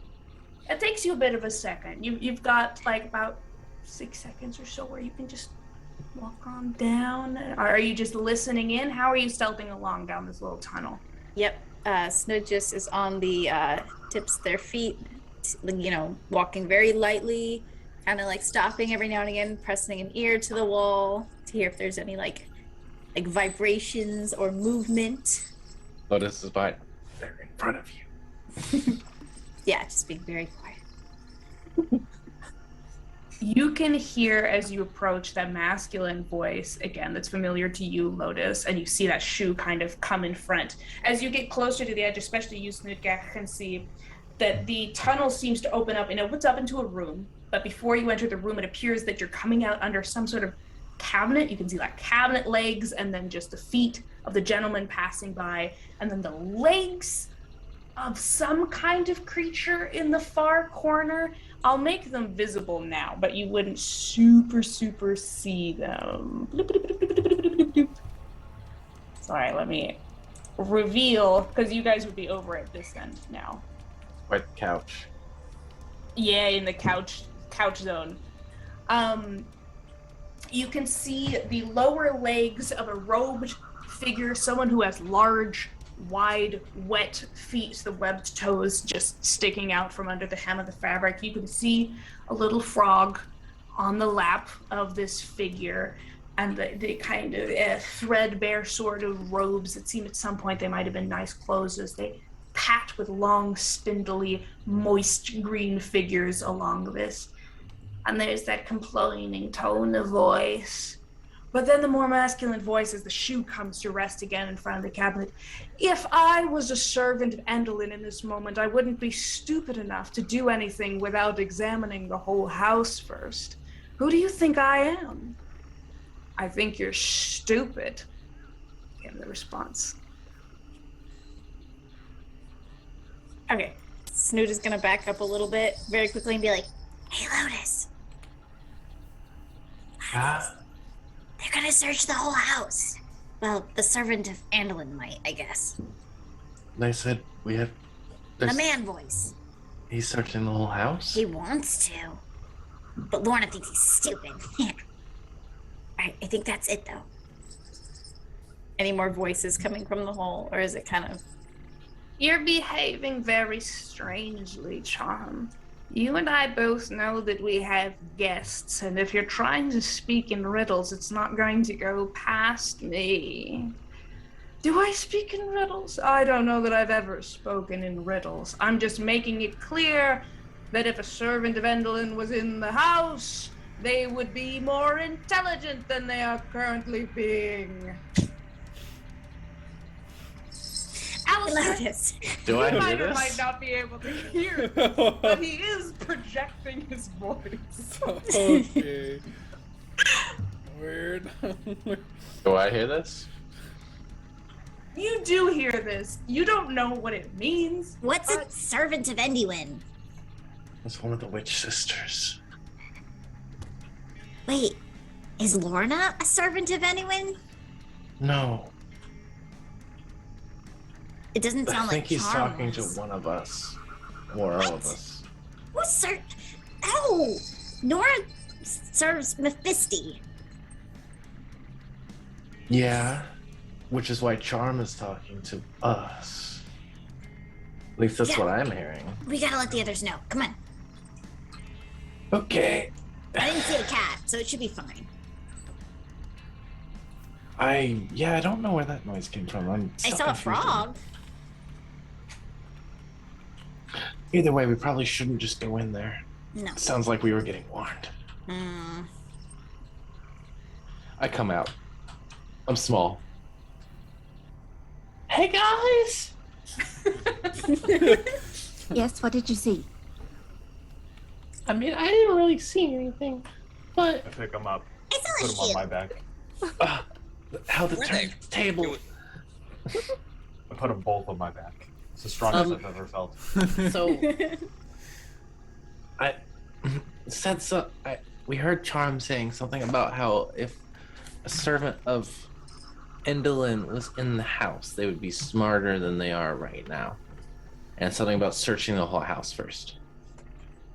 it takes you a bit of a second. You've got like about 6 seconds or so where you can just walk on down. Are you just listening in? How are you stealthing along down this little tunnel? Yep. Snud just is on the tips of their feet, walking very lightly, kind of like stopping every now and again, pressing an ear to the wall to hear if there's any like vibrations or movement. Lotus is behind. They're in front of you. Yeah, just being very quiet. You can hear as you approach that masculine voice again that's familiar to you, Lotus, and you see that shoe kind of come in front. As you get closer to the edge, especially you, Snudgak, can see that the tunnel seems to open up and opens up into a room. But before you enter the room, it appears that you're coming out under some sort of cabinet. You can see like cabinet legs and then just the feet of the gentleman passing by, and then the legs of some kind of creature in the far corner. I'll make them visible now, but you wouldn't super see them. Sorry, let me reveal, because you guys would be over at this end now. Quite the couch. Yeah, in the couch zone. You can see the lower legs of a robed figure, someone who has large, wide, wet feet, the webbed toes just sticking out from under the hem of the fabric. You can see a little frog on the lap of this figure, and the kind of threadbare sort of robes that seem at some point they might have been nice clothes as they pat with long, spindly, moist green figures along this. And there's that complaining tone of voice. But then the more masculine voice as the shoe comes to rest again in front of the cabinet. If I was a servant of Endelin in this moment, I wouldn't be stupid enough to do anything without examining the whole house first. Who do you think I am? I think you're stupid, came the response. Okay. Snoot is gonna back up a little bit very quickly and be like, Hey, Lotus. Ah. They're gonna search the whole house. Well, the servant of Andelin might, I guess. They said we have. The man voice. He's searching the whole house? He wants to. But Lorna thinks he's stupid. Alright, I think that's it though. any more voices coming from the hole, or is it kind of... You're behaving very strangely, Charm. You and I both know that we have guests, and if you're trying to speak in riddles, it's not going to go past me. Do I speak in riddles? I don't know that I've ever spoken in riddles. I'm just making it clear that if a servant of Endelin was in the house, they would be more intelligent than they are currently being. Lotus. Do I He hear might or this? might not be able to hear this, but he is projecting his voice. Okay. Weird. Do I hear this? You do hear this. You don't know what it means. What's a servant of Endelin? was one of the witch sisters. Wait, is Lorna a servant of anyone? No. It doesn't I sound think like he's Charm talking to was. one of us. Or all of us. Who's Oh! Nora serves Mephisti. Yeah. Which is why Charm is talking to us. At least that's what I'm hearing. We gotta let the others know. Come on. Okay. I didn't see a cat, so it should be fine. I don't know where that noise came from. I saw a frog. Either way, we probably shouldn't just go in there. No. Sounds like we were getting warned. I come out. I'm small. Hey guys! Yes, what did you see? I mean, I didn't really see anything, but I pick him up. It's Put him on my back. how the Were they? table. I put them both on my back. It's the strongest I've ever felt. So I said so. We heard Charm saying something about how if a servant of Endolin was in the house, they would be smarter than they are right now. And something about searching the whole house first.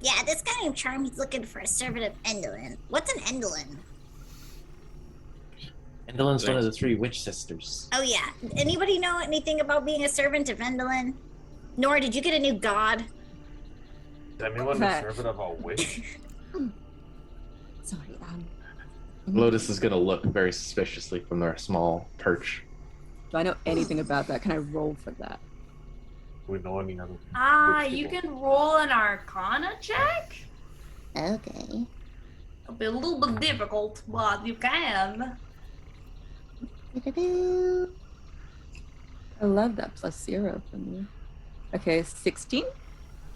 Yeah, this guy named Charm, he's looking for a servant of Endolin. What's an Endolin? Endolin's one of the 3 witch sisters. Oh yeah. Anybody know anything about being a servant of Endolin? Nora, did you get a new god? Is anyone a servant of a witch? Sorry, Lotus is gonna look very suspiciously from their small perch. do I know anything about that? Can I roll for that? Do we know any other? You can roll an Arcana check. Okay. It'll be a little bit difficult, but you can. I love that +0 for me. Okay, 16?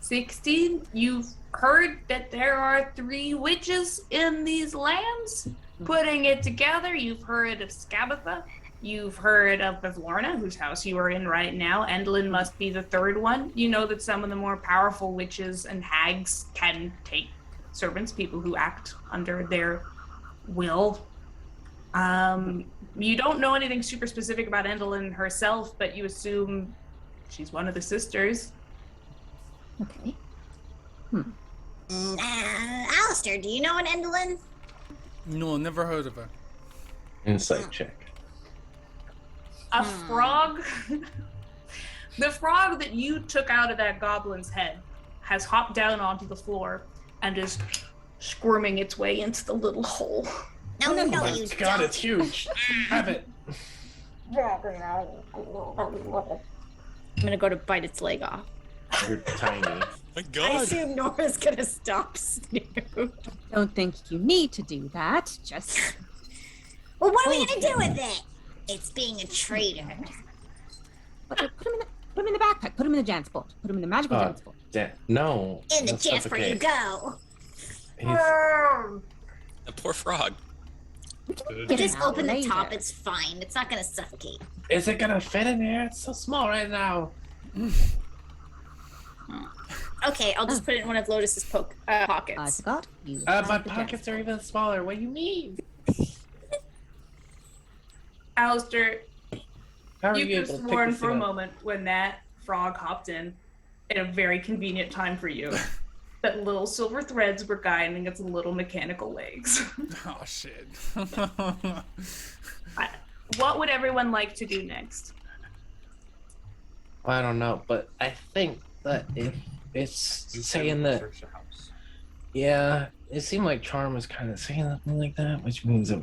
16. You've heard that there are 3 witches in these lands. Putting it together, you've heard of Scabatha. You've heard of Lorna, whose house you are in right now. Endlin must be the 3rd one. You know that some of the more powerful witches and hags can take servants, people who act under their will. You don't know anything super specific about Endlin herself, but you assume she's one of the sisters. Okay. Alistair, do you know an Endolin? No, never heard of her. Insight check. A frog. The frog that you took out of that goblin's head has hopped down onto the floor and is squirming its way into the little hole. No, Oh my god, it's huge. Have it. I'm gonna go to bite its leg off. You're tiny. My I God. assume Nora's gonna stop Snoop. Don't think you need to do that. Just Well, what are we gonna do with it? It's being a traitor. put him in the backpack. Put him in the transport. Put him in the magical transport. No. In the he'll transport you suffocate. go. The poor frog. Just out open the later. top, it's fine. It's not gonna suffocate. Is it gonna fit in there? It's so small right now. Okay, I'll just put it in one of Lotus's pockets. I forgot. You My have the pockets are even smaller. What do you mean? Alistair, How are you you could able have to sworn pick for a this up? moment when that frog hopped in at a very convenient time for you that little silver threads were guiding its little mechanical legs. Oh shit. What would everyone like to do next? Well, I don't know, but I think that if it's saying that, Search the house. yeah, it seemed like Charm was kind of saying something like that, which means that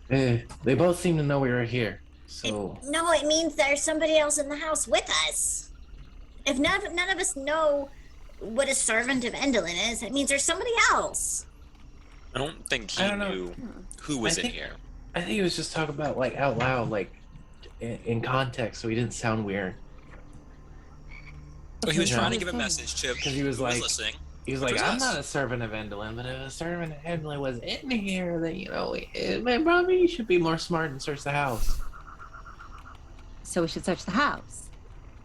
they both seem to know we were here. So No, it means there's somebody else in the house with us. If none of us know what a servant of Endolin is, it means there's somebody else. I don't think he I don't know. knew who was I in think- here. I think he was just talking about like out loud, like in context, so he didn't sound weird. But he was Yeah. trying to give a message to Because he was who like, listening. he was which like, was I'm us. not a servant of Endolin, but if a servant of Endolin was in here, then probably you should be more smart and search the house. So we should search the house,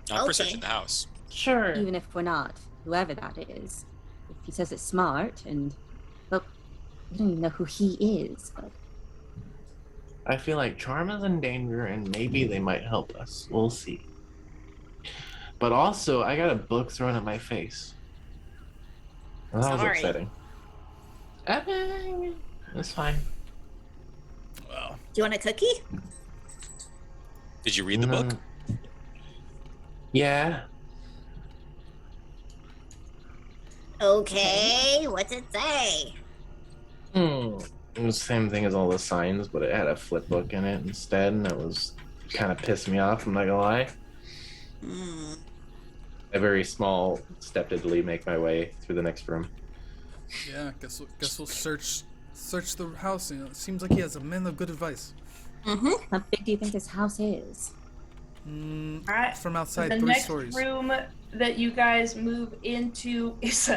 Not for Okay. searching the house. Sure. even if we're not whoever that is. If he says it's smart, and, well, we don't even know who he is, but... I feel like Charm is in danger, and maybe they might help us. We'll see. But also, I got a book thrown at my face. Well, that was Sorry. upsetting. It's fine. Well, Do you want a cookie? Did you read the book? Yeah. Okay, what's it say? It was the same thing as all the signs, but it had a flip book in it instead, and it was kind of pissed me off, I'm not gonna lie. A very small step to make my way through the next room. yeah, guess we'll search the house. You know, it seems like he has a man of good advice. How big do you think this house is? All right. From outside, the 3 next stories. room that you guys move into is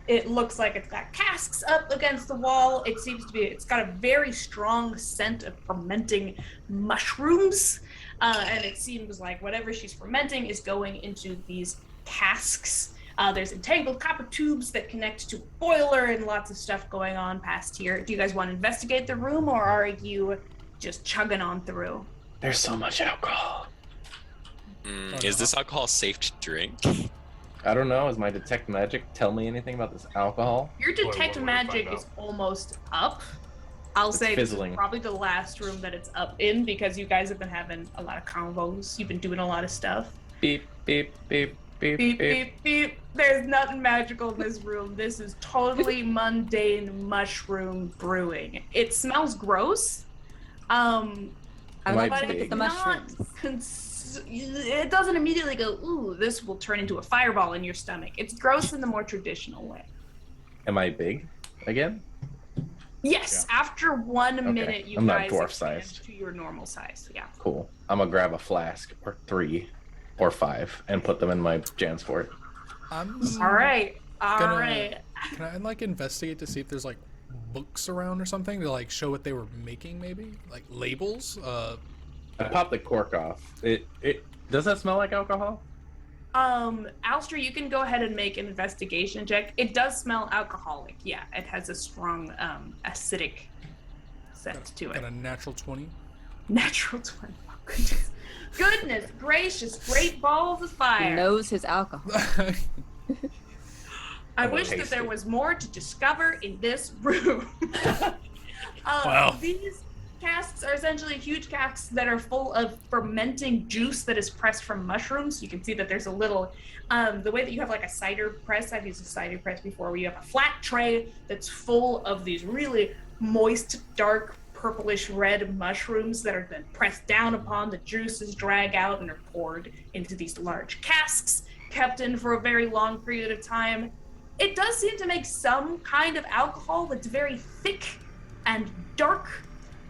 it looks like it's got casks up against the wall. It's got a very strong scent of fermenting mushrooms. And it seems like whatever she's fermenting is going into these casks. There's entangled copper tubes that connect to a boiler and lots of stuff going on past here. Do you guys want to investigate the room, or are you just chugging on through? There's so much alcohol. Is this alcohol safe to drink? I don't know. Does my detect magic tell me anything about this alcohol? Your detect magic is almost up. I'll It's say this is fizzling. probably the last room that it's up in, because you guys have been having a lot of convos. You've been doing a lot of stuff. Beep, beep, beep, beep, Beep, beep, beep. There's nothing magical in this room. This is totally mundane mushroom brewing. It smells gross. Might But be. it's The not mushrooms. it doesn't immediately go, ooh, this will turn into a fireball in your stomach. It's gross in the more traditional way. Am I big again? Yes, after 1 minute, you I'm not guys dwarf expand sized. to your normal size. Yeah. Cool. I'm gonna grab a flask or 3 or 5 and put them in my Jansport. I'm All right. All gonna- right. Can I like investigate to see if there's like books around or something to like show what they were making? Maybe like labels. I popped the cork off. It does that smell like alcohol? Alster, you can go ahead and make an investigation check. It does smell alcoholic. Yeah, it has a strong acidic scent to it. Got a natural 20. Natural 20. Oh, goodness. Goodness gracious, great balls of He fire. knows his alcohol. I I'm wish that tasty. there was more to discover in this room. Wow. These casks are essentially huge casks that are full of fermenting juice that is pressed from mushrooms. You can see that there's a little, the way that you have like a cider press, I've used a cider press before, where you have a flat tray that's full of these really moist, dark, purplish red mushrooms that are then pressed down upon. The juices drag out and are poured into these large casks, kept in for a very long period of time. It does seem to make some kind of alcohol that's very thick and dark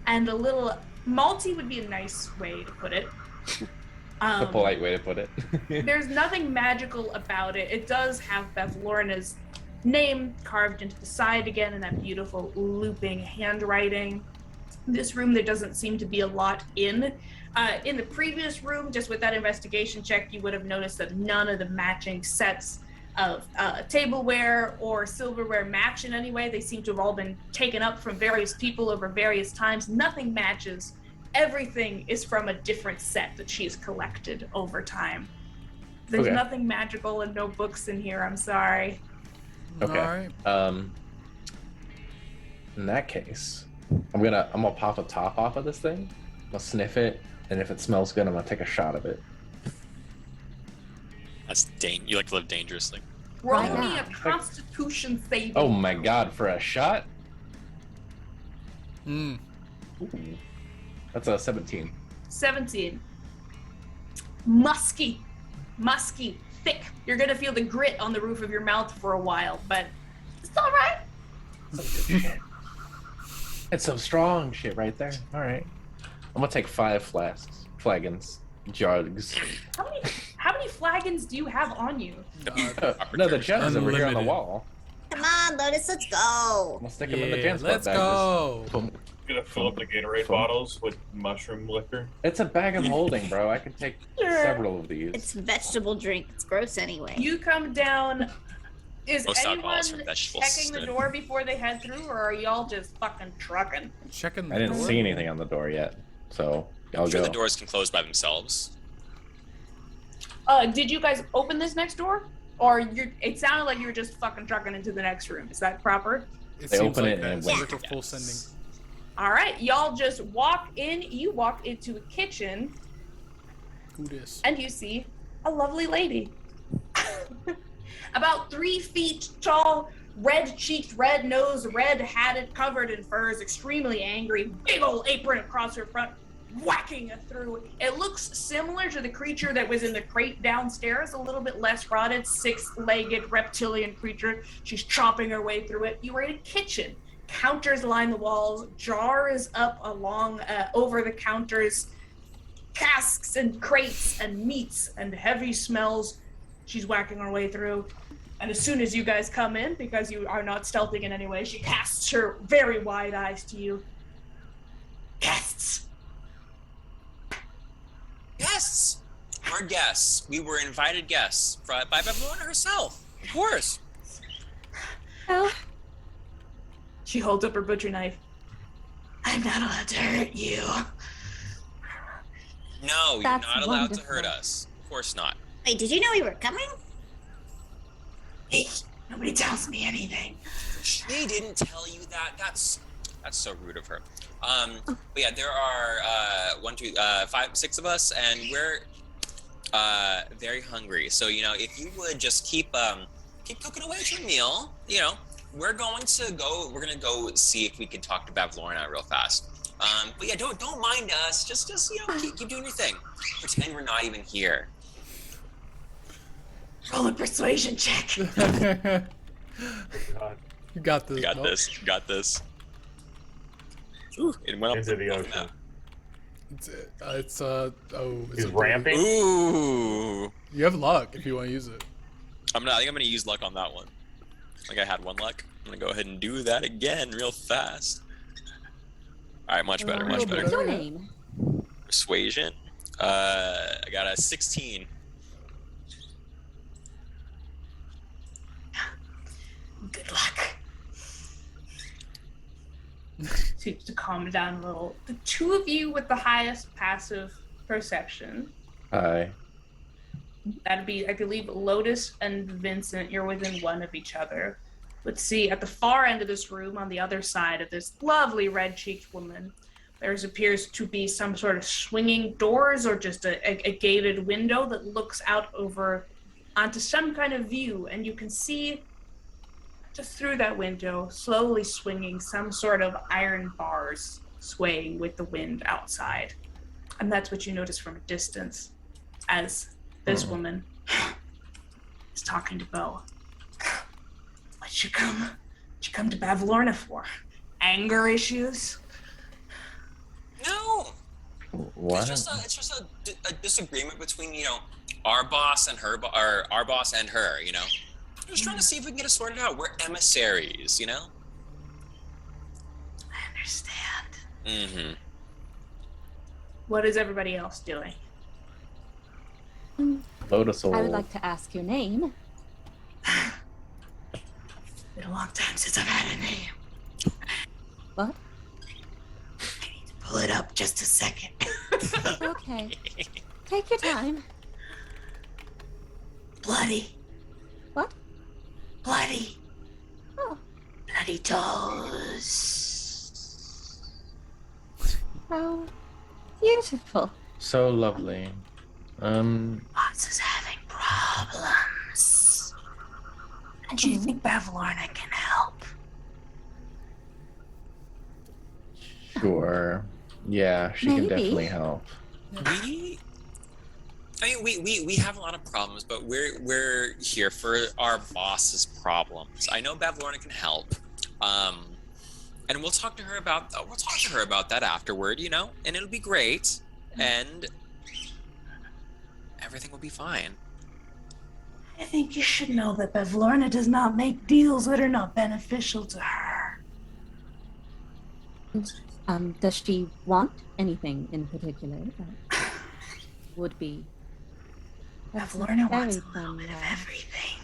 and a little malty would be a nice way to put it. A polite way to put it. There's nothing magical about it. It does have Beth Lorna's name carved into the side again in that beautiful looping handwriting. This room, there doesn't seem to be a lot in. In the previous room, just with that investigation check, you would have noticed that none of the matching sets of tableware or silverware match in any way. They seem to have all been taken up from various people over various times. Nothing matches. Everything is from a different set that she's collected over time. There's Okay. nothing magical and no books in here. I'm sorry. Okay. All right. In that case, I'm gonna pop a top off of this thing. I'm gonna sniff it, and if it smells good, I'm gonna take a shot of it. You like to live dangerously. Roll Right me now. a Constitution saving. Oh my god, for a shot? Mm. Ooh. That's a 17. 17. Musky, thick. You're gonna feel the grit on the roof of your mouth for a while, but it's all right. It's some strong shit right there. All right. I'm gonna take 5 flagons, jugs. How many flagons do you have on you? No, the jugs over here on the Unlimited. wall. Come on, Lotus, let's go. I'm gonna stick them in the Yeah, Jansport let's bag. go. Just boom. Gonna fill up the Gatorade Fun. bottles with mushroom liquor. It's a bag of holding, bro. I can take Sure. several of these. It's vegetable drink. It's gross anyway. You come down Is Most anyone alcohols from vegetables. checking the door before they head through, or are y'all just fucking trucking? Checking the I didn't door? see anything on the door yet, so I'll I'm sure go. the doors can close by themselves. Did you guys open this next door? Or it sounded like you were just fucking trucking into the next room. Is that proper? It They seems open like it that. and It seems walk. like a full sending. All right, y'all just walk in. You walk into a kitchen, Who this? and you see a lovely lady. About 3 feet tall, red-cheeked, red-nosed, red-hatted, covered in furs, extremely angry, big old apron across her front, whacking through. It looks similar to the creature that was in the crate downstairs, a little bit less rotted, 6-legged reptilian creature. She's chopping her way through it. You are in a kitchen. Counters line the walls, jars up along over the counters, casks and crates and meats and heavy smells. She's whacking her way through. And as soon as you guys come in, because you are not stealthing in any way, she casts her very wide eyes to you. Guests! Guests! We're guests. We were invited guests by Lorna herself. Of course. Well, She holds up her butcher knife. I'm not allowed to hurt you. No, you're That's not allowed to wonderful. hurt us. Of course not. Wait, did you know we were coming? Hey, nobody tells me anything. She didn't tell you that. That's so rude of her. But yeah, there are 1, 2, 5, 6 of us, and we're very hungry. So if you would just keep cooking away at your meal, we're gonna go see if we can talk to Lorna real fast. But yeah, don't mind us. Just keep doing your thing. Pretend we're not even here. Roll a persuasion check. God. You got this. You got bro. this. You got this. Ooh, it went up Into the ocean. It's He's a ramping. Ooh. You have luck if you want to use it. I think I'm gonna use luck on that one. Like I had 1 luck. I'm gonna go ahead and do that again real fast. All right, much better, much better. What's your name? Persuasion. I got a 16. Good luck. To calm down a little. The 2 of you with the highest passive perception. Hi. That'd be, I believe, Lotus and Vincent. You're within 1 of each other. Let's see, at the far end of this room, on the other side of this lovely red-cheeked woman, there appears to be some sort of swinging doors or just a gated window that looks out over onto some kind of view, and you can see just through that window, slowly swinging some sort of iron bars swaying with the wind outside. And that's what you notice from a distance as this woman is talking to Bo. What'd you come to Lorna for? Anger issues? No. What? It's just a disagreement between our boss and her, or our boss and her. Just trying to see if we can get it sorted out. We're emissaries, I understand. Mm-hmm. What is everybody else doing? Lotus will... I would like to ask your name. Been a long time since I've had a name. What? I need to pull it up just a second. Okay. Take your time. Bloody. What? Bloody. Oh, Bloody toes. how beautiful. So lovely. Boss is having problems. And do you think Lorna can help? Sure. Yeah, she Maybe. can definitely help. We have a lot of problems, but we're here for our boss's problems. I know Lorna can help, and we'll talk to her about that afterward, and it'll be great, and everything will be fine. I think you should know that Lorna does not make deals that are not beneficial to her. Does she want anything in particular that would be? Lorna wants very a little bit of everything.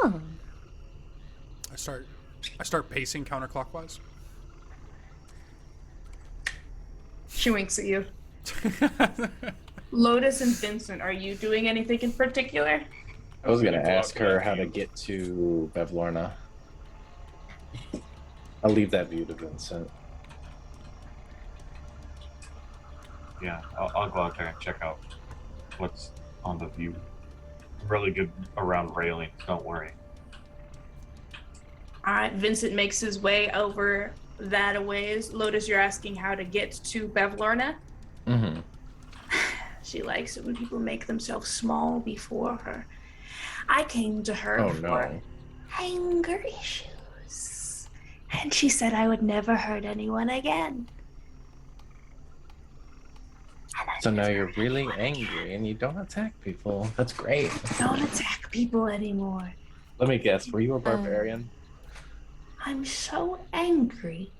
Oh. I start pacing counterclockwise. She winks at you. Lotus and Vincent, are you doing anything in particular? I was gonna ask her how to get to Lorna. I'll leave that view to Vincent. Yeah, I'll go out there and check out what's on the view. I'm really good around railings, don't worry. Alright, Vincent makes his way over that a ways. Lotus, you're asking how to get to Lorna? Mm-hmm. She likes it when people make themselves small before her. I came to her for anger issues. And she said I would never hurt anyone again. So now you're really angry and you don't attack people. That's great. Don't attack people anymore. Let me guess, were you a barbarian? I'm so angry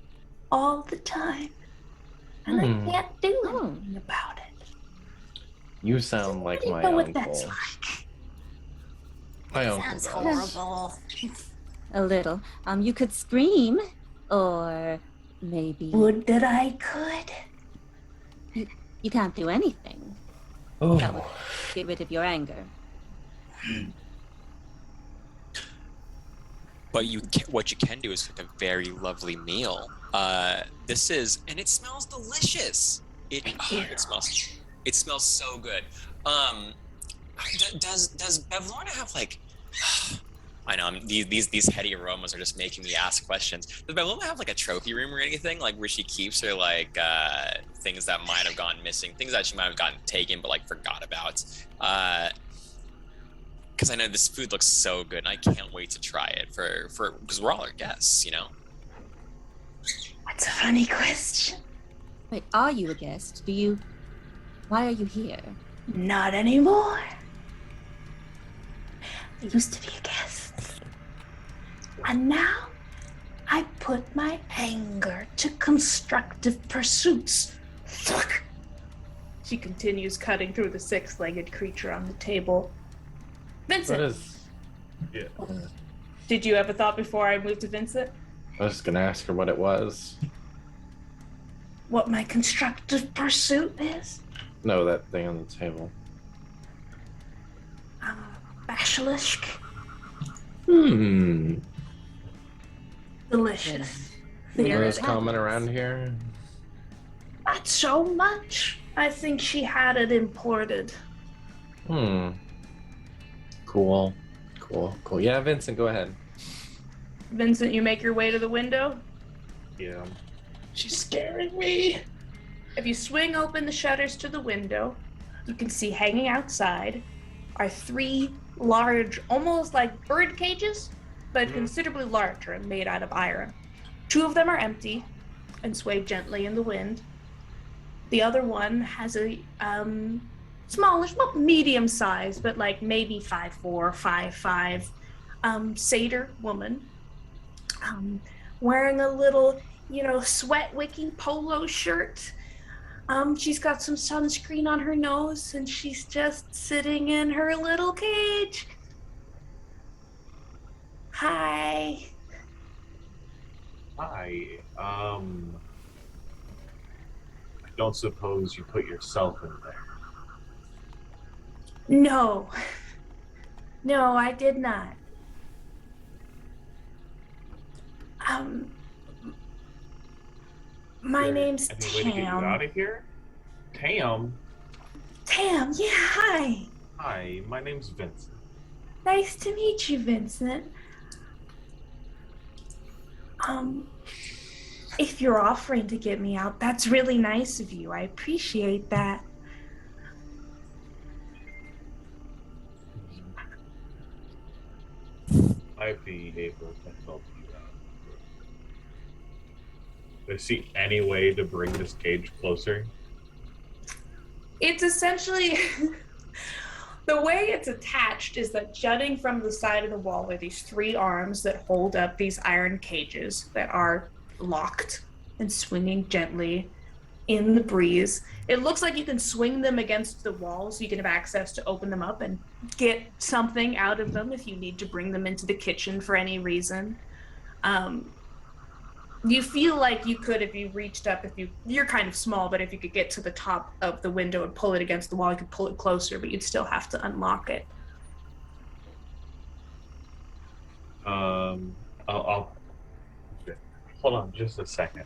all the time. And I can't do anything about it. You sound like I my don't know uncle. what that's like. My uncle Sounds does. horrible. A little. You could scream, or maybe. Would that I could. You can't do anything. Oh. That would get rid of your anger. But what you can do is cook a very lovely meal. This is, and it smells delicious. It smells so good. Does Lorna have like? I know these heady aromas are just making me ask questions. Does Lorna have like a trophy room or anything, like where she keeps her like things that might have gone missing, things that she might have gotten taken but like forgot about? Because I know this food looks so good, and I can't wait to try it for because we're all our guests, you know. That's a funny question. Wait, are you a guest? Why are you here? Not anymore. I used to be a guest. And now I put my anger to constructive pursuits. She continues cutting through the six-legged creature on the table. Vincent, did you have a thought before I moved to Vincent? I was just gonna ask her what it was. What my constructive pursuit is? No, that thing on the table. Basilisk. Delicious. Are those common around here? Not so much. I think she had it imported. Cool. Yeah, Vincent, go ahead. Vincent, you make your way to the window? Yeah. She's scaring me. If you swing open the shutters to the window, you can see hanging outside are 3 large, almost like bird cages, but considerably larger and made out of iron. 2 of them are empty and sway gently in the wind. The other one has a smallish, well, medium size, but like maybe 5'4", 5'5", satyr woman, wearing a little, sweat-wicking polo shirt. She's got some sunscreen on her nose, and she's just sitting in her little cage. Hi. Hi. I don't suppose you put yourself in there. No. No, I did not. My name's Any way to get you Tam. out of here? Tam? Tam, yeah, hi. Hi, my name's Vincent. Nice to meet you, Vincent. If you're offering to get me out, that's really nice of you. I appreciate that. I'd be able to help you out. Do I see any way to bring this cage closer? It's essentially the way it's attached is that jutting from the side of the wall are these 3 arms that hold up these iron cages that are locked and swinging gently in the breeze. It looks like you can swing them against the wall so you can have access to open them up and get something out of them if you need to bring them into the kitchen for any reason. You feel like you could, if you reached up, you're kind of small, but if you could get to the top of the window and pull it against the wall, you could pull it closer, but you'd still have to unlock it. I'll hold on just a second,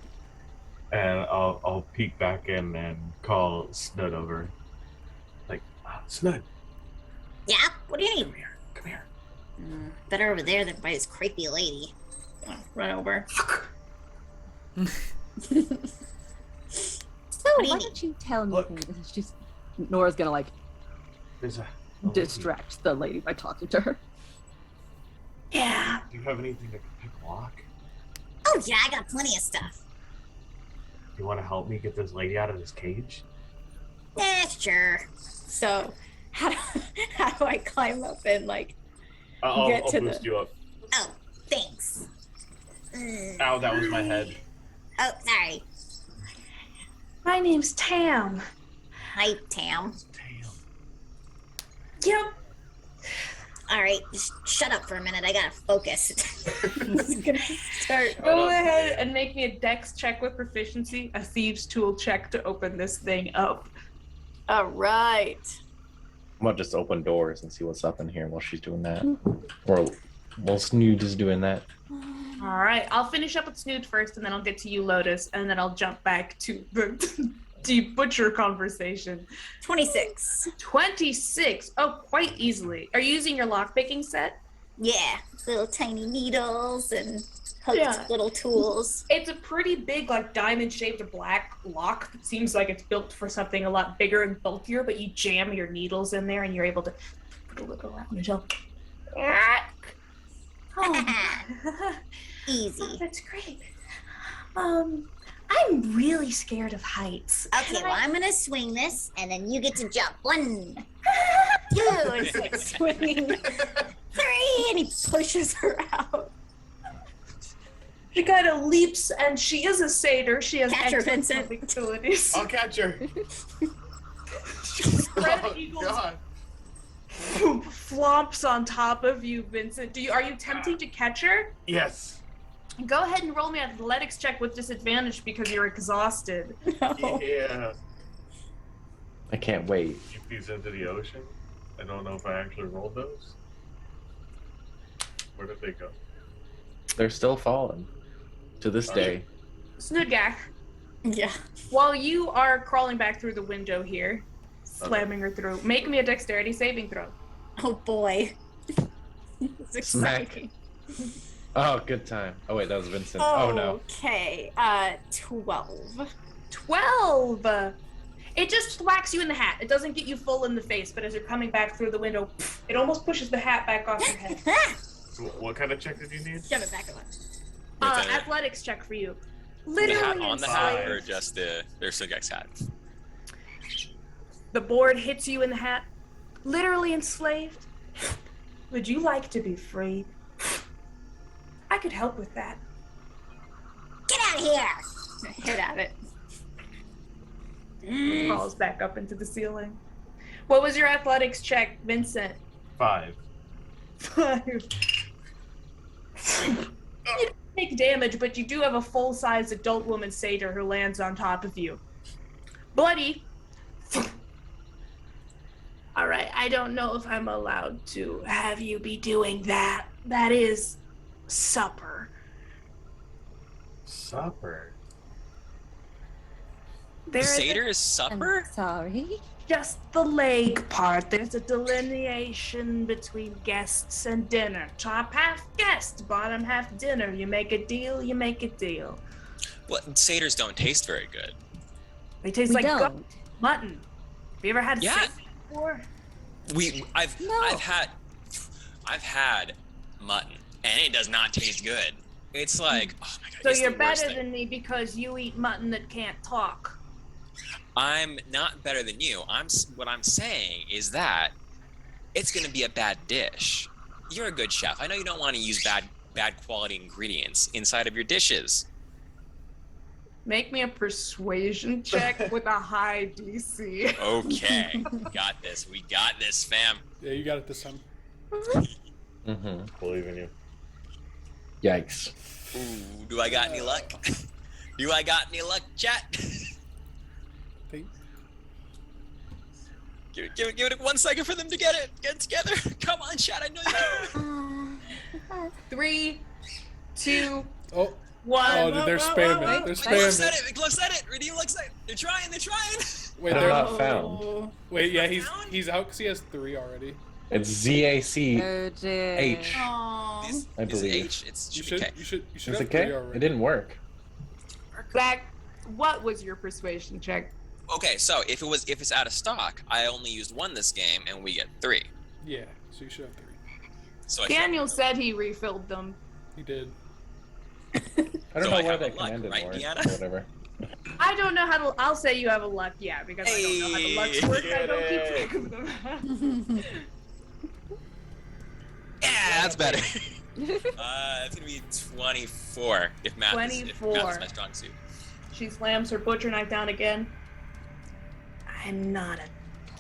and I'll peek back in and call Snud over. Like, Snud. Yeah? What do you need? Come here. Better over there than by this creepy lady. Run over. So why don't you tell me things? It's just Nora's gonna like There's a distract the lady by talking to her. Yeah. Do you have anything that can pick a lock? Oh yeah, I got plenty of stuff. You want to help me get this lady out of this cage? Sure. So, how do I climb up and like I'll get to boost you up. Oh, thanks. Ow, that was my head. Oh, sorry. My name's Tam. Hi, Tam. Yep. All right, just shut up for a minute. I gotta focus. Go ahead and make me a dex check with proficiency, a thieves tool check to open this thing up. All right. I'm gonna just open doors and see what's up in here while she's doing that. Or while Snood is doing that. All right, I'll finish up with Snood first, and then I'll get to you, Lotus, and then I'll jump back to the deep butcher conversation. 26. 26. Oh, quite easily. Are you using your lockpicking set? Yeah, little tiny needles and hooked little tools. It's a pretty big, like diamond-shaped black lock that seems like it's built for something a lot bigger and bulkier, but you jam your needles in there and you're able to put a little around yourself. Easy. Oh, that's great. I'm really scared of heights. Okay, well, I'm gonna swing this, and then you get to jump. 1, 2, and it's like swinging. 3, and he pushes her out. She kind of leaps, and she is a satyr. She has Catch her, excellent Vincent. jumping abilities. I'll catch her. Spread eagles. God. Flomps on top of you, Vincent. Are you attempting to catch her? Yes. Go ahead and roll me an athletics check with disadvantage because you're exhausted. Yeah. I can't wait. You piece into the ocean. I don't know if I actually rolled those. Where did they go? They're still falling to this day. Snoodgak. Yeah. While you are crawling back through the window here, slamming her through, make me a dexterity saving throw. Oh boy. It's exciting. Oh, good time. Oh wait, that was Vincent. Oh no. Okay. 12. 12! It just whacks you in the hat. It doesn't get you full in the face, but as you're coming back through the window, it almost pushes the hat back off your head. So what kind of check did you need? Shove it back on. Athletics check for you. The Literally hat on the hat enslaved. or just their Sugek's hat? The board hits you in the hat. Literally enslaved. Would you like to be free? I could help with that. Get out of here! Hit at it. Crawls back up into the ceiling. What was your athletics check, Vincent? 5. 5. You don't take damage, but you do have a full-size adult woman satyr who lands on top of you. Bloody. All right, I don't know if I'm allowed to have you be doing that. That is supper. Supper? There is Satyr is supper? Sorry. just the leg part. There's a delineation between guests and dinner. Top half guest, bottom half dinner. You make a deal, you make a deal. Well, satyrs don't taste very good. They taste like goat, mutton. Have you ever had satyr before? I've had mutton, and it does not taste good. It's like, oh my god. So it's you're the worst better thing. than me because you eat mutton that can't talk. I'm not better than you. What I'm saying is that it's going to be a bad dish. You're a good chef. I know you don't want to use bad quality ingredients inside of your dishes. Make me a persuasion check with a high DC. Okay, got this. We got this, fam. Yeah, you got it this time. Mm-hmm. Believe in you. Yikes. Ooh, do I got any luck? Do I got any luck, chat? Give it 1 second for them to get it together. Come on, chat. I know you can. 3, 2, Oh. 1. Oh, dude, they're spamming. They're Glyph said spamming. it. Glyph said it. Redeem looks like they're trying. Wait, They're they're not found. Wait, yeah, he's out because he has 3 already. It's ZACH, Oh dear. Aww. I believe. H. It You should be K. should It's have okay. 3 already. It didn't work. Zach, what was your persuasion check? Okay, so if it's out of stock, I only used 1 this game, and we get 3. Yeah, so you should have 3. So Daniel said he refilled them. He did. I don't So know I why have they a luck, commanded right, more. Deanna? Or whatever. I don't know how to. I'll say you have a luck, yeah, because I don't know how the lucks work. I don't keep track of them. Yeah, that's better. It's gonna be 24 if math is 24. my strong suit. She slams her butcher knife down again. I'm not a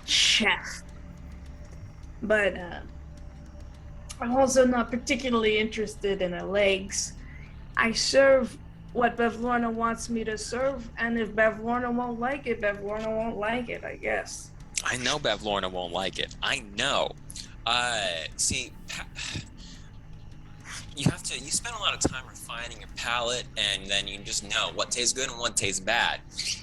chef, but I'm also not particularly interested in her legs. I serve what Bev Lorna wants me to serve, and if Bev Lorna won't like it, Bev Lorna won't like it, I guess. I know Bev Lorna won't like it. I know. See, you spend a lot of time refining your palate, and then you just know what tastes good and what tastes bad.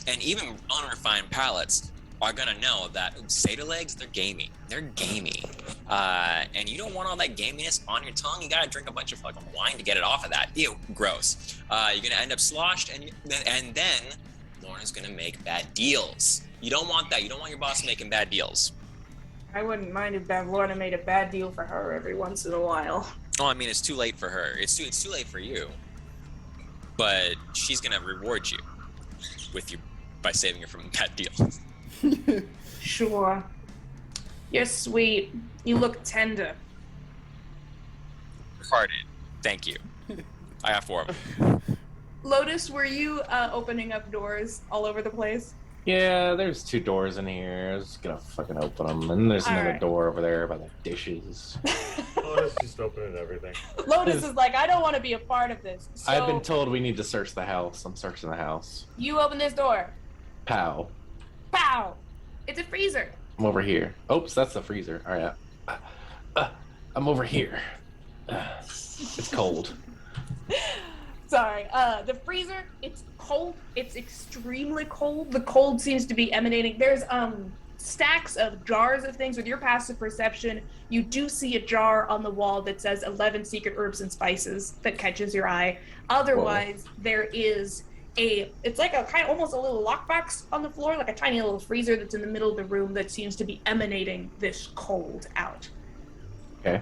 And even unrefined palates are gonna know that Seder legs, they're gamey. They're gamey. And you don't want all that gaminess on your tongue. You gotta drink a bunch of fucking wine to get it off of that. Ew, gross. You're gonna end up sloshed, and then Lorna's gonna make bad deals. You don't want that. You don't want your boss making bad deals. I wouldn't mind if Bev Lorna made a bad deal for her every once in a while. Oh, I mean, it's too late for her. It's too late for you. But she's gonna reward you by saving her from bad deals. Sure. You're sweet. You look tender. Hearted. Thank you. I have 4 of them. Lotus, were you opening up doors all over the place? Yeah, there's 2 doors in here. I was just gonna fucking open them. And there's another Alright. door over there by the dishes. Let's just opening everything. Lotus is like, I don't want to be a part of this. So I've been told we need to search the house. I'm searching the house. you open this door. Pow. Pow! It's a freezer. I'm over here. Oops, that's the freezer. Alright. I'm over here. It's cold. Sorry. The freezer, it's cold. It's extremely cold. The cold seems to be emanating. There's stacks of jars of things. With your passive perception, you do see a jar on the wall that says 11 secret herbs and spices that catches your eye. Otherwise, there is it's like a kind of almost a little lockbox on the floor, like a tiny little freezer that's in the middle of the room that seems to be emanating this cold out. Okay.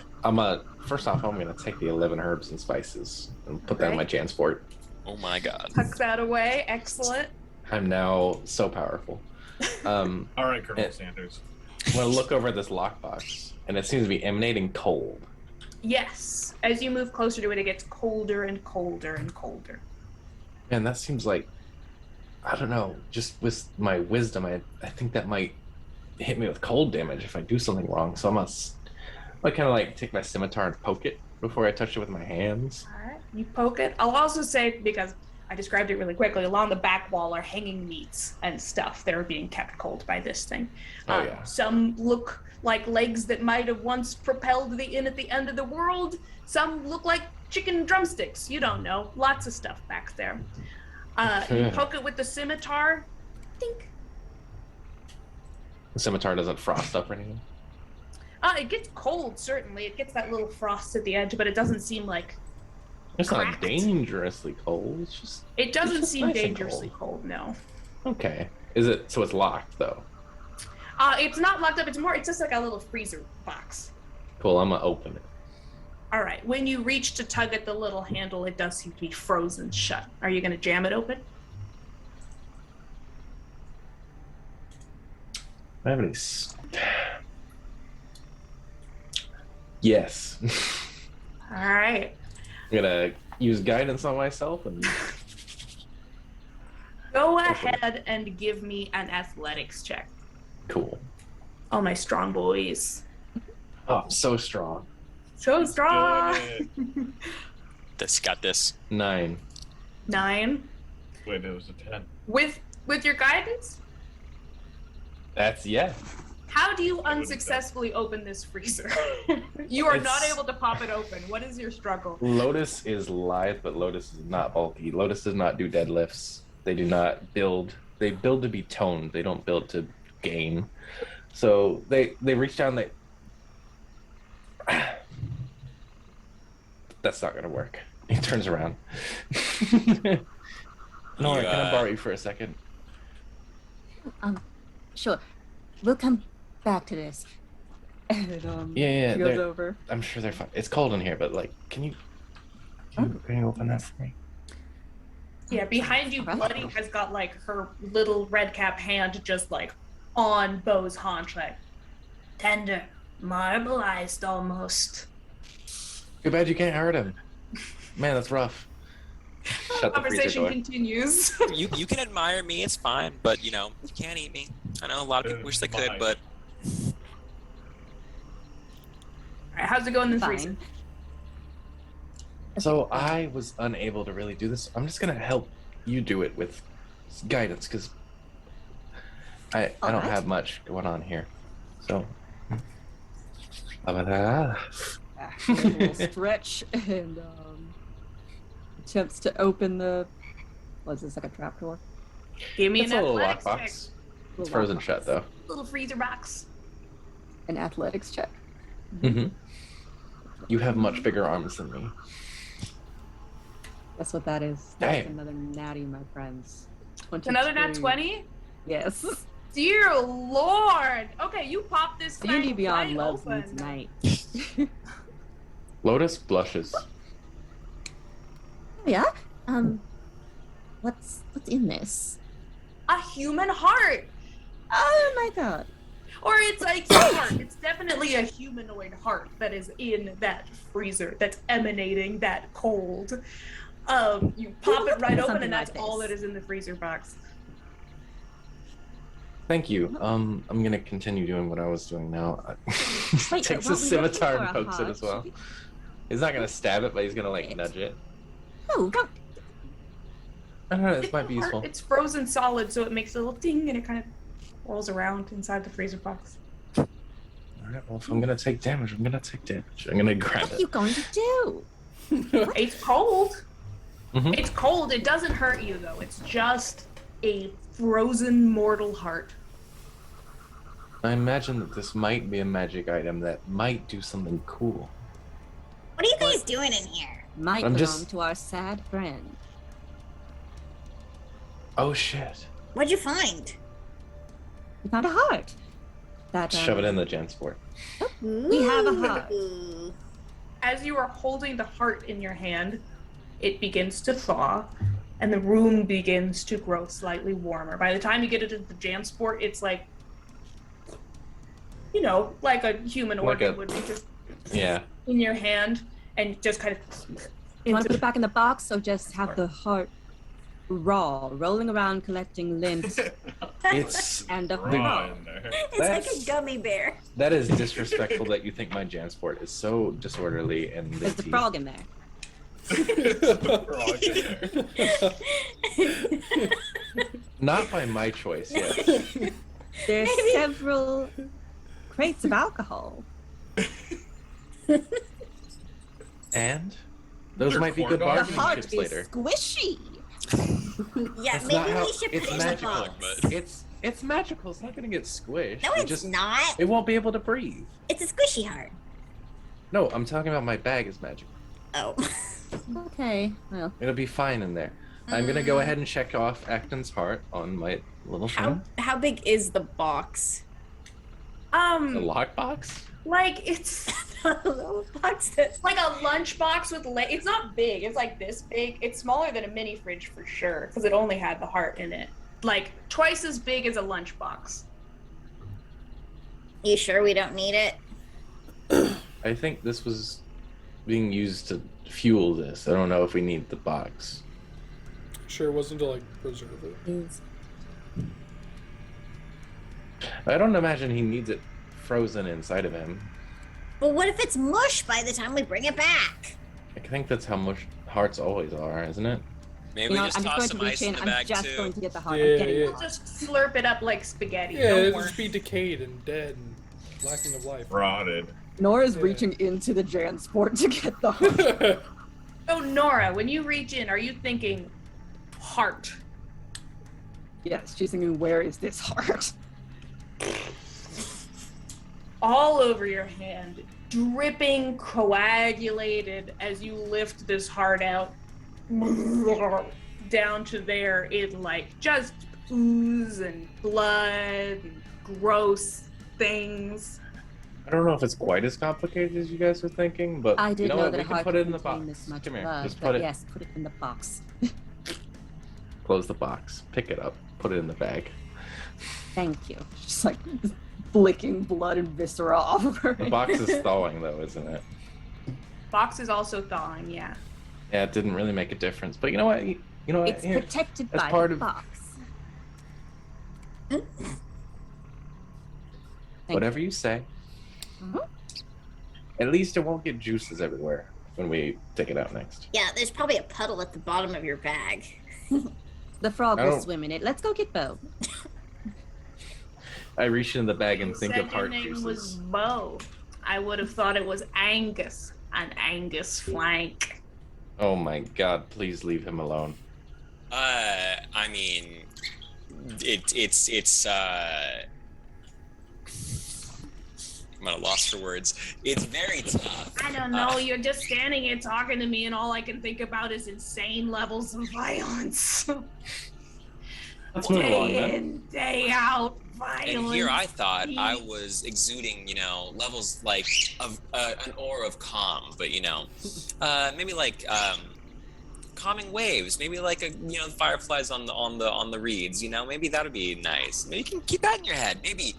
First off, I'm gonna take the 11 herbs and spices and put that in my Jansport. Oh my god. Tuck that away. Excellent. I'm now so powerful. All right, Colonel Sanders. I'm gonna look over this lockbox, and it seems to be emanating cold. Yes. As you move closer to it, it gets colder and colder and colder. Man, that seems like, I don't know, just with my wisdom, I think that might hit me with cold damage if I do something wrong. So I kind of like take my scimitar and poke it before I touch it with my hands. All right. You poke it. I'll also say, because I described it really quickly, along the back wall are hanging meats and stuff that are being kept cold by this thing. Oh, yeah. Some look like legs that might have once propelled the inn at the end of the world. Some look like chicken drumsticks. You don't know. Lots of stuff back there. You poke it with the scimitar. Think. The scimitar doesn't frost up or anything. It gets cold, certainly. It gets that little frost at the edge, but it doesn't seem like... It's cracked. not dangerously cold. It's just. It doesn't just seem nice and dangerously cold, no. Okay. Is it so? It's locked though. It's not locked up. It's just like a little freezer box. Cool. I'm gonna open it. All right. When you reach to tug at the little handle, it does seem to be frozen shut. Are you going to jam it open? I have any. Yes. All right. I'm gonna use guidance on myself and Go ahead and give me an athletics check. Cool. Oh, my strong boys. Oh, I'm so strong. So strong. This got this. 9. 9. Wait, it was a 10. With your guidance, That's how do you unsuccessfully open this freezer? You are not able to pop it open. What is your struggle? Lotus is lithe, but Lotus is not bulky. Lotus does not do deadlifts. They do not build. They build to be toned. They don't build to gain. So they reach down. That's not gonna work. He turns around. Nora, can I borrow you for a second? Sure. We'll come back to this. And, Yeah. she goes over. I'm sure they're fine. It's cold in here, but like, can you open that for me? Yeah, behind you, Bloody has got like her little red cap hand just like on Bo's haunch, like tender, marbleized almost. Too bad you can't hurt him. Man, that's rough. Shut the freezer Conversation door. continues. You can admire me, it's fine, but you can't eat me. I know a lot of people wish they could, but Alright, how's it going in the freezer? Fine. So I was unable to really do this. I'm just gonna help you do it with guidance because I don't have much going on here. So A little stretch and attempts to open the. What's this, like a trap door? Give me it's an a little athletics check. lockbox. It's frozen shut though. Little freezer box. An athletics check. Mm-hmm. You have much bigger arms than me. That's what that is. Damn. That's another natty, my friends. Another nat 22. 20? Yes. Dear Lord. Okay, you pop this thing D&D Beyond right loves open. me tonight. Lotus blushes. Yeah. What's in this? A human heart. Oh my god. Or it's like a heart. It's definitely a humanoid heart that is in that freezer that's emanating that cold. You pop it right open and that's all that is in the freezer box. Thank you. I'm gonna continue doing what I was doing now. Wait, Takes what a we scimitar looking and for a pokes it heart? as well. He's not gonna stab it, but he's gonna like nudge it. No, don't. I don't know. This might be useful. It's frozen solid, so it makes a little ding and it kind of rolls around inside the freezer box. All right. Well, if I'm gonna take damage, I'm gonna take damage. I'm gonna grab What are it. you going to do? It's cold. Mhm. It's cold. It doesn't hurt you though. It's just a frozen mortal heart. I imagine that this might be a magic item that might do something cool. What are you guys doing in here? Might I'm belong just- to our sad friend. Oh shit! What'd you find? We found a heart. That Shove it in the Jansport. We have a heart. As you are holding the heart in your hand, it begins to thaw, and the room begins to grow slightly warmer. By the time you get it into the Jansport, it's like, like a human Like organ a- would be just Yeah. in your hand, and just kind of. You want to put it back in the box or just have the heart raw, rolling around collecting lint It's and a Raw heart? in there. It's like That's- a gummy bear. that is disrespectful that you think my Jansport is so disorderly and There's the minty. frog in there. Frog in there. Not by my choice, yes. There's several crates of alcohol. And those They're might be good corn dogs. The bargaining heart chips is later. squishy. Yeah, That's maybe not how- we should put it's it in the magical. box. It's magical. It's not gonna get squished. No, It it's just not. it won't be able to breathe. It's a squishy heart. No, I'm talking about my bag is magical. Oh. Okay, well, It'll be fine in there. I'm gonna go ahead and check off Acton's heart on my little thing. How big is the box? The Um, lockbox? like it's A little box that. like a lunchbox with it's not big. It's like this big. It's smaller than a mini fridge for sure, because it only had the heart in it. Like twice as big as a lunchbox. You sure we don't need it? I think this was being used to fuel this. I don't know if we need the box. Sure wasn't to, like, preserve it. Is I don't imagine he needs it frozen inside of him. But what if it's mush by the time we bring it back? I think that's how much hearts always are, isn't it? Maybe You know, we I'm just just toss going some to reach ice in in. the I'm bag just too. going to get the heart. Yeah, I'm getting yeah. the heart. Just slurp it up like spaghetti. Yeah, Don't it'll worry. just be decayed and dead and lacking of life. Rotted. Nora's Yeah. reaching into the Jansport to get the heart. So Nora, when you reach in, are you thinking heart? Yes, she's thinking, where is this heart? All over your hand, dripping, coagulated as you lift this heart out down to there in like just ooze and blood and gross things. I don't know if it's quite as complicated as you guys are thinking, but I did you know know what? that We a can heart put it could in the contain box. this much Come here, blood, just but put it. yes, put it in the box. Close the box. Pick it up. Put it in the bag. Thank you. Just like flicking blood and viscera off of her. The box is thawing, though, isn't it? Box is also thawing, yeah. Yeah, it didn't really make a difference. But you know what? You know what? It's Here, protected as by part the of box. whatever you say. Mhm. At least it won't get juices everywhere when we take it out next. Yeah, there's probably a puddle at the bottom of your bag. The frog I will don't- swim in it. Let's go get Bo. I reach in the bag and think Said of your heart name juices. was Bo. I would have thought it was Angus, an Angus flank. Oh my god, please leave him alone. I mean, it's I'm at a loss for words. It's very tough. I don't know, you're just standing here talking to me and all I can think about is insane levels of violence. Let's move along Day then. in, day out, violence. And here I thought I was exuding, levels like of an aura of calm, but maybe like calming waves, maybe like fireflies on the reeds, maybe that'd be nice. Maybe you can keep that in your head. Maybe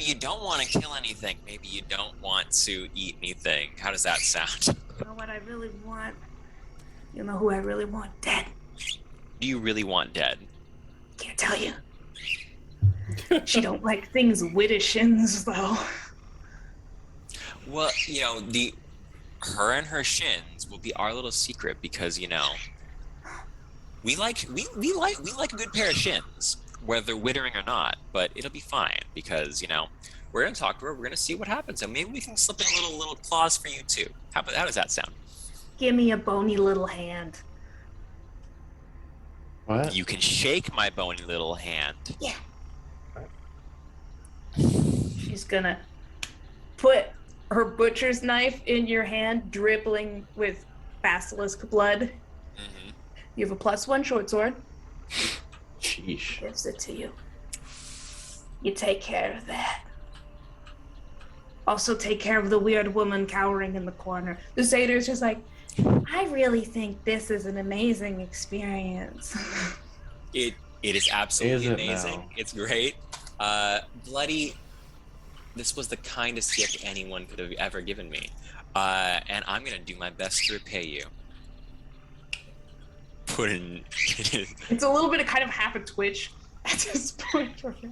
you don't want to kill anything. Maybe you don't want to eat anything. How does that sound? You know what I really want? You know who I really want dead? Do you really want dead? Can't tell you. She don't like things widishins though. Well, her and her shins will be our little secret because we like a good pair of shins, whether wittering or not. But it'll be fine because we're gonna talk to her. We're gonna see what happens, and maybe we can slip in a little clause for you too. How does that sound? Give me a bony little hand. What? You can shake my bony little hand. Yeah. She's gonna put her butcher's knife in your hand, dribbling with basilisk blood. Mm-hmm. You have a +1 short sword. Sheesh. Gives it to you. You take care of that. Also take care of the weird woman cowering in the corner. The satyr's just like, I really think this is an amazing experience. It is absolutely Is it amazing. now? It's great. Bloody, this was the kindest gift anyone could have ever given me. And I'm gonna do my best to repay you. Put in It's a little bit of kind of half a twitch at this point. one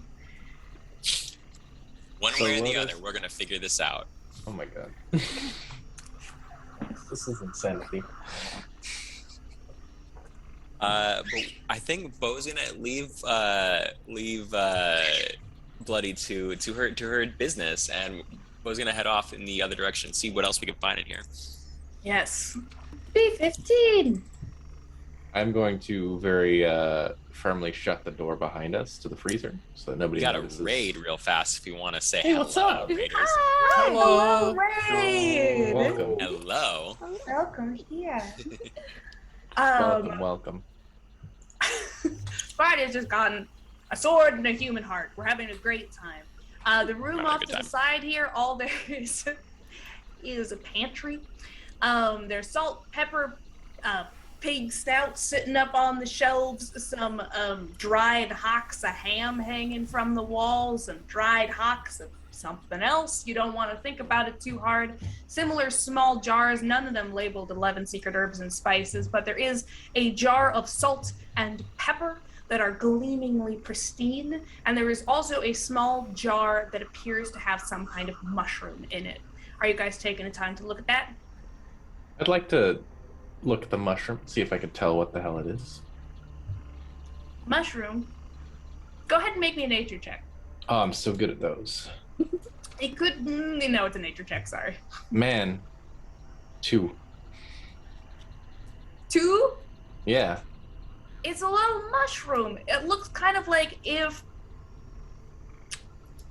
So way or the what other, is- we're gonna figure this out. Oh my god. This is insanity. But I think Bo's gonna leave Bloody to her business, and Bo's gonna head off in the other direction, see what else we can find in here. Yes. B15. I'm going to very firmly shut the door behind us to the freezer so that We nobody gotta notices. raid real fast if you want to say Hey, hello, what's up? raiders. Hello, Raid. Welcome. Hello. Welcome here. Welcome. Spider's just gotten a sword and a human heart. We're having a great time. The room Having a off good to the time. side here, all there is a pantry. There's salt, pepper, pig snout sitting up on the shelves, some dried hocks of ham hanging from the walls, some dried hocks of something else. You don't want to think about it too hard. Similar small jars, none of them labeled 11 secret herbs and spices, but there is a jar of salt and pepper that are gleamingly pristine, and there is also a small jar that appears to have some kind of mushroom in it. Are you guys taking the time to look at that? I'd like to look at the mushroom, see if I could tell what the hell it is. Mushroom? Go ahead and make me a nature check. Oh, I'm so good at those. It could, no, it's a nature check, sorry. Man. 2. 2? Yeah. It's a little mushroom. It looks kind of like if...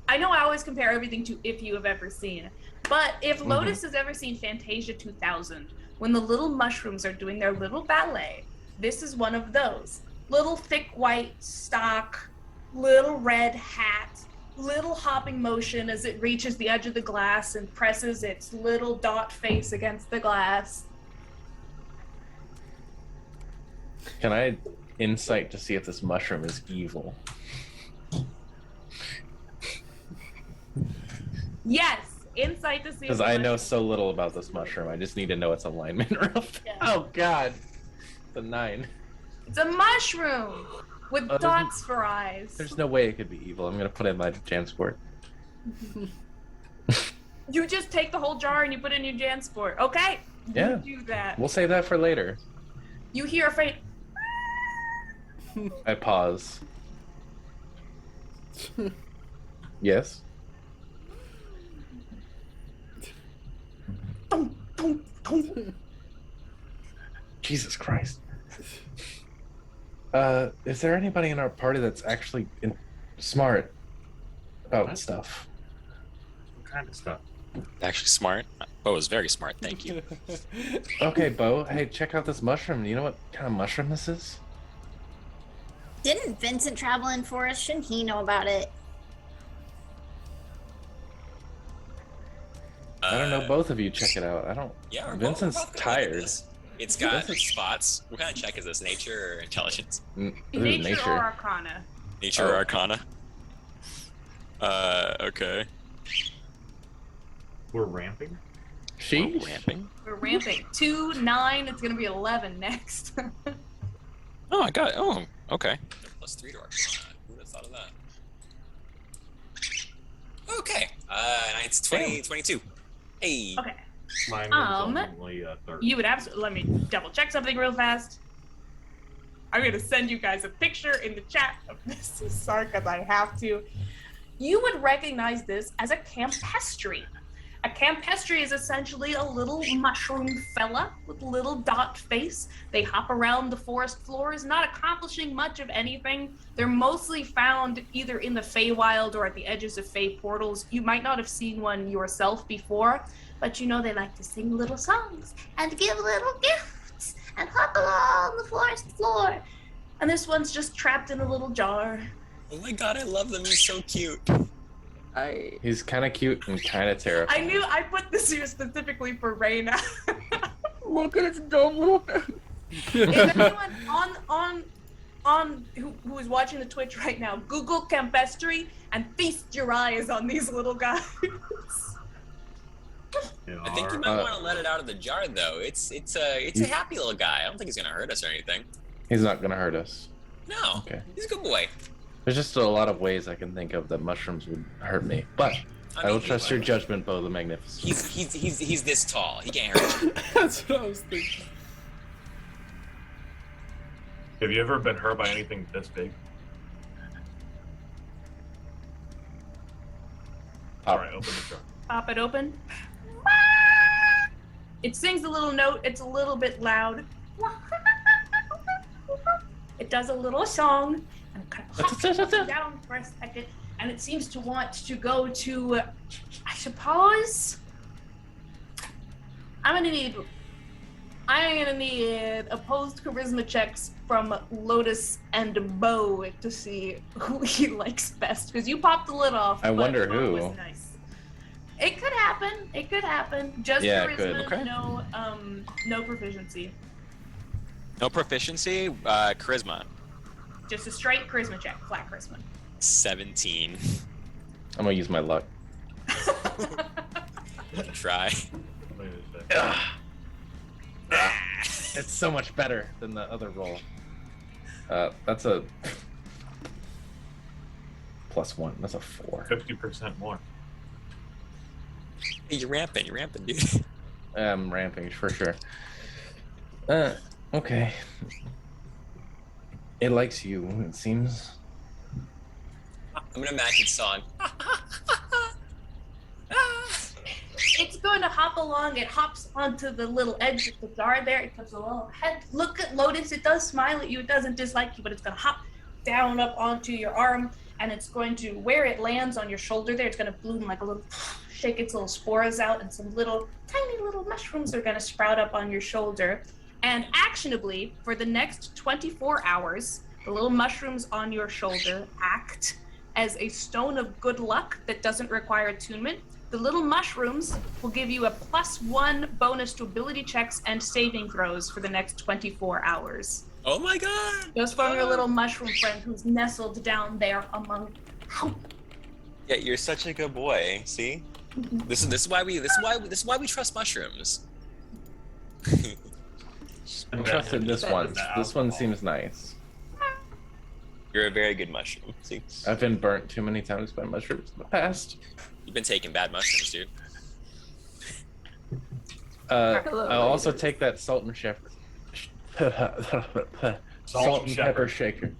I know I always compare everything to If You Have Ever Seen, but if Lotus has ever seen Fantasia 2000, when the little mushrooms are doing their little ballet, this is one of those. Little thick white stock, little red hat, little hopping motion as it reaches the edge of the glass and presses its little dot face against the glass. Can I insight to see if this mushroom is evil? Yes, insight to see. Because I know so little about this mushroom. I just need to know its alignment. Oh God, the 9. It's a mushroom with dots for eyes. There's no way it could be evil. I'm gonna put it in my Jansport. You just take the whole jar and you put it in your Jansport. Okay. Yeah. You do that. We'll save that for later. You hear a faint. I pause. Yes. Jesus Christ. Is there anybody in our party that's actually smart about stuff? What kind of stuff? Actually smart. Bo is very smart, thank you. Okay, Bo. Hey, check out this mushroom. You know what kind of mushroom this is? Didn't Vincent travel in for us? Shouldn't he know about it? I don't know. Both of you check it out. I don't. Yeah, we're Vincent's both gonna look at tired. this. It's got spots. What kind of check is this? Nature or intelligence? Nature or Arcana. Nature or Arcana? Okay. We're ramping? Sheesh. Ramping? We're ramping. 2, 9, it's gonna be 11 next. Oh, I got it. Oh, okay. +3 to Arcana. Who would have thought of that? Okay. It's 20, 22. Hey. Okay. Mine was only 30. You would absolutely, let me double check something real fast. I'm gonna send you guys a picture in the chat of this, sorry, because I have to. You would recognize this as a campestry. A campestry is essentially a little mushroom fella with a little dot face. They hop around the forest floors, not accomplishing much of anything. They're mostly found either in the Feywild or at the edges of Fey portals. You might not have seen one yourself before, but you know they like to sing little songs and give little gifts and hop along the forest floor. And this one's just trapped in a little jar. Oh my god, I love them. He's so cute. He's kind of cute and kind of terrifying. I knew I put this here specifically for Reyna. Look at its dumb little face. If anyone who is watching the Twitch right now, Google campestry and feast your eyes on these little guys. I think you might want to let it out of the jar, though. It's a happy little guy. I don't think he's gonna hurt us or anything. He's not gonna hurt us. No. Okay. He's a good boy. There's just a lot of ways I can think of that mushrooms would hurt me, but I will trust your judgment, Bo the Magnificent. He's this tall. He can't hurt you. That's what I was thinking. Have you ever been hurt by anything this big? Alright, open the jar. Pop it open. It sings a little note. It's a little bit loud. It does a little song. And kind of hops down for a second, and it seems to want to go to, I suppose. I'm gonna need opposed charisma checks from Lotus and Bo to see who he likes best. Because you popped the lid off. I but wonder Bo who. was nice. It could happen. It could happen. Just Yeah, charisma, it could. Okay. no proficiency. No proficiency. Charisma. Just a straight charisma check, flat charisma. 17. I'm gonna use my luck. Try. Wait a second. It's so much better than the other roll. That's a +1. That's a 4. 50% more. Hey, you're ramping, dude. I'm ramping for sure. Okay. It likes you, it seems. I'm gonna match its song. It's going to hop along. It hops onto the little edge of the jar there. It puts a little head. Look at Lotus. It does smile at you. It doesn't dislike you, but it's going to hop down up onto your arm, and it's going to, where it lands on your shoulder there, it's going to bloom like a little, shake its little spores out, and some little, tiny little mushrooms are going to sprout up on your shoulder. And actionably, for the next 24 hours, the little mushrooms on your shoulder act as a stone of good luck that doesn't require attunement. The little mushrooms will give you a +1 bonus to ability checks and saving throws for the next 24 hours. Oh my god! Just from your little mushroom friend who's nestled down there among. Yeah, you're such a good boy. See, this is why we trust mushrooms. I trusted this one. This one seems nice. You're a very good mushroom. See, I've been burnt too many times by mushrooms in the past. you've been taking bad mushrooms, dude. I'll also take that salt and pepper. Salt and pepper shaker.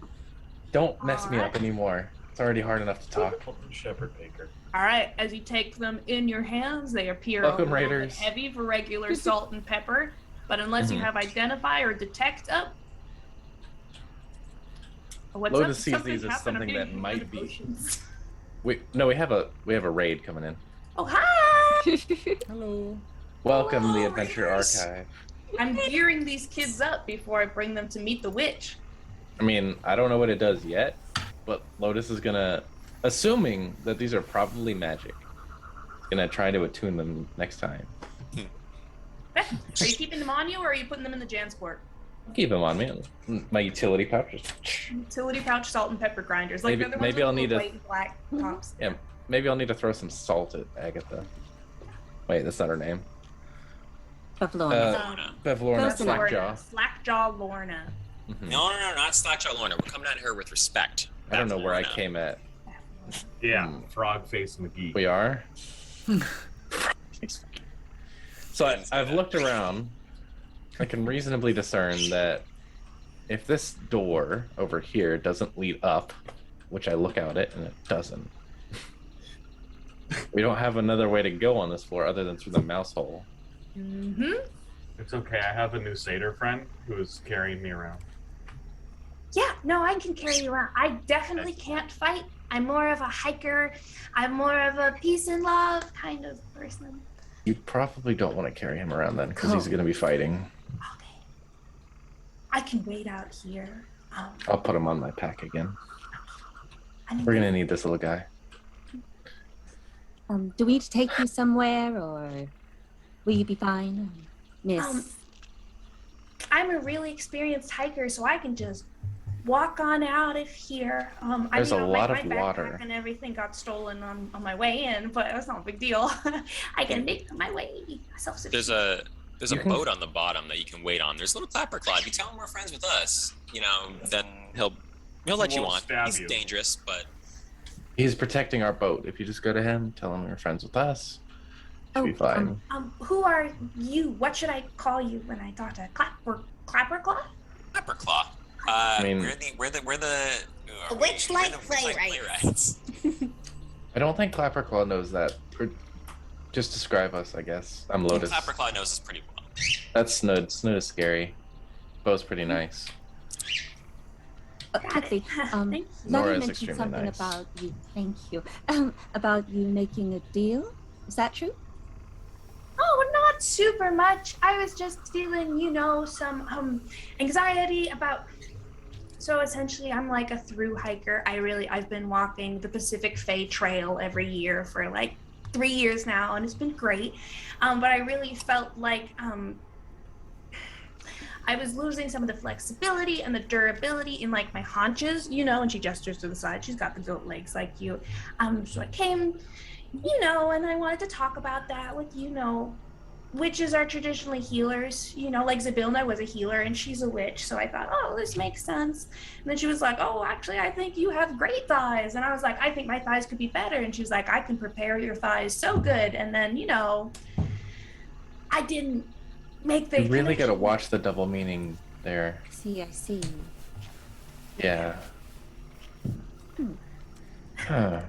Don't mess me up anymore. It's already hard enough to talk. Salt and shepherd baker. All right, as you take them in your hands, they appear Welcome, a little bit Raiders. heavy for regular salt and pepper, but unless you have identify or detect up. What's Lotus up? sees Something these as happened. something I'm that getting might be. emotions. We have a raid coming in. Oh, hi! Hello. Welcome to the Adventure Raiders. Archive. I'm gearing these kids up before I bring them to meet the witch. I mean, I don't know what it does yet, but Lotus is gonna, assuming that these are probably magic, gonna try to attune them next time. Are you keeping them on you, or are you putting them in the Jansport? Keep them on me. My utility pouches. Utility pouch, salt and pepper grinders. Like Maybe- they're the maybe ones I'll with need the a- white and black tops. Yeah, maybe I'll need to throw some salt at Agatha. Wait, that's not her name. Lorna. Lorna, That's Lorna. Slackjaw. Slackjaw Lorna. No, not Slackjaw Lorna. We're coming at her with respect. I don't know where I Lorna. came at. Yeah, Frog Face McGee. We are? So I've looked around. I can reasonably discern that if this door over here doesn't lead up, which I look out it and it doesn't, we don't have another way to go on this floor other than through the mouse hole. Mm-hmm. It's okay. I have a new satyr friend who is carrying me around. Yeah, no, I can carry you around. I definitely can't fight. I'm more of a hiker. I'm more of a peace and love kind of person. You probably don't want to carry him around then, because he's going to be fighting. I can wait out here. I'll put him on my pack again. I mean, We're going to need this little guy. Do we need to take you somewhere, or will you be fine, Miss? I'm a really experienced hiker, so I can just walk on out of here. There's a lot my of backpack water. and everything got stolen on my way in, but that's not a big deal. I can make my way self-sufficient. There's a boat on the bottom that you can wait on. There's a little clapper claw. If you tell him we're friends with us, then he'll let you won't on. stab He's you. dangerous, but He's protecting our boat. If you just go to him, tell him you're friends with us, should be fine. Who are you? What should I call you when I talk to Clapper Claw? clapper claw. I mean- we're the Witchlight playwrights. I don't think Clapperclaw knows that. Or just describe us, I guess. I'm Lotus. Clapper claw knows us pretty well. That's Snood. Snood is scary. Bo's pretty nice. Quickly, Thank Nora Lenny is mentioned extremely something nice. about you. Thank you. About you making a deal. Is that true? Oh, not super much. I was just feeling, some anxiety about. So essentially, I'm like a through hiker. I've been walking the Pacific Fae Trail every year for like 3 years now, and it's been great. But I really felt like I was losing some of the flexibility and the durability in like my haunches, you know, and she gestures to the side. She's got the goat legs like you. So I came, you know, and I wanted to talk about that with, you know, witches are traditionally healers, you know, like Zabilna was a healer and she's a witch. So I thought, oh, this makes sense. And then she was like, oh, actually, I think you have great thighs. And I was like, I think my thighs could be better. And she was like, I can prepare your thighs so good. And then, you know, I didn't make the You really got to connection. watch the double meaning there. I see. Yeah. Huh.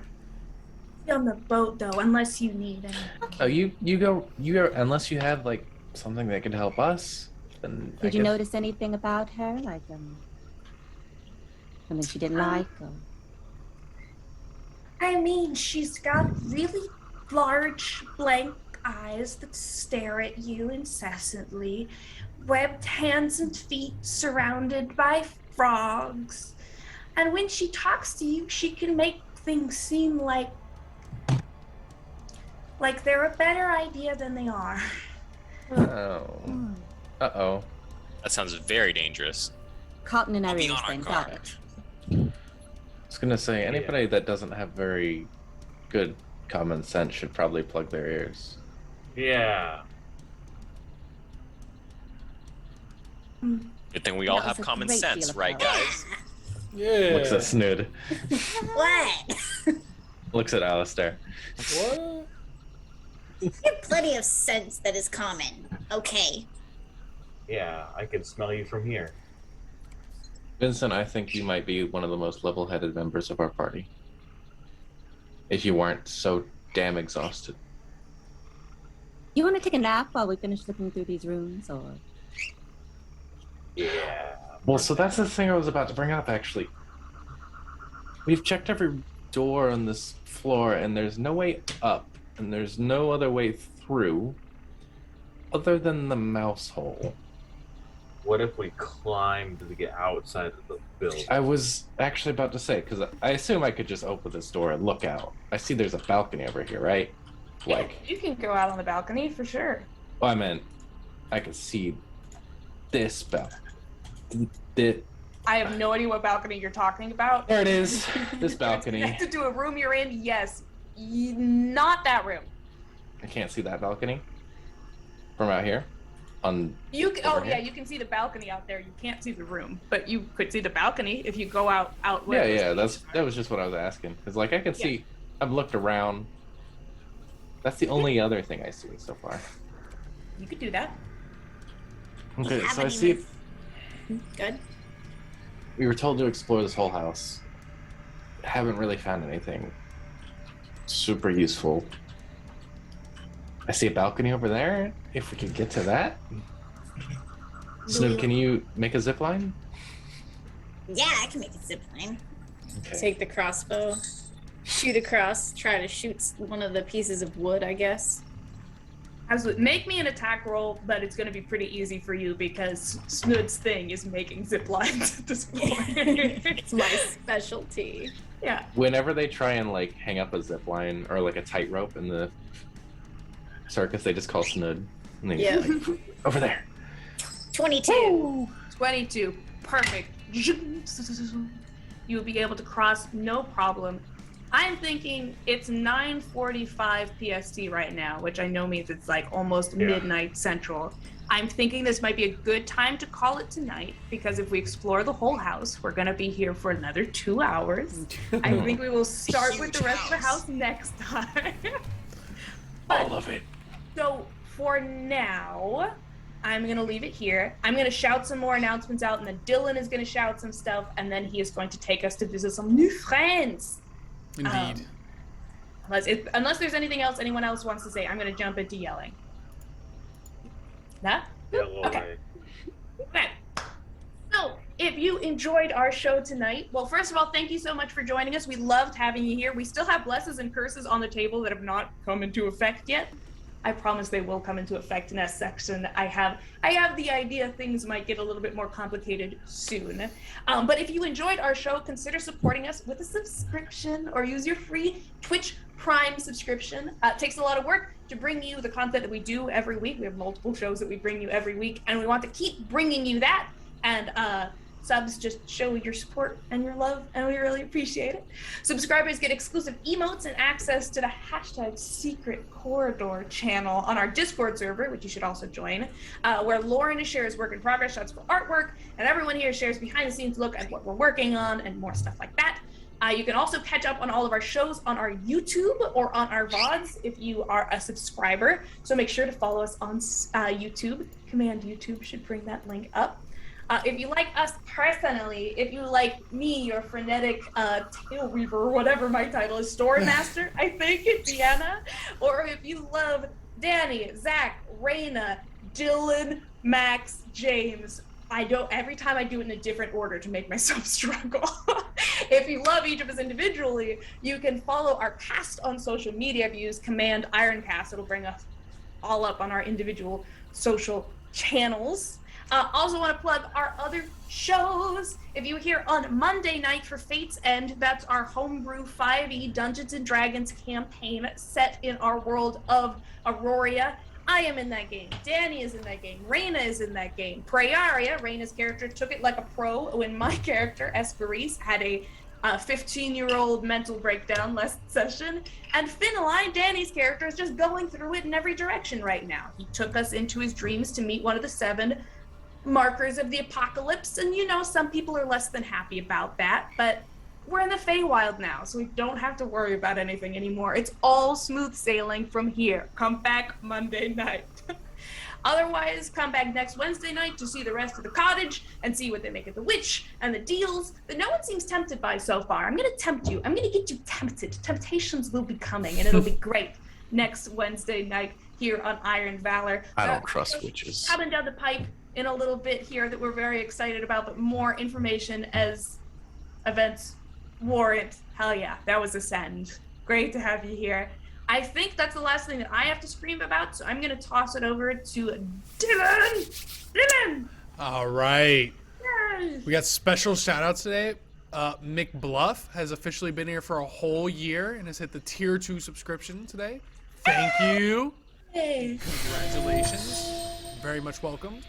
On the boat though, unless you need any. Oh, you go unless you have like something that could help us. Then Did you notice anything about her, like something she didn't like? Or... I mean, she's got really large blank eyes that stare at you incessantly, webbed hands and feet surrounded by frogs. And when she talks to you, she can make things seem like they're a better idea than they are. Oh. Uh-oh. That sounds very dangerous. Cotton and I'll be Irene on our then, guard. got it. I was gonna say anybody that doesn't have very good common sense should probably plug their ears. Yeah. Good thing we all That was have a common great sense, deal of right, power. guys? Yeah. Looks at Snood. What? Looks at Alistair. What? You have plenty of sense that is common. Okay. Yeah, I can smell you from here. Vincent, I think you might be one of the most level-headed members of our party. If you weren't so damn exhausted. You want to take a nap while we finish looking through these rooms, or? Yeah. Well, so that's the thing I was about to bring up, actually. We've checked every door on this floor, and there's no way up, and there's no other way through, other than the mouse hole. What if we climbed to get outside of the building? I was actually about to say, because I assume I could just open this door and look out. I see there's a balcony over here, right? Like, You can go out on the balcony for sure. well, I meant I could see this balcony. I have no idea what balcony you're talking about. There it is, this balcony. Connected to a room you're in, yes. Not that room. I can't see that balcony from out here. You Over yeah, here? you can see the balcony out there. You can't see the room, but you could see the balcony if you go out Yeah, where yeah, that was just what I was asking. Cause like I can see, I've looked around. That's the only other thing I see so far. you could do that. Okay, so I haven't see. Good. We were told to explore this whole house. Haven't really found anything super useful. I see a balcony over there. If we could get to that. Snoop, can you make a zip line? Yeah, I can make a zip line. Okay. Take the crossbow, shoot across, try to shoot one of the pieces of wood, I guess. Absolutely. Make me an attack roll, but it's going to be pretty easy for you because Snood's thing is making zip lines at this point. It's my specialty. Yeah. Whenever they try and like hang up a zip line or like a tightrope in the circus, they just call Snood. And they Yeah. like, over there. 22. 22. Perfect. You will be able to cross no problem. I'm thinking it's 9:45 PST right now, which I know means it's like almost midnight central. I'm thinking this might be a good time to call it tonight because if we explore the whole house, we're going to be here for another 2 hours. I think we will start with the rest of the house next time. All of it. So for now, I'm going to leave it here. I'm going to shout some more announcements out, and then Dylan is going to shout some stuff, and then he is going to take us to visit some new friends. Indeed. Unless there's anything else anyone else wants to say, I'm going to jump into yelling. Nah? Okay. Okay. So, if you enjoyed our show tonight, well, first of all, thank you so much for joining us. We loved having you here. We still have blesses and curses on the table that have not come into effect yet. I promise they will come into effect in that section. I have the idea things might get a little bit more complicated soon. But if you enjoyed our show, consider supporting us with a subscription or use your free Twitch Prime subscription. It takes a lot of work to bring you the content that we do every week. We have multiple shows that we bring you every week, and we want to keep bringing you that. And subs just show your support and your love, and we really appreciate it. Subscribers get exclusive emotes and access to the #Secret Corridor channel on our Discord server, which you should also join, where Lorna shares work in progress shots for artwork, and everyone here shares behind the scenes look at what we're working on and more stuff like that. You can also catch up on all of our shows on our YouTube or on our VODs if you are a subscriber. So make sure to follow us on YouTube. Command YouTube should bring that link up. If you like us personally, if you like me, your frenetic tail weaver, whatever my title is, story master, I think, Deanna, or if you love Danny, Zach, Raina, Dylan, Max, James, every time I do it in a different order to make myself struggle. If you love each of us individually, you can follow our cast on social media. If you use Command Ironcast, it'll bring us all up on our individual social channels. Also want to plug our other shows. If you're here on Monday night for Fate's End, that's our homebrew 5e Dungeons & Dragons campaign set in our world of Aurora. I am in that game. Danny is in that game. Raina is in that game. Prayaria, Raina's character, took it like a pro when my character, Esperise, had a 15-year-old mental breakdown last session. And Finneline, Danny's character, is just going through it in every direction right now. He took us into his dreams to meet one of the 7 markers of the apocalypse, and some people are less than happy about that, but we're in the Feywild now, so we don't have to worry about anything anymore. It's all smooth sailing from here. Come back Monday night. Otherwise, come back next Wednesday night to see the rest of the cottage and see what they make of the witch and the deals that no one seems tempted by so far. I'm going to tempt you. I'm going to get you tempted. Temptations will be coming, and it'll be great next Wednesday night here on Iron Valor. I don't trust witches. Coming down the pipe in a little bit here that we're very excited about, but more information as events warrant. Hell yeah, that was a send. Great to have you here. I think that's the last thing that I have to scream about, so I'm going to toss it over to Dylan. Dylan! All right. Yay! We got special shout outs today. Mick Bluff has officially been here for a whole year and has hit the tier 2 subscription today. Thank you. Hey. Congratulations. Very much welcome.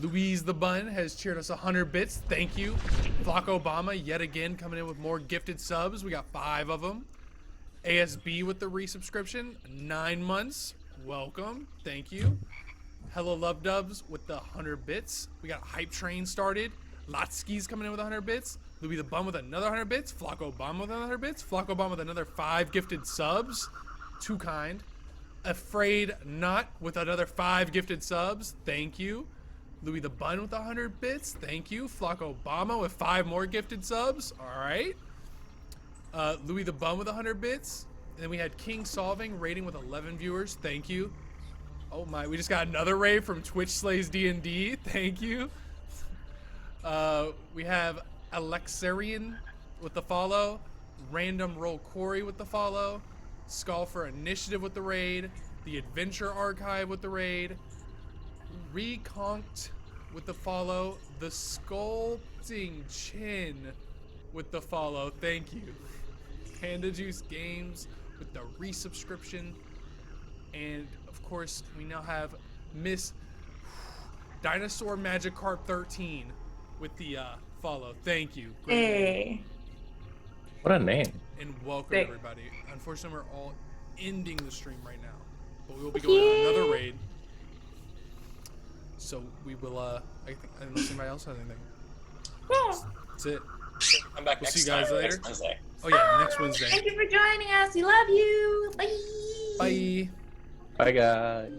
Louise the Bun has cheered us 100 bits. Thank you. Flock Obama yet again coming in with more gifted subs. We got 5 of them. ASB with the resubscription, 9 months. Welcome. Thank you. Hello Love Dubs with the 100 bits. We got Hype Train started. Lotsky's coming in with 100 bits. Louis the Bum with another 100 bits. Flock Obama with another 100 bits. Flock Obama with another 5 gifted subs. Too kind. Afraid Not with another 5 gifted subs. Thank you. Louis the Bun with 100 bits. Thank you. Flock Obama with 5 more gifted subs. All right. Louis the Bun with 100 bits. And then we had King Solving rating with 11 viewers. Thank you. Oh my, we just got another raid from Twitch Slays D&D. Thank you. We have Alexarian with the follow. Random Roll Corey with the follow. Skull for Initiative with the raid. The Adventure Archive with the raid. Reconked with the follow. The Sculpting Chin with the follow. Thank you. Panda Juice Games with the resubscription. And of course, we now have Miss Dinosaur Magic Carp 13 with the follow. Thank you. Great Hey. What a name. and welcome Thank- everybody. Unfortunately, we're all ending the stream right now, but we will be going on another raid. So we will. I think unless anybody else has anything. That's it. Come back We'll next see you guys time, later. next Wednesday. Oh yeah, next Wednesday. Thank you for joining us. We love you. Bye. Bye. Bye, guys.